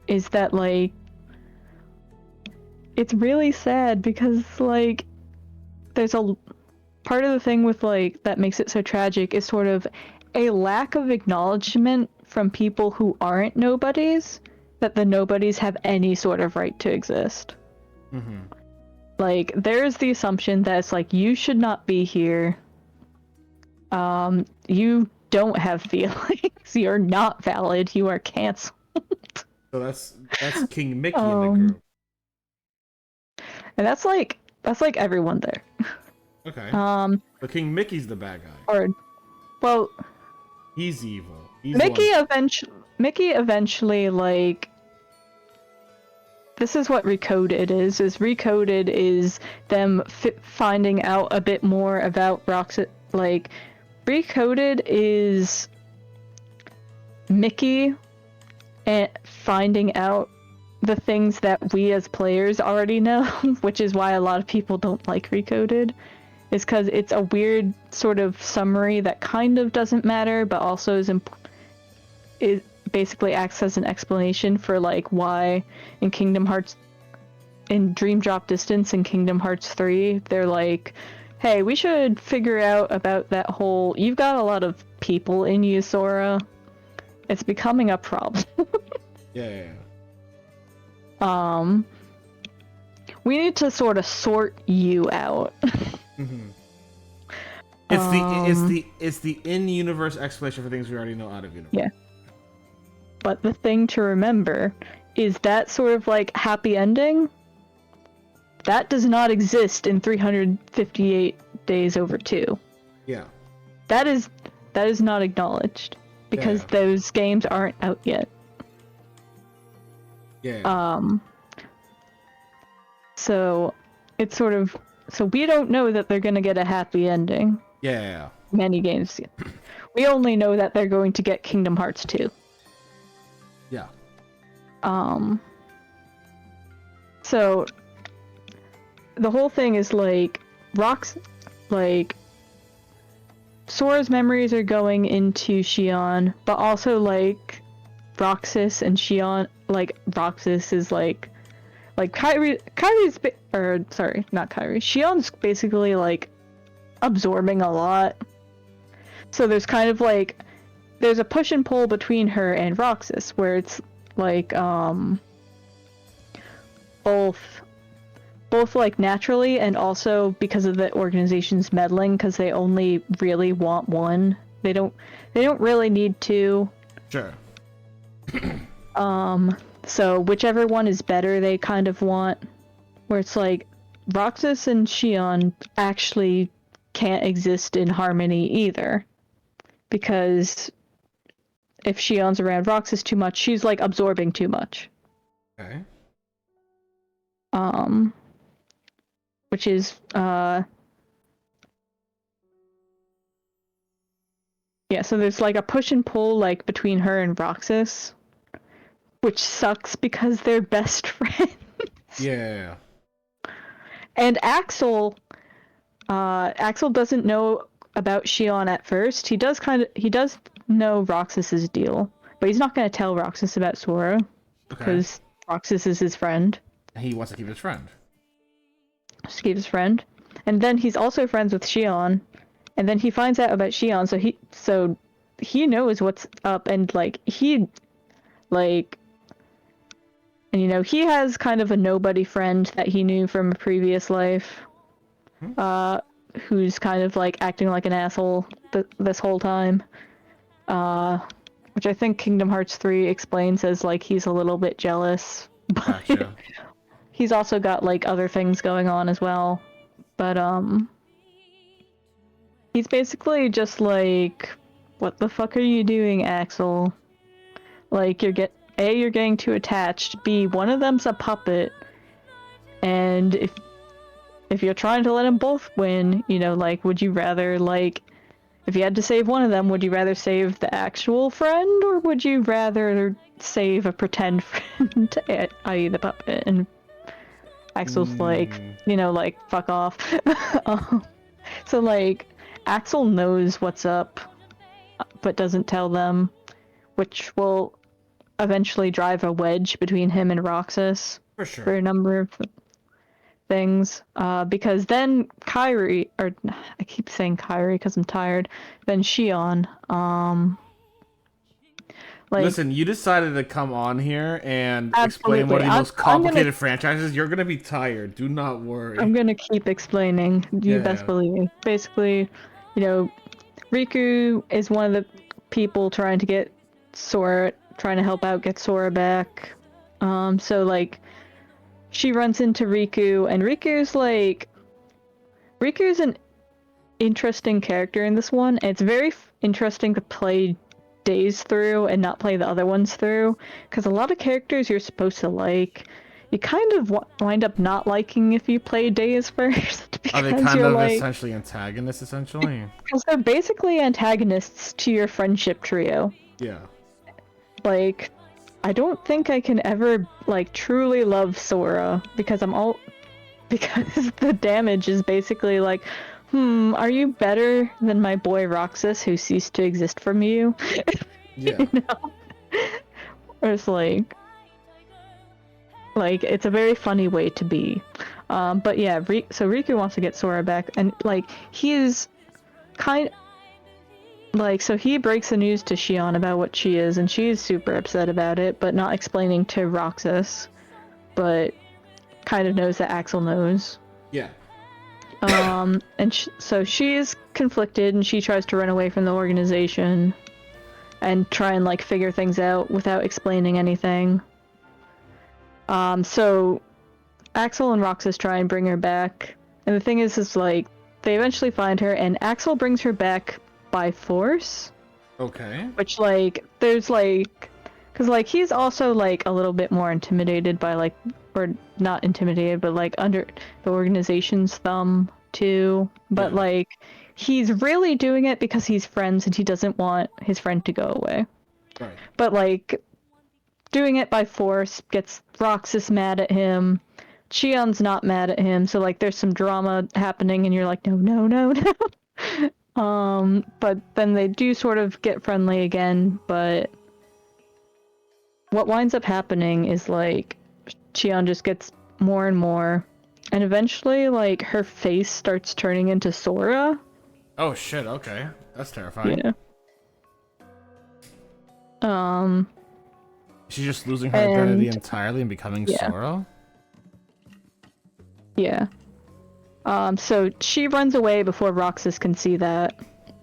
is that like it's really sad because like there's a part of the thing with like that makes it so tragic is sort of a lack of acknowledgement from people who aren't nobodies that the nobodies have any sort of right to exist. Mm-hmm. Like there's the assumption that it's like you should not be here. You don't have feelings. You're not valid. You are canceled. So that's King Mickey in the group. And that's like everyone there. Okay. But King Mickey's the bad guy. Or, well, He's evil. He's Mickey eventually like. This is what Recoded is. Recoded is them finding out a bit more about Roxas. Like, Recoded is Mickey and finding out the things that we as players already know, which is why a lot of people don't like Recoded. is because it's a weird sort of summary that kind of doesn't matter, but also it basically acts as an explanation for like why in Dream Drop Distance in Kingdom Hearts 3, they're like, hey, we should figure out about that whole, you've got a lot of people in you, Sora. It's becoming a problem. Yeah. We need to sort of sort you out. Mm-hmm. It's the in-universe explanation for things we already know out of universe. Yeah. But the thing to remember is that sort of like happy ending, that does not exist in 358 Days Over 2. Yeah. That is not acknowledged because those games aren't out yet. Yeah. So it's sort of, so we don't know that they're gonna get a happy ending. Yeah. Many games. We only know that they're going to get Kingdom Hearts 2. Yeah. So the whole thing is like Sora's memories are going into Xion, but also like Roxas and Xion, like Roxas is like Kyrie's not Kyrie. Xion's basically like absorbing a lot. So there's kind of like there's a push and pull between her and Roxas where it's like both like naturally and also because of the organization's meddling, because they only really want one. They don't really need two. Sure. So whichever one is better, they kind of want. Where it's like Roxas and Xion actually can't exist in harmony either, because if Xion's around Roxas too much, she's like absorbing too much. Okay. Which is yeah, so there's like a push and pull like between her and Roxas, which sucks because they're best friends. Yeah. And Axel doesn't know about Xion at first. He does know Roxas's deal, but he's not going to tell Roxas about Sora because Roxas is his friend. He wants to keep his friend. Just keep his friend. And then he's also friends with Xion. And then he finds out about Xion, so he knows what's up, and and you know, he has kind of a nobody friend that he knew from a previous life, who's kind of like acting like an asshole this whole time. Which I think Kingdom Hearts 3 explains as like he's a little bit jealous. But Gotcha. he's also got like other things going on as well. But he's basically just like, what the fuck are you doing, Axel? Like you're getting too attached. B, one of them's a puppet. And if you're trying to let them both win, you know, like, would you rather, like, if you had to save one of them, would you rather save the actual friend, or would you rather save a pretend friend, i.e. the puppet? And Axel's like, you know, like, fuck off. So, like, Axel knows what's up, but doesn't tell them, which will eventually drive a wedge between him and Roxas. For sure. For a number of things, because then Kyrie, or I keep saying Kyrie because I'm tired, then Xion, like... Listen, you decided to come on here and Absolutely. explain one of the most complicated franchises. You're gonna be tired. Do not worry. I'm gonna keep explaining. You best believe me. Basically, you know, Riku is one of the people trying to get Sora, trying to help out get Sora back. So like, she runs into Riku, and Riku's an interesting character in this one. And it's very interesting to play Days through and not play the other ones through, because a lot of characters you're supposed to like, you kind of wind up not liking if you play Days first. Are they kind of essentially antagonists, essentially? Because they're basically antagonists to your friendship trio. Yeah. Like, I don't think I can ever, like, truly love Sora, because because the damage is basically like, are you better than my boy Roxas who ceased to exist from you? Yeah. You know? Or it's like it's a very funny way to be. But yeah, so Riku wants to get Sora back, and like he is kind like, so he breaks the news to Shion about what she is, and she is super upset about it, but not explaining to Roxas, but kind of knows that Axel knows. Yeah. And so she is conflicted, and she tries to run away from the organization and try and like figure things out without explaining anything. So Axel and Roxas try and bring her back, and the thing is like they eventually find her, and Axel brings her back by force. Okay. Which like there's like, because like he's also like a little bit more intimidated by like, or not intimidated, but like under the organization's thumb too. But Yeah. like he's really doing it because he's friends and he doesn't want his friend to go away. Right. But like doing it by force gets Roxas mad at him. Chion's not mad at him, so like there's some drama happening, and you're like, no, no, no, no. But then they do sort of get friendly again, but what winds up happening is like Chion just gets more and more, and eventually like her face starts turning into Sora. Oh shit, okay. That's terrifying. Yeah. She's just losing her identity And entirely and becoming yeah. Sora? Yeah. So she runs away before Roxas can see that.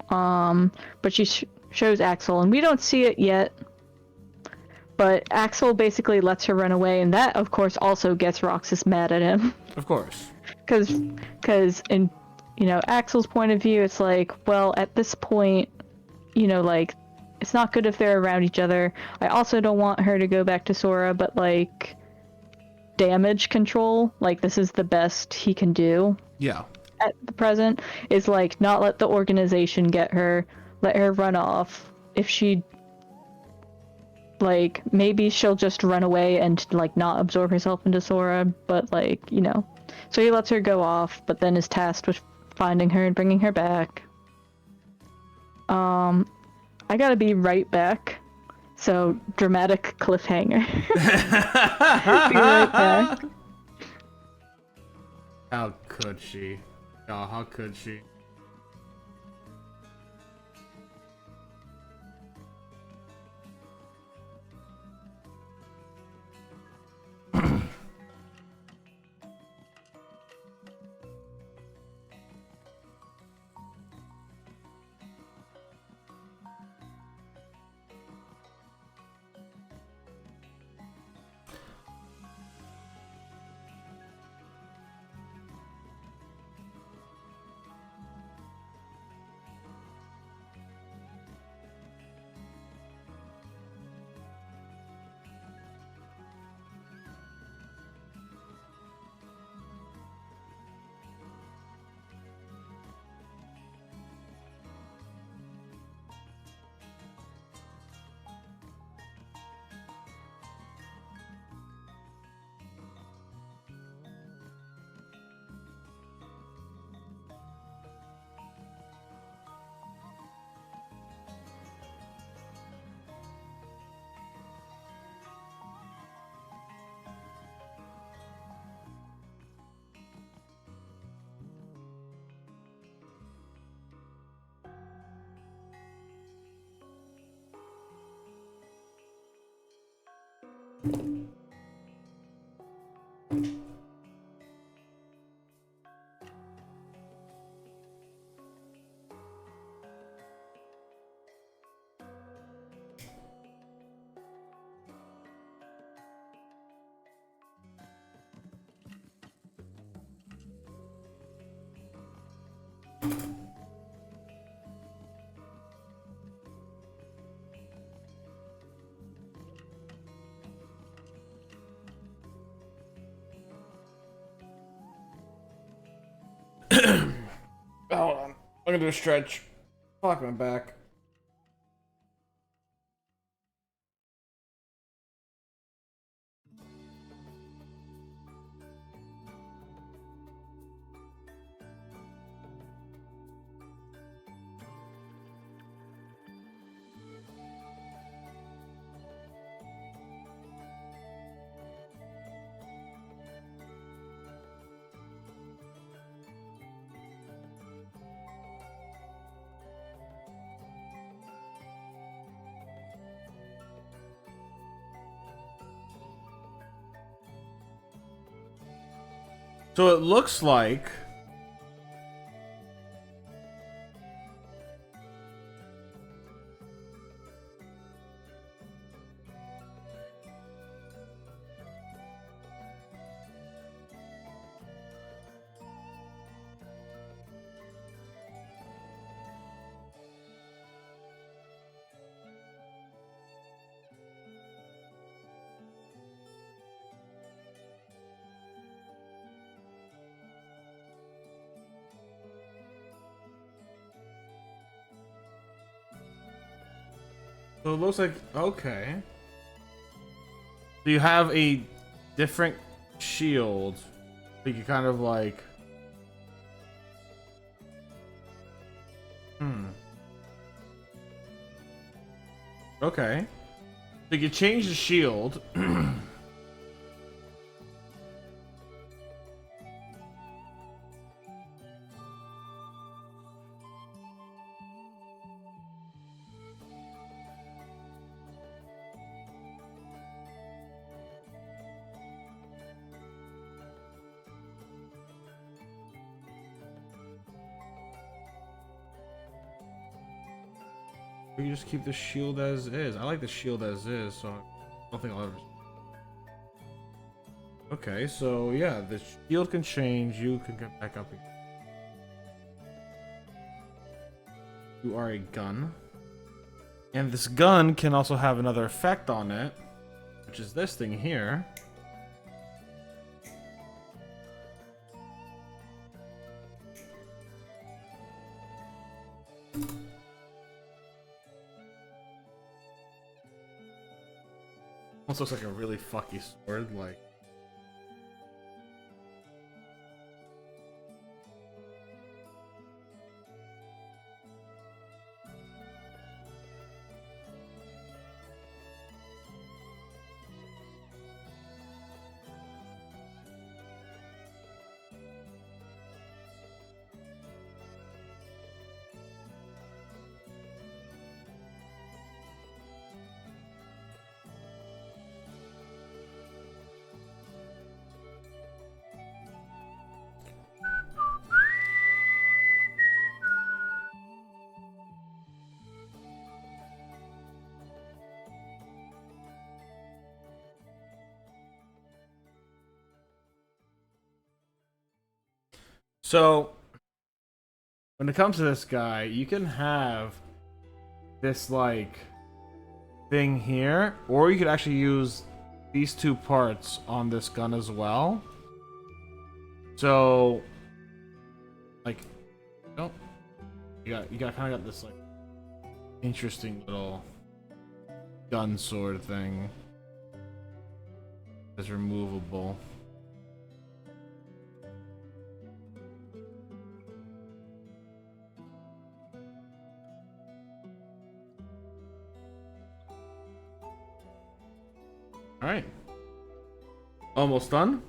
But she shows Axel, and we don't see it yet. But Axel basically lets her run away, and that, of course, also gets Roxas mad at him. Of course. Because in, Axel's point of view, it's like, well, at this point, like, it's not good if they're around each other. I also don't want her to go back to Sora, but, like, damage control, like, this is the best he can do. Yeah. At the present, is, like, not let the organization get her, let her run off. If she, like, maybe she'll just run away and, like, not absorb herself into Sora, but, like, So he lets her go off, but then is tasked with finding her and bringing her back. I gotta be right back. So, dramatic cliffhanger. Be right back. How could she? Oh, how could she? Hold on. I'm gonna do a stretch. Fuck my back. So it looks like so it looks like okay. So you have a different shield. You can kind of like okay. So you change the shield. Or you just keep the shield as is. I like the shield as is, so I don't think I'll ever. Okay, so yeah, the shield can change. You can get back up again. You are a gun. And this gun can also have another effect on it, which is this thing here. Almost looks like a really fucky sword, like. So, when it comes to this guy, you can have this, like, thing here, or you could actually use these two parts on this gun as well. So, like, oh, you got kind of got this, like, interesting little gun sword thing that's removable. All right, almost done.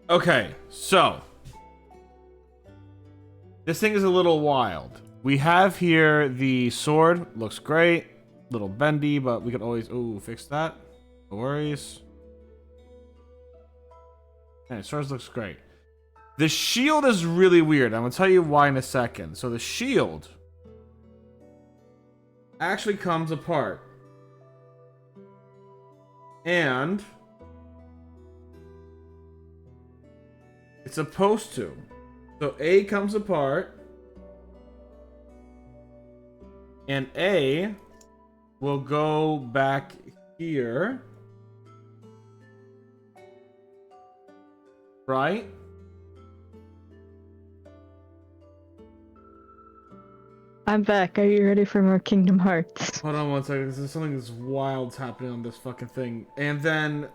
Okay, so this thing is a little wild. We have here the sword, looks great, little bendy, but we could always fix that. No worries. Yeah, Swords looks great. The shield is really weird. I'm gonna tell you why in a second. So the shield actually comes apart. And it's supposed to. So A comes apart. And A will go back here. Right? I'm back. Are you ready for more Kingdom Hearts? Hold on one second. There's something that's wild happening on this fucking thing. And then,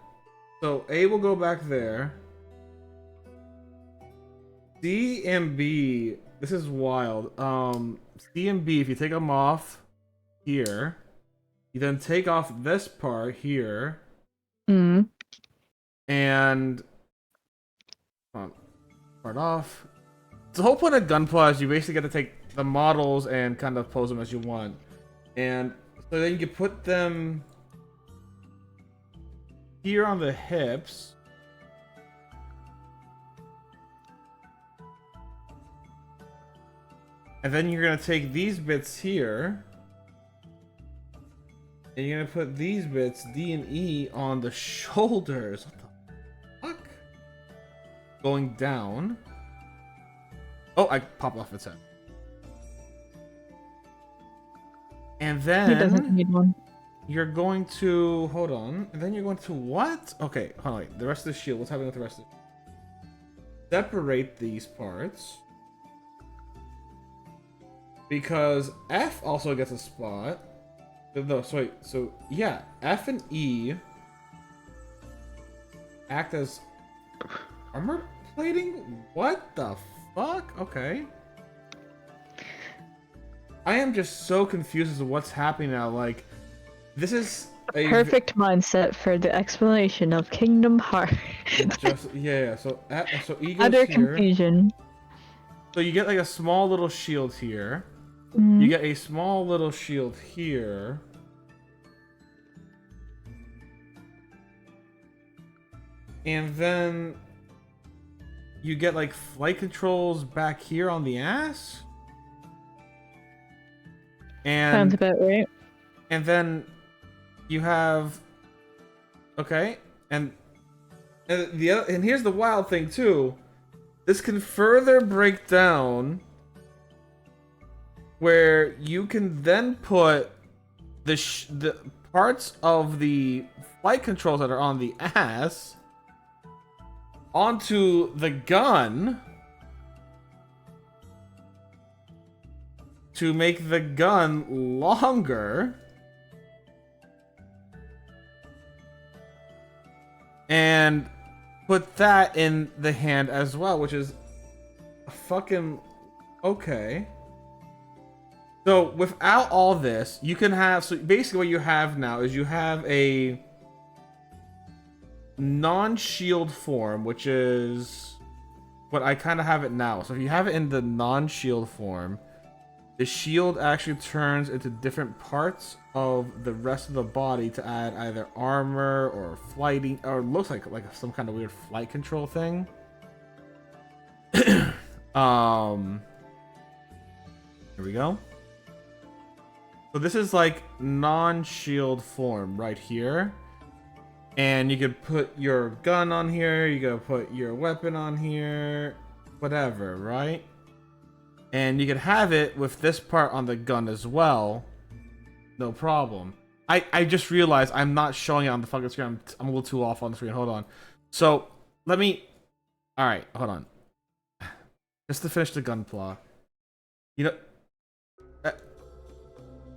so A will go back there. C and B, this is wild. C and B, if you take them off here, you then take off this part here. Mm. And part off. The whole point of Gunpla is you basically get to take the models and kind of pose them as you want. And so then you can put them here on the hips. And then you're going to take these bits here. And you're going to put these bits, D and E, on the shoulders. What the fuck? Going down. Oh, I popped off its head. And then... He doesn't need one. You're going to... Hold on. And then you're going to what? Okay, hold on. Wait. The rest of the shield. What's happening with the rest of it? Separate these parts. Because F also gets a spot. No, so wait. So, yeah. F and E act as armor plating? What the fuck? Okay. I am just so confused as to what's happening now. Like, this is a Perfect mindset for the explanation of Kingdom Hearts. just yeah. So E goes Utter here. confusion. So you get like a small little shield here. Mm. You get a small little shield here. And then you get like flight controls back here on the ass. Sounds about right. And then you have okay, and here's the wild thing too. This can further break down where you can then put the parts of the flight controls that are on the ass onto the gun to make the gun longer. And put that in the hand as well, which is fucking okay. So without all this, you can have, so basically what you have now is you have a non-shield form, which is what I kind of have it now. So if you have it in the non-shield form, the shield actually turns into different parts of the rest of the body to add either armor or flighting, or looks like some kind of weird flight control thing. Here we go. So this is like non-shield form right here. And you could put your gun on here, you could put your weapon on here, whatever, right? And you could have it with this part on the gun as well. No problem. I just realized I'm not showing it on the fucking screen. I'm a little too off on the screen. Hold on. So, let me... Alright, hold on. Just to finish the gunpla. You know...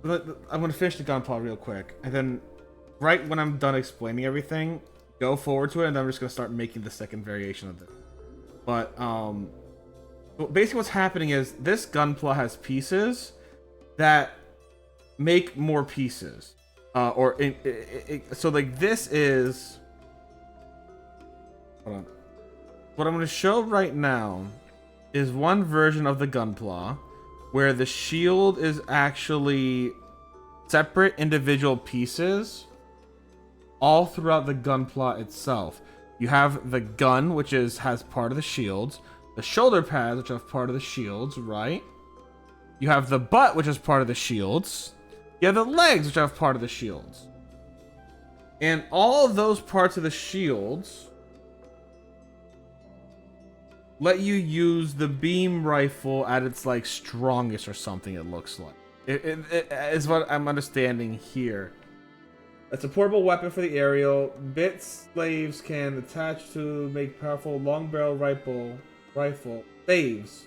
I'm gonna finish the gunpla real quick. And then, right when I'm done explaining everything, go forward to it, and then I'm just gonna start making the second variation of it. But, basically what's happening is this gunpla has pieces that make more pieces. So like this is... Hold on. What I'm going to show right now is one version of the gunpla where the shield is actually separate individual pieces all throughout the gunpla itself. You have the gun, which has part of the shields. The shoulder pads, which have part of the shields, right? You have the butt, which is part of the shields. You have the legs, which have part of the shields. And all of those parts of the shields let you use the beam rifle at its like strongest or something, it looks like. It is what I'm understanding here. It's a portable weapon for the aerial. Bit slaves can attach to make powerful long barrel rifle. Slaves.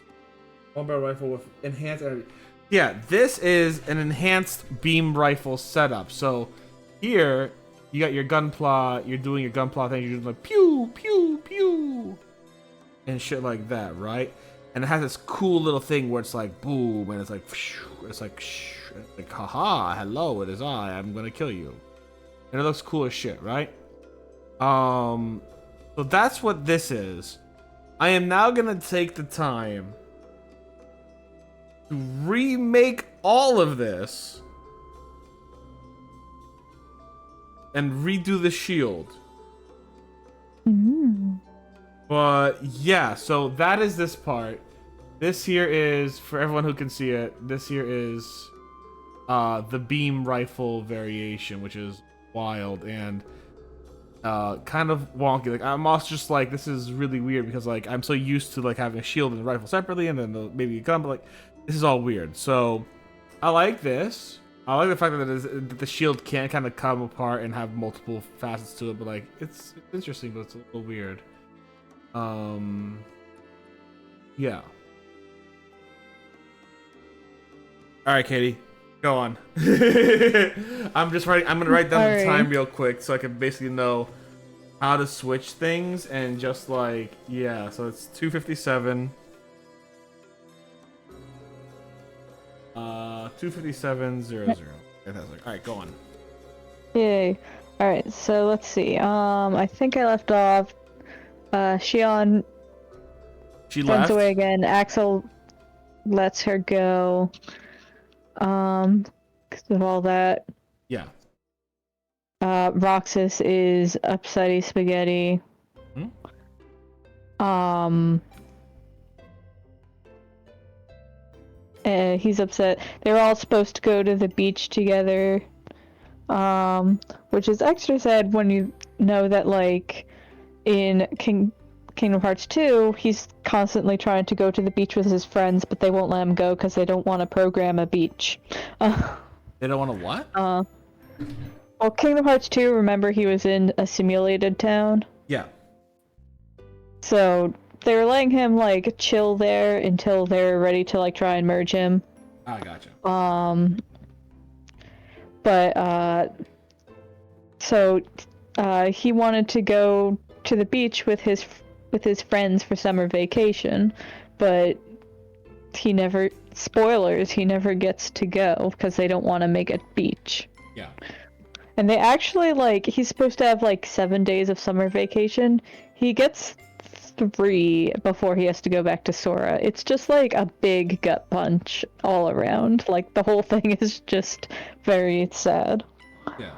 Long barrel rifle with enhanced energy. Yeah, this is an enhanced beam rifle setup. So here you got your gunpla. You're doing your gunpla thing. You're doing like pew pew pew and shit like that, right? And it has this cool little thing where it's like boom, and it's like haha, hello, it is I. I'm gonna kill you. And it looks cool as shit, right? So that's what this is. I am now gonna take the time to remake all of this and redo the shield. Mm-hmm. But yeah, so that is this part. This here is, for everyone who can see it, this here is the beam rifle variation, which is wild and kind of wonky. Like, I'm also just like, this is really weird because like I'm so used to like having a shield and a rifle separately and then maybe a gun, but like this is all weird. So I like this. I like the fact that the shield can kind of come apart and have multiple facets to it, but like it's interesting, but it's a little weird. Yeah. All right, Katie, go on. I'm gonna write down the time real quick so I can basically know how to switch things and just like, yeah. So it's 2:57. 2:57:00. Fantastic. All right, go on. Yay. All right. So let's see. I think I left off. Shion She runs left away again. Axel lets her go. Because of all that. Yeah. Roxas is upsetty spaghetti. He's upset. They were all supposed to go to the beach together. Which is extra sad when you know that, like, in Kingdom Hearts 2, he's constantly trying to go to the beach with his friends, but they won't let him go because they don't want to program a beach. They don't want to what? Well, Kingdom Hearts 2, remember he was in a simulated town? Yeah. So they were letting him like chill there until they're ready to like try and merge him. I gotcha. So he wanted to go to the beach with his friends for summer vacation, but he never gets to go because they don't want to make a beach. Yeah. And they actually, like, he's supposed to have like 7 days of summer vacation. He gets 3 before he has to go back to Sora. It's just like a big gut punch all around. Like, the whole thing is just very sad. Yeah.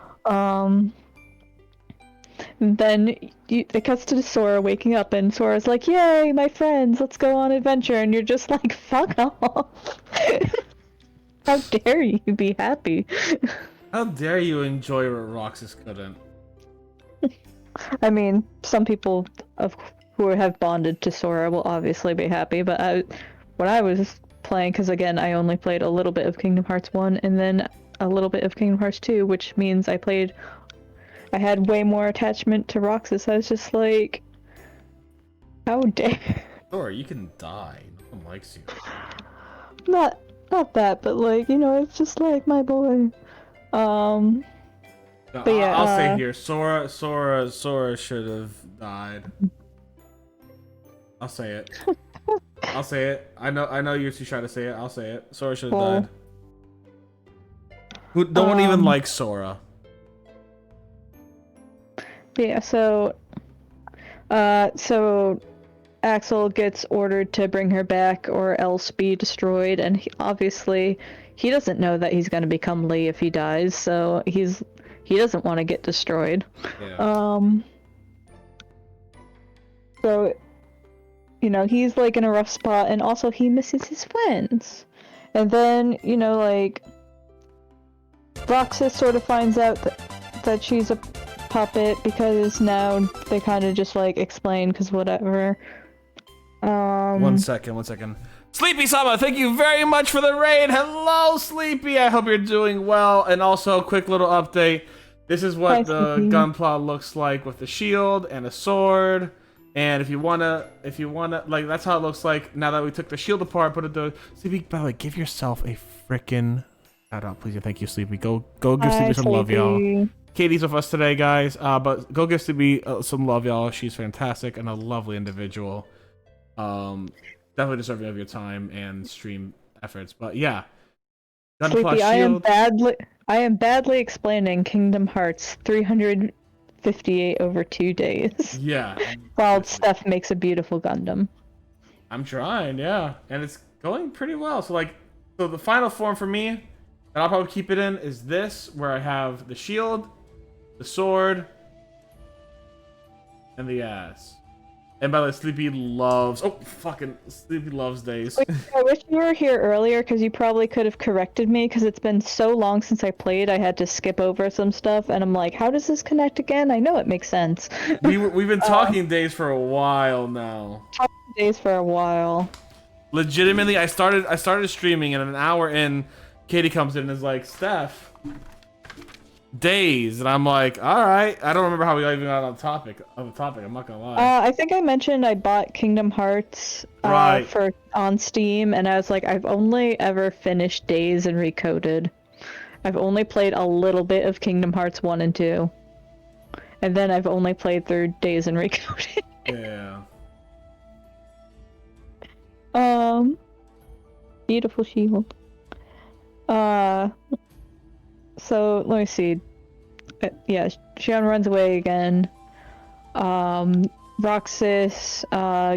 And then it cuts to Sora waking up, and Sora's like, "Yay, my friends, let's go on adventure." And you're just like, "Fuck off! How dare you be happy?" How dare you enjoy what Roxas couldn't? I mean, some people who have bonded to Sora will obviously be happy, but when I was playing, because again, I only played a little bit of Kingdom Hearts 1 and then a little bit of Kingdom Hearts 2, which means I had way more attachment to Roxas. I was just like, how dare... Sure, you can die. No one likes you. Not that, but like, you know, it's just like my boy. No, but yeah, I'll say here, Sora should have died. I'll say it. I'll say it. I know you're too shy to say it. I'll say it. Sora should have died. No one even likes Sora. Yeah, so Axel gets ordered to bring her back or else be destroyed, and obviously he doesn't know that he's going to become Lee if he dies, so he doesn't want to get destroyed. Yeah. So, you know, he's like in a rough spot, and also he misses his friends. And then, you know, like, Roxas sort of finds out that she's a puppet because now they kind of just like explain because whatever. 1 second, 1 second. Sleepy Sama, thank you very much for the raid. Hello, Sleepy. I hope you're doing well. And also, quick little update. This is what Hi, the Sleepy. gunpla looks like with the shield and a sword. And if you wanna, like, that's how it looks like now that we took the shield apart. Put it the Sleepy. By the way, give yourself a freaking shout out, please. Thank you, Sleepy. Go give Sleepy some love, y'all. Katie's with us today, guys. But go give Sleepy some love, y'all. She's fantastic and a lovely individual. Definitely deserving of your time and stream efforts. But yeah, Sleepy, shield. I am badly explaining Kingdom Hearts 358 over 2 days. Yeah. While Steph makes a beautiful Gundam. I'm trying, yeah, and it's going pretty well. So the final form for me, and I'll probably keep it in, is this, where I have the shield, the sword, and the ass. And by the way, Sleepy loves... Oh, fucking... Sleepy loves days. Wait, I wish you were here earlier, because you probably could have corrected me, because it's been so long since I played, I had to skip over some stuff, and I'm like, how does this connect again? I know it makes sense. We've been talking days for a while now. Talking days for a while. Legitimately, I started streaming, and an hour in, Katie comes in and is like, Steph... days, and I'm like, all right. I don't remember how we even got on the topic. I'm not gonna lie. I think I mentioned I bought Kingdom Hearts on Steam, and I was like, I've only ever finished Days and Recoded. I've only played a little bit of Kingdom Hearts 1 and 2, and then I've only played through Days and Recoded. Yeah. Beautiful shield. So let me see. Yeah, Xion runs away again. Roxas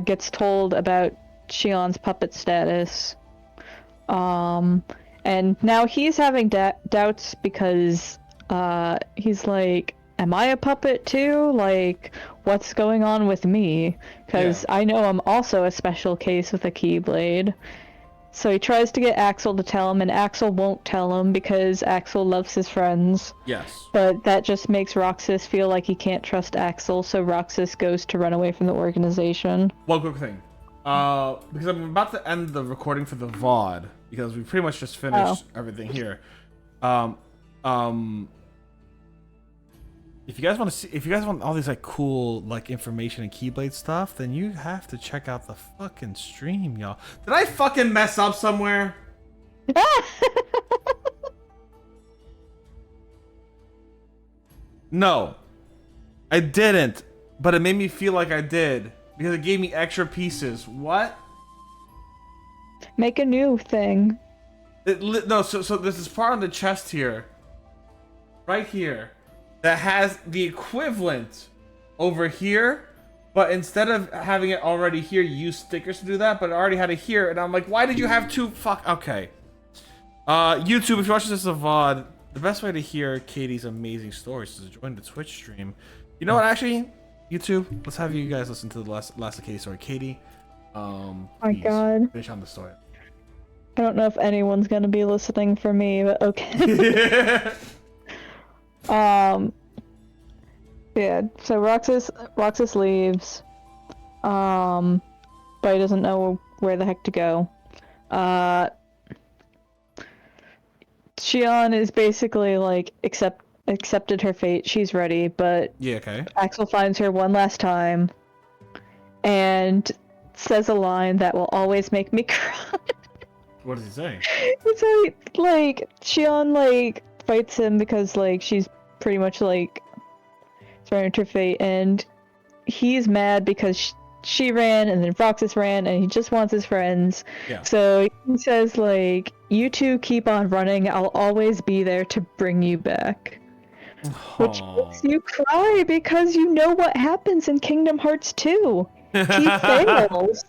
gets told about Xion's puppet status. And now he's having doubts because he's like, am I a puppet too? Like, what's going on with me? Because I know I'm also a special case with a Keyblade. So he tries to get Axel to tell him, and Axel won't tell him because Axel loves his friends. Yes. But that just makes Roxas feel like he can't trust Axel, so Roxas goes to run away from the organization. One quick thing. Because I'm about to end the recording for the VOD, because we pretty much just finished everything here. If you guys want to see, if you guys want all these like cool like information and Keyblade stuff, then you have to check out the fucking stream, y'all. Did I fucking mess up somewhere? No, I didn't, but it made me feel like I did because it gave me extra pieces. What? Make a new thing. No, so this is part on the chest here, right here, that has the equivalent over here, but instead of having it already here, you use stickers to do that, but it already had it here, and I'm like, why did you have two? Fuck. Okay. YouTube, if you're watching this as a VOD, the best way to hear Katie's amazing stories is to join the Twitch stream. You know what? Actually, YouTube, let's have you guys listen to the last of Katie's story. Katie, my God, finish on the story. I don't know if anyone's gonna be listening for me, but okay. Yeah. So Roxas leaves. But he doesn't know where the heck to go. Xion is basically like accepted her fate. She's ready, but Yeah, okay. Axel finds her one last time and says a line that will always make me cry. What does he say? It's like Xion like fights him because like she's pretty much like surrendered her fate, and he's mad because she ran and then Roxas ran and he just wants his friends. Yeah. So he says like, you two keep on running, I'll always be there to bring you back. Which makes you cry because you know what happens in Kingdom Hearts 2. He fails.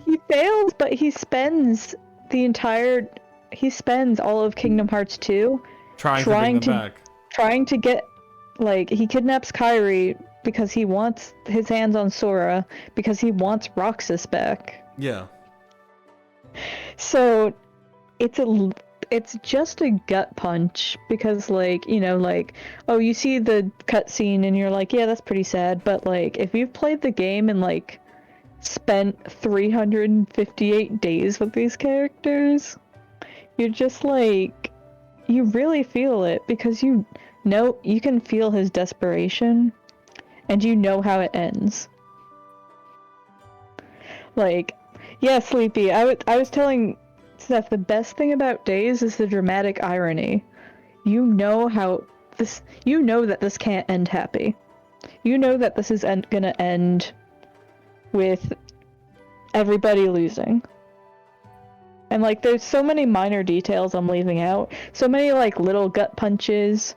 He fails, but he spends all of Kingdom Hearts 2 trying to bring them back. Trying to get, like, he kidnaps Kairi because he wants his hands on Sora because he wants Roxas back. Yeah. So it's just a gut punch because, like, you know, like, oh, you see the cutscene and you're like, yeah, that's pretty sad. But like, if you've played the game and like spent 358 days with these characters, you're just like, you really feel it because you know you can feel his desperation and you know how it ends. Like, yeah, Sleepy, I was telling Steph, the best thing about Days is the dramatic irony. You know you know that this can't end happy. You know that this is gonna end with everybody losing. And like, there's so many minor details I'm leaving out. So many like little gut punches.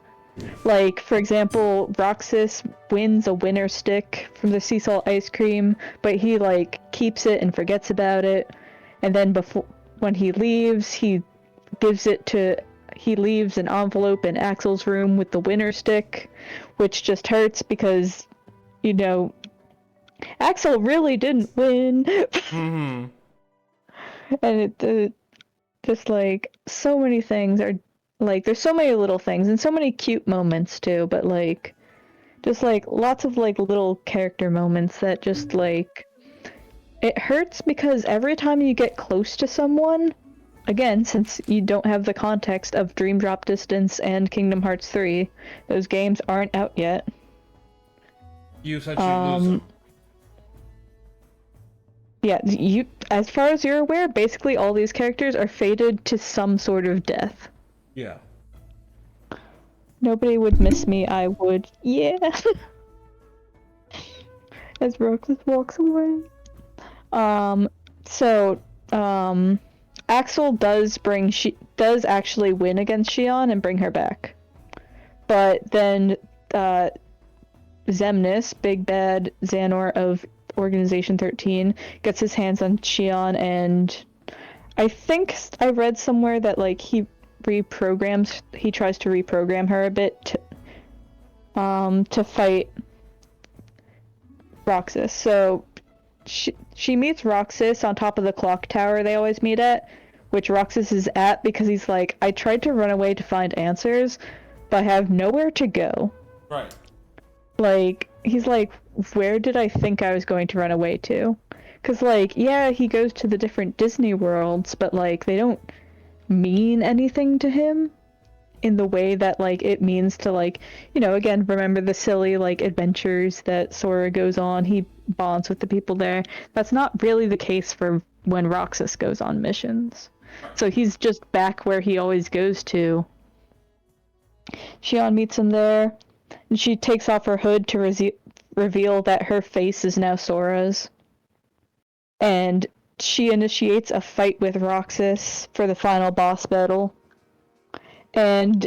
Like, for example, Roxas wins a winner stick from the sea salt ice cream, but he like keeps it and forgets about it. And then when he leaves, he leaves an envelope in Axel's room with the winner stick, which just hurts because, you know, Axel really didn't win. Mm-hmm. And just like so many things are like, there's so many little things and so many cute moments too, but like just like lots of like little character moments that just like, it hurts because every time you get close to someone, again, since you don't have the context of Dream Drop Distance and Kingdom Hearts 3, those games aren't out yet. You essentially lose them. Yeah, as far as you're aware, basically all these characters are fated to some sort of death. Yeah. Nobody would miss me, I would. Yeah. As Roxas walks away. So, Axel does actually win against Xion and bring her back. But then, Xemnas, big bad Xanor of Organization 13, gets his hands on Xion, and I think I read somewhere that like he tries to reprogram her a bit to fight Roxas. So she meets Roxas on top of the clock tower they always meet at, which Roxas is at because he's like, I tried to run away to find answers, but I have nowhere to go. Right. Like, he's like, where did I think I was going to run away to? Because, like, yeah, he goes to the different Disney worlds, but, like, they don't mean anything to him in the way that, like, it means to, like, you know, again, remember the silly, like, adventures that Sora goes on, he bonds with the people there. That's not really the case for when Roxas goes on missions. So he's just back where he always goes to. Xion meets him there, and she takes off her hood to reveal that her face is now Sora's. And she initiates a fight with Roxas for the final boss battle. And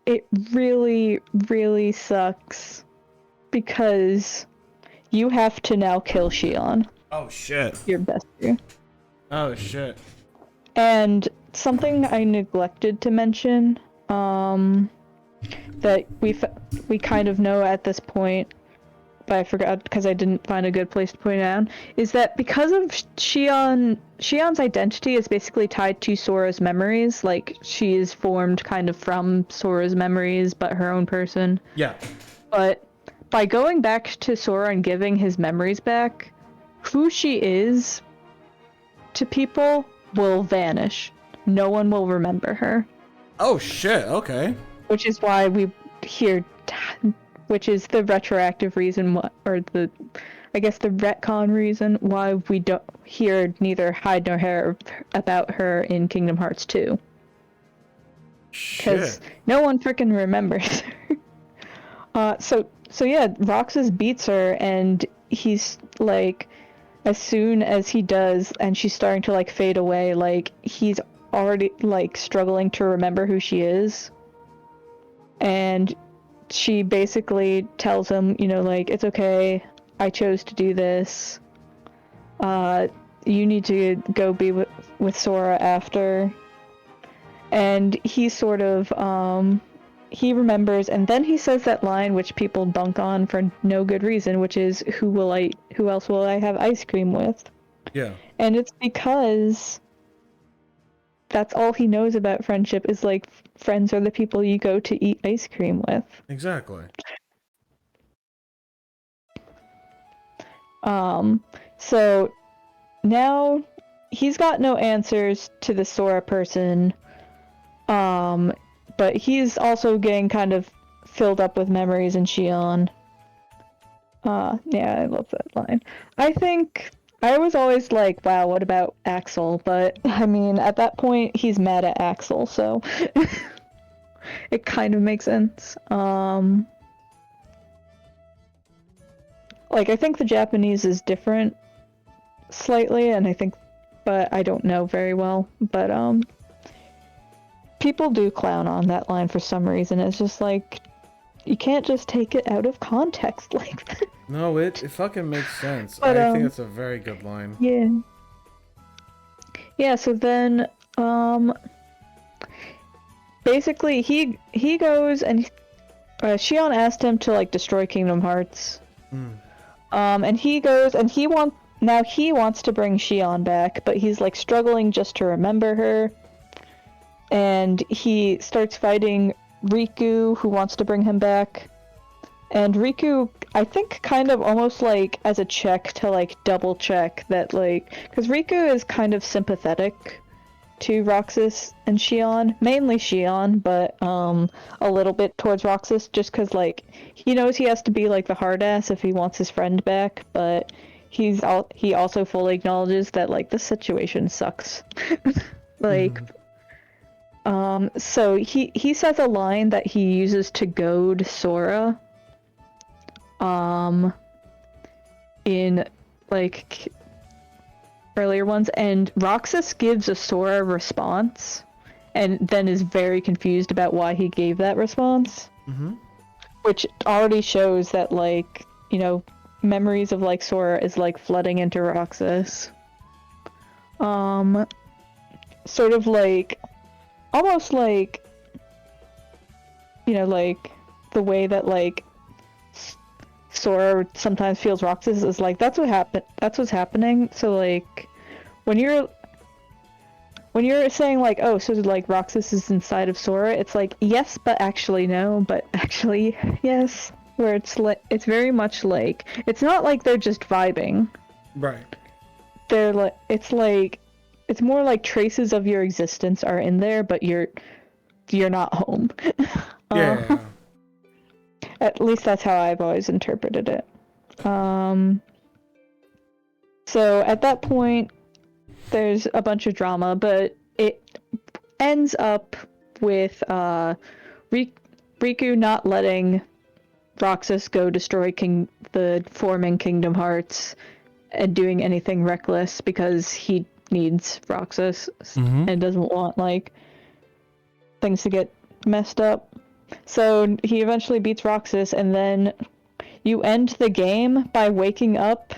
it really, really sucks because you have to now kill Xion. Oh shit. Your bestie. Oh shit. And something I neglected to mention, that we kind of know at this point, but I forgot because I didn't find a good place to point it out, is that because of Xion's identity is basically tied to Sora's memories, like she is formed kind of from Sora's memories, but her own person. Yeah. But by going back to Sora and giving his memories back, who she is to people will vanish. No one will remember her. Oh shit, okay. Which is why we hear, which is the retroactive reason, or the retcon reason why we don't hear neither hide nor hair about her in Kingdom Hearts 2. Because no one freaking remembers her. So yeah, Roxas beats her, and he's like, as soon as he does, and she's starting to like fade away, like he's already like struggling to remember who she is. And she basically tells him, you know, like, it's okay, I chose to do this. You need to go be with Sora after. And he sort of, he remembers, and then he says that line which people dunk on for no good reason, which is, who else will I have ice cream with? Yeah. And it's because that's all he knows about friendship is, like, friends are the people you go to eat ice cream with. Exactly. So now he's got no answers to the Sora person, but he's also getting kind of filled up with memories in Shion. Yeah, I love that line. I think I was always like, wow, what about Axel? But I mean, at that point, he's mad at Axel, so it kind of makes sense. Like, I think the Japanese is different slightly, and I think, but I don't know very well. But people do clown on that line for some reason. It's just like, you can't just take it out of context like that. No, it fucking makes sense. But, I think it's a very good line. Yeah. Yeah, so then, basically, he goes and Shion asked him to, like, destroy Kingdom Hearts. And he goes and he wants to bring Shion back, but he's, like, struggling just to remember her. And he starts fighting Riku, who wants to bring him back. And Riku, I think, kind of almost, like, as a check to, like, double check that, like, because Riku is kind of sympathetic to Roxas and Shion, mainly Shion, but a little bit towards Roxas, just because, like, he knows he has to be, like, the hard ass if he wants his friend back, but he also fully acknowledges that, like, the situation sucks. Like, so he says a line that he uses to goad Sora, in, like, earlier ones, and Roxas gives a Sora response, and then is very confused about why he gave that response. Which already shows that, like, you know, memories of, like, Sora is, like, flooding into Roxas. Sort of like, almost like, you know, like, the way that, like, Sora sometimes feels Roxas is like, that's what's happening. So, like, when you're saying, like, oh, so, like, Roxas is inside of Sora, it's like, yes, but actually no, but actually yes, where it's like, it's very much like, it's not like they're just vibing. Right. They're like, it's more like traces of your existence are in there, but you're not home. Yeah. At least that's how I've always interpreted it. So at that point, there's a bunch of drama, but it ends up with Riku not letting Roxas go destroy the forming Kingdom Hearts and doing anything reckless because he needs Roxas and doesn't want, like, things to get messed up. So he eventually beats Roxas, and then you end the game by waking up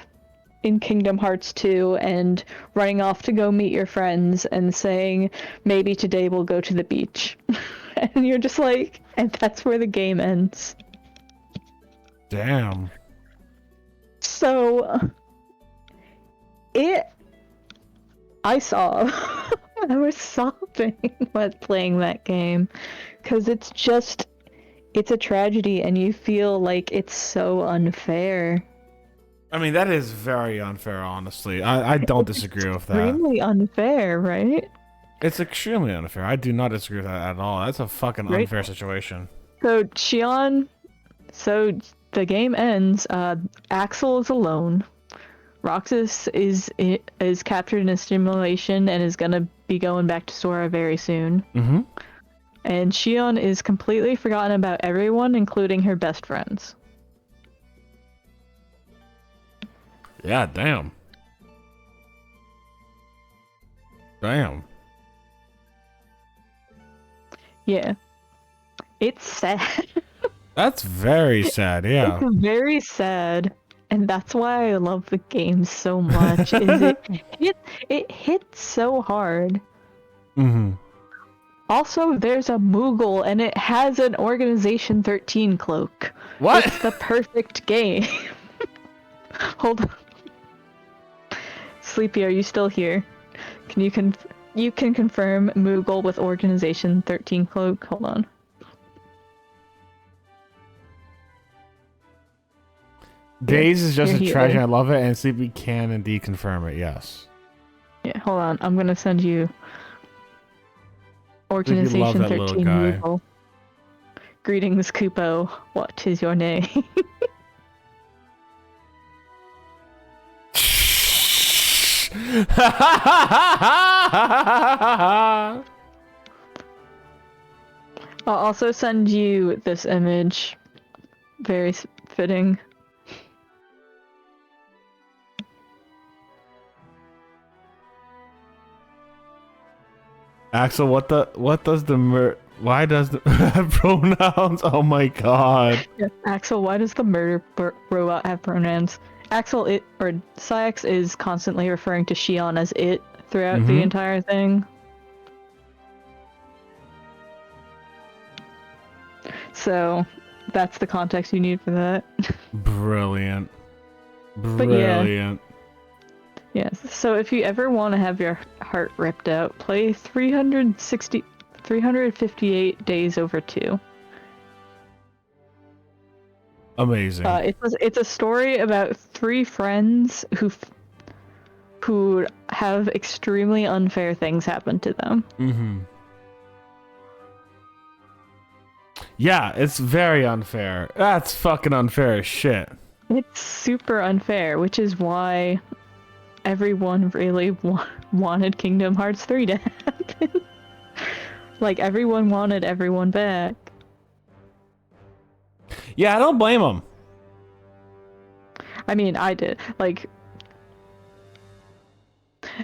in Kingdom Hearts 2 and running off to go meet your friends and saying, maybe today we'll go to the beach. And you're just like, and that's where the game ends. Damn. So, I saw. I was sobbing while playing that game, because it's a tragedy, and you feel like it's so unfair. I mean, that is very unfair, honestly. I don't disagree with that. Extremely unfair, right? It's extremely unfair. I do not disagree with that at all. That's a fucking unfair situation. So, Shion, so the game ends, Axel is alone. Roxas is captured in a simulation and is gonna be going back to Sora very soon. And Shion is completely forgotten about everyone, including her best friends. Yeah, damn. Damn. Yeah. It's sad. That's very sad, yeah. It's very sad. And that's why I love the game so much. Is it hits so hard. Also, there's a Moogle, and it has an Organization 13 cloak. What? It's the perfect game. Hold on. Sleepy, are you still here? Can you can confirm Moogle with Organization 13 cloak? Hold on. Days is just Here a he treasure. is. I love it, and Sleepy can indeed confirm it. Yes. Yeah, hold on. I'm gonna send you loves Organization that little 13 guy. Moogle. Greetings, Kupo. What is your name? I'll also send you this image. Very fitting. Axel, what does the why does the pronouns? Oh my god. Yeah. Axel, why does the murder robot have pronouns? Axel, Syx is constantly referring to Shion as it throughout the entire thing. So, that's the context you need for that. Brilliant. But Brilliant. Yes. So if you ever want to have your heart ripped out, play 358 Days Over 2. Amazing. It's a story about three friends who have extremely unfair things happen to them. Mm-hmm. Yeah, it's very unfair. That's fucking unfair as shit. It's super unfair, which is why everyone really wanted Kingdom Hearts 3 to happen. Like, everyone wanted everyone back. Yeah, I don't blame them. I mean, I did. Like,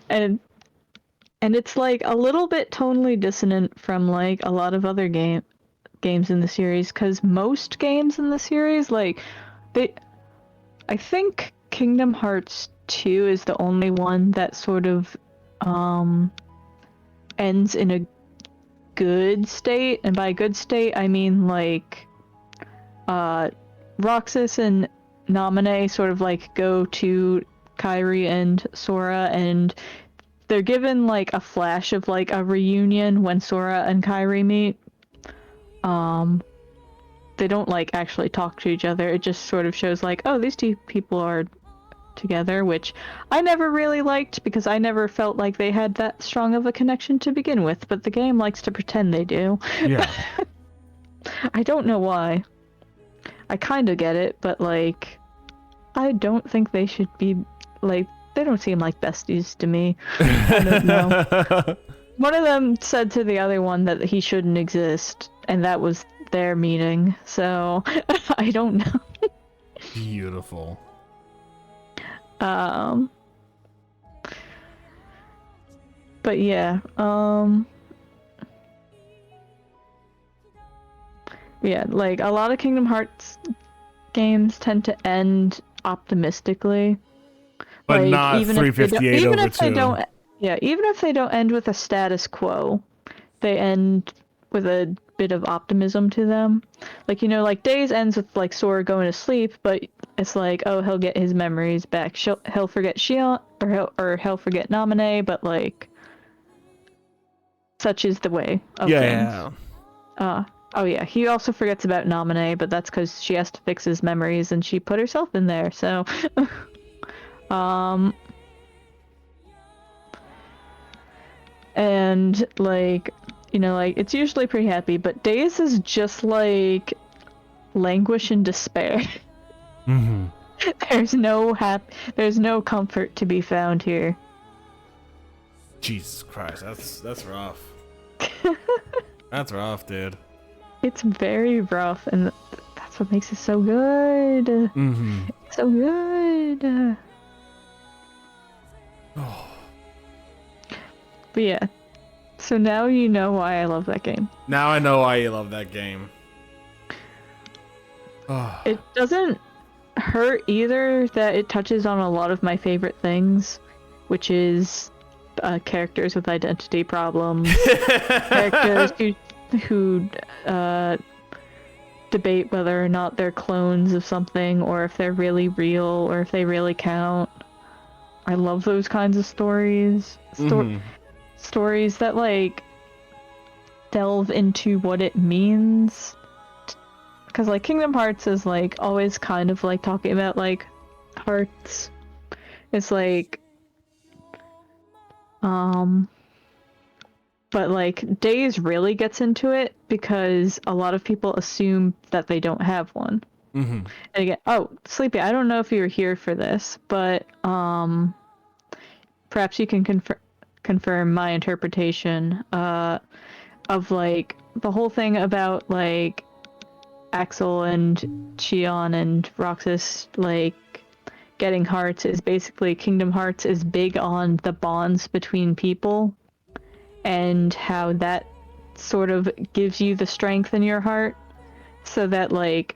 and it's like a little bit tonally dissonant from like a lot of other games in the series, because most games in the series, like, I think Kingdom Hearts 2 is the only one that sort of ends in a good state, and by good state I mean like Roxas and Naminé sort of like go to Kairi and Sora, and they're given like a flash of like a reunion when Sora and Kairi meet. They don't like actually talk to each other. It just sort of shows like, oh, these two people are together, which I never really liked because I never felt like they had that strong of a connection to begin with, but the game likes to pretend they do. Yeah. I don't know why. I kind of get it, but like, I don't think they should be, like, they don't seem like besties to me. I don't know. One of them said to the other one that he shouldn't exist, and that was their meeting, so I don't know. Beautiful. But yeah, yeah, like a lot of Kingdom Hearts games tend to end optimistically. But like, not even 358 even over if they 2. don't, yeah, even if they don't end with a status quo, they end with a bit of optimism to them. Like, you know, like Days ends with like Sora going to sleep, but it's like, oh, he'll get his memories back. He'll forget Shion, or he'll forget Naminé, but like, such is the way of things. Oh yeah, he also forgets about Naminé, but that's because she has to fix his memories and she put herself in there, so and like, you know, like, it's usually pretty happy, but Days is just like languish and despair. Mm-hmm. There's no comfort to be found here. Jesus Christ, that's rough. That's rough, dude. It's very rough, and that's what makes it so good. Mm-hmm. So good. Oh. But yeah, so now you know why I love that game. Now I know why you love that game. Oh. It doesn't hurt either that it touches on a lot of my favorite things, which is characters with identity problems, characters who debate whether or not they're clones of something, or if they're really real, or if they really count. I love those kinds of stories. Stories that, like, delve into what it means. Because, like, Kingdom Hearts is, like, always kind of, like, talking about, like, hearts. It's, like, but, like, Days really gets into it because a lot of people assume that they don't have one. And again, oh, Sleepy, I don't know if you were here for this, but, perhaps you can confirm my interpretation, of, like, the whole thing about, like, Axel and Xion and Roxas, like, getting hearts is basically Kingdom Hearts is big on the bonds between people and how that sort of gives you the strength in your heart, so that, like,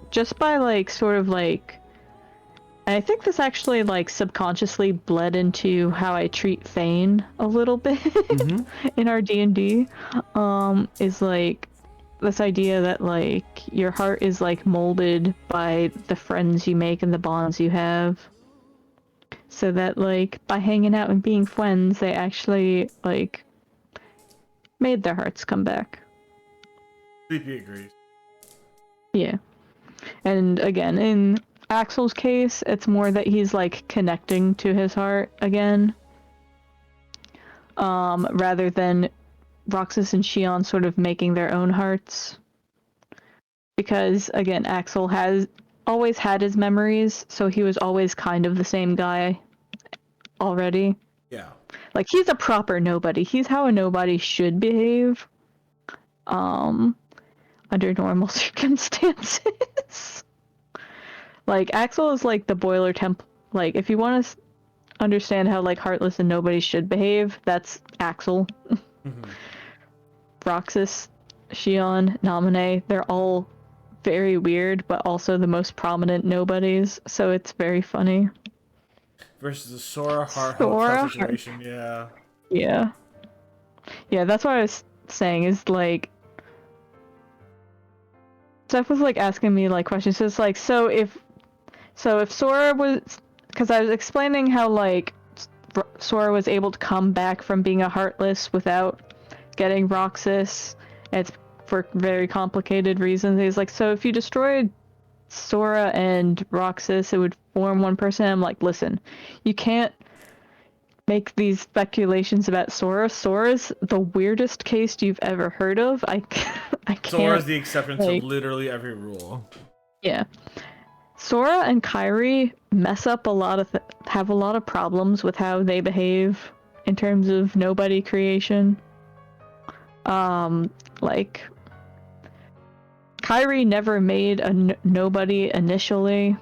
just by like sort of like, and I think this actually, like, subconsciously bled into how I treat Thane a little bit in our D&D, is, like, this idea that, like, your heart is, like, molded by the friends you make and the bonds you have. So that, like, by hanging out and being friends, they actually, like, made their hearts come back. Sleepy agrees. Yeah. And again, in Axel's case, it's more that he's, like, connecting to his heart again. Rather than Roxas and Xion sort of making their own hearts. Because, again, Axel has always had his memories, so he was always kind of the same guy already. Yeah. Like, he's a proper nobody. He's how a nobody should behave. Under normal circumstances. Like, Axel is, like, the boiler temp. Like, if you want to understand how, like, heartless and nobody should behave, that's Axel. Roxas, Xion, Naminé, they're all very weird, but also the most prominent nobodies, so it's very funny. Versus the Sora Sora situation, yeah. Yeah. Yeah, that's what I was saying, is, like, Steph was, like, asking me, like, questions. So it's like, so if Sora was, because I was explaining how, like, Sora was able to come back from being a Heartless without getting Roxas, and it's for very complicated reasons. He's like, so if you destroyed Sora and Roxas, it would form one person. I'm like, listen, you can't make these speculations about Sora. Sora's the weirdest case you've ever heard of. I can't. Sora's the exception like, to literally every rule. Yeah. Sora and Kairi mess up a lot of have a lot of problems with how they behave in terms of nobody creation. Like, Kairi never made a nobody initially,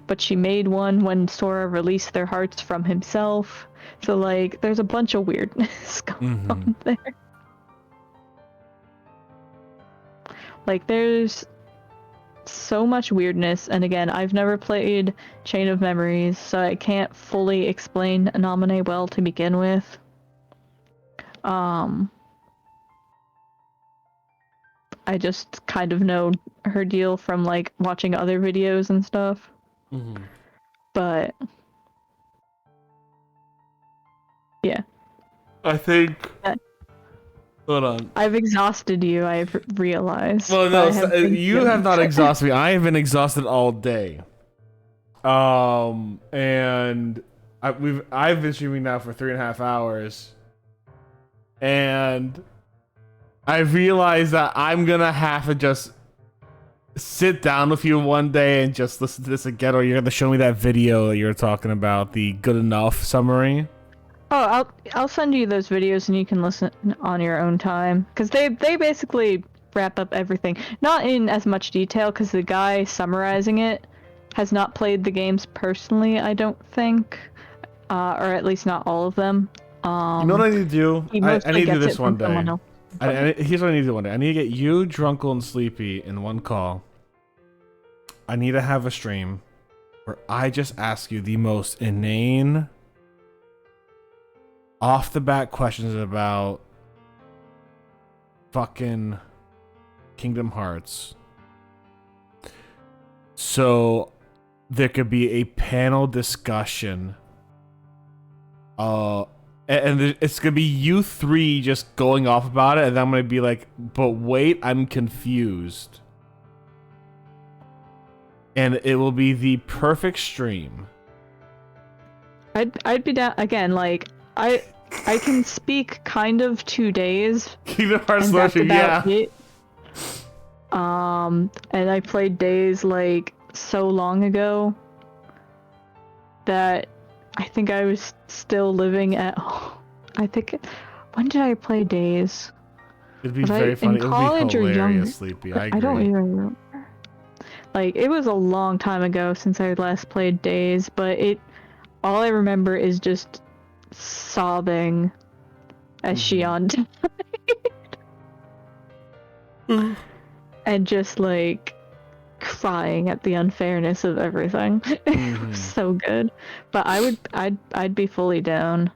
but she made one when Sora released their hearts from himself. So, like, there's a bunch of weirdness going on there. Like, there's so much weirdness, and again, I've never played Chain of Memories, so I can't fully explain Naminé well to begin with. I just kind of know her deal from, like, watching other videos and stuff. But yeah, I think. Hold on. I've exhausted you, I've realized. Well, no, you have not exhausted me. I have been exhausted all day. And I've been streaming now for 3.5 hours, and I realized that I'm gonna have to just sit down with you one day and just listen to this again, or you're gonna show me that video that you're talking about, the good enough summary. Oh, I'll send you those videos and you can listen on your own time, because they basically wrap up everything. Not in as much detail, because the guy summarizing it has not played the games personally, I don't think, or at least not all of them. You know what I need to do? I need to do this one day. Here's what I need to do one day. I need to get you, Drunkle, and Sleepy in one call. I need to have a stream where I just ask you the most inane, off the bat questions about fucking Kingdom Hearts. So there could be a panel discussion. And it's gonna be you three just going off about it, and I'm gonna be like, but wait, I'm confused. And it will be the perfect stream. I'd be down again. Like I can speak kind of 2 days. Kingdom Hearts and that's Lotion, about yeah. it. And I played Days like so long ago that I think I was still living at. I think when did I play Days? It'd be very funny. It would be hilarious, Sleepy. I agree. I don't even remember. Like it was a long time ago since I last played Days, but all I remember is just sobbing as Shion died. And just like crying at the unfairness of everything. It was so good. But I'd be fully down.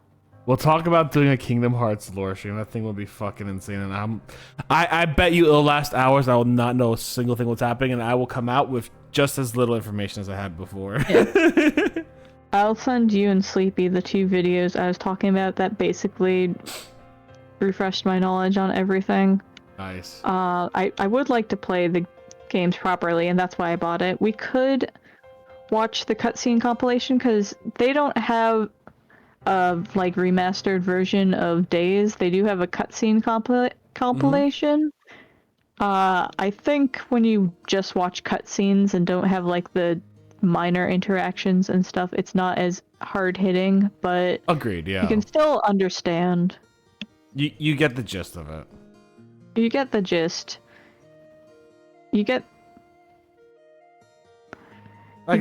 We'll talk about doing a Kingdom Hearts lore stream. That thing will be fucking insane, and I bet you it'll last hours. I will not know a single thing what's happening, and I will come out with just as little information as I had before. Yeah. I'll send you and Sleepy the 2 videos I was talking about that basically refreshed my knowledge on everything. Nice. I would like to play the games properly, and that's why I bought it. We could watch the cutscene compilation because they don't have a like remastered version of Days. They do have a cutscene compilation. I think when you just watch cutscenes and don't have like the minor interactions and stuff, it's not as hard hitting, but agreed, yeah. You can still understand. You get the gist of it. You get the gist. You get some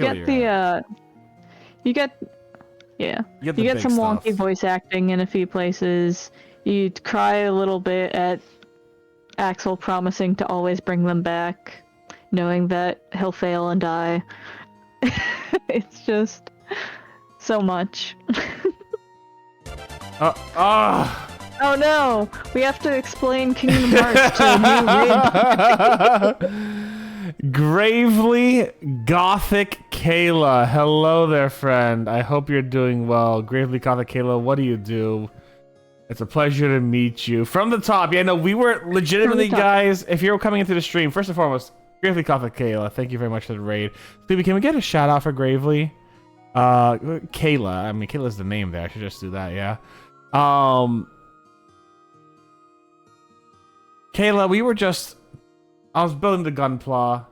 wonky voice acting in a few places. You cry a little bit at Axel promising to always bring them back, knowing that he'll fail and die. It's just so much. Oh no! We have to explain Kingdom Hearts to a new raid. Gravely Gothic Kayla. Hello there, friend. I hope you're doing well. Gravely Gothic Kayla, what do you do? It's a pleasure to meet you. From the top, yeah, no, we were legitimately, guys, if you're coming into the stream, first and foremost, Gravely Gothic Kayla, thank you very much for the raid. Stevie, can we get a shout out for Gravely? Kayla, I mean, Kayla's the name there. I should just do that, yeah. Kayla, I was building the Gunpla.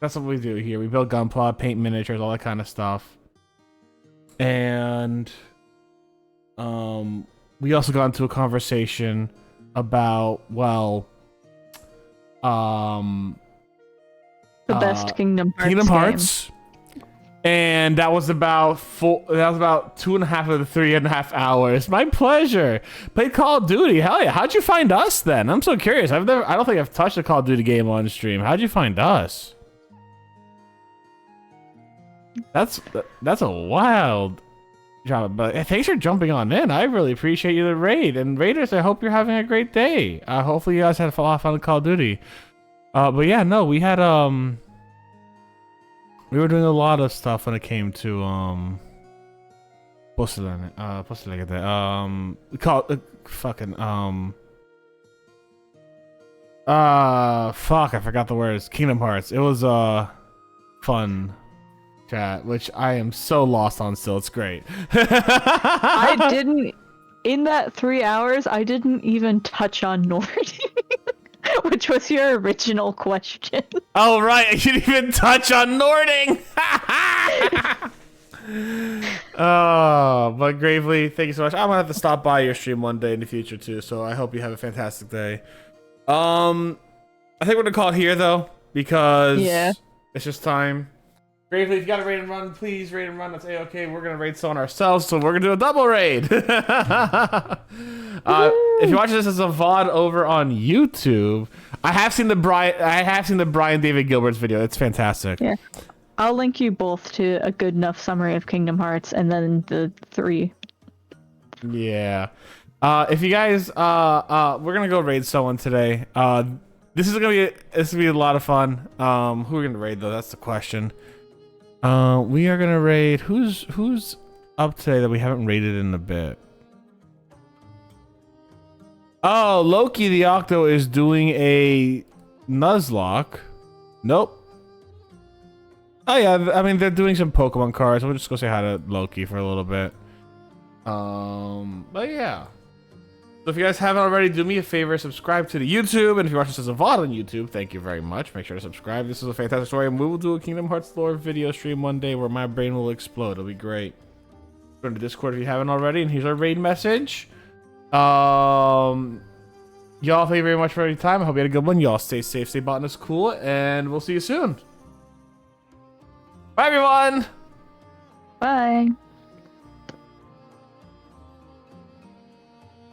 That's what we do here. We build Gunpla, paint miniatures, all that kind of stuff. And we also got into a conversation about, well, the best Kingdom Hearts game. And that was about 2.5 of the 3.5 hours. My pleasure. Played Call of Duty. Hell yeah. How'd you find us then? I'm so curious. I don't think I've touched a Call of Duty game on stream. How'd you find us? That's a wild job. But thanks for jumping on in. I really appreciate you the raid. And Raiders, I hope you're having a great day. Hopefully you guys had a lot of fun with Call of Duty. But yeah, no, we had we were doing a lot of stuff when it came to fuck, I forgot the words. Kingdom Hearts. It was fun chat, which I am so lost on still. It's great. In that 3 hours, I didn't even touch on Nordy. Which was your original question. Oh, right. I didn't even touch on Nording. Oh, but Gravely, thank you so much. I'm going to have to stop by your stream one day in the future, too. So I hope you have a fantastic day. I think we're going to call it here, though, because it's just time. Gravely, if you got a raid and run, please raid and run. That's A-okay. We're going to raid someone ourselves, so we're going to do a double raid. If you're watching this as a VOD over on YouTube, I have seen the Brian David Gilbert's video. It's fantastic. Yeah. I'll link you both to a good enough summary of Kingdom Hearts and then the Yeah. If you guys, we're gonna go raid someone today. This is gonna be a lot of fun. Who are we gonna raid though? That's the question. We are gonna raid who's up today that we haven't raided in a bit. Oh, Loki the Octo is doing a Nuzlocke. Nope. Oh yeah, I mean they're doing some Pokemon cards. We'll just go say hi to Loki for a little bit. But yeah. So if you guys haven't already, do me a favor, subscribe to the YouTube, and if you're watching this as a VOD on YouTube, thank you very much. Make sure to subscribe. This is a fantastic story, and we will do a Kingdom Hearts lore video stream one day where my brain will explode. It'll be great. Go to Discord if you haven't already, and here's our raid message. Y'all, thank you very much for your time. I hope you had a good one. Y'all stay safe, stay Botanist Cool, and we'll see you soon. Bye, everyone! Bye.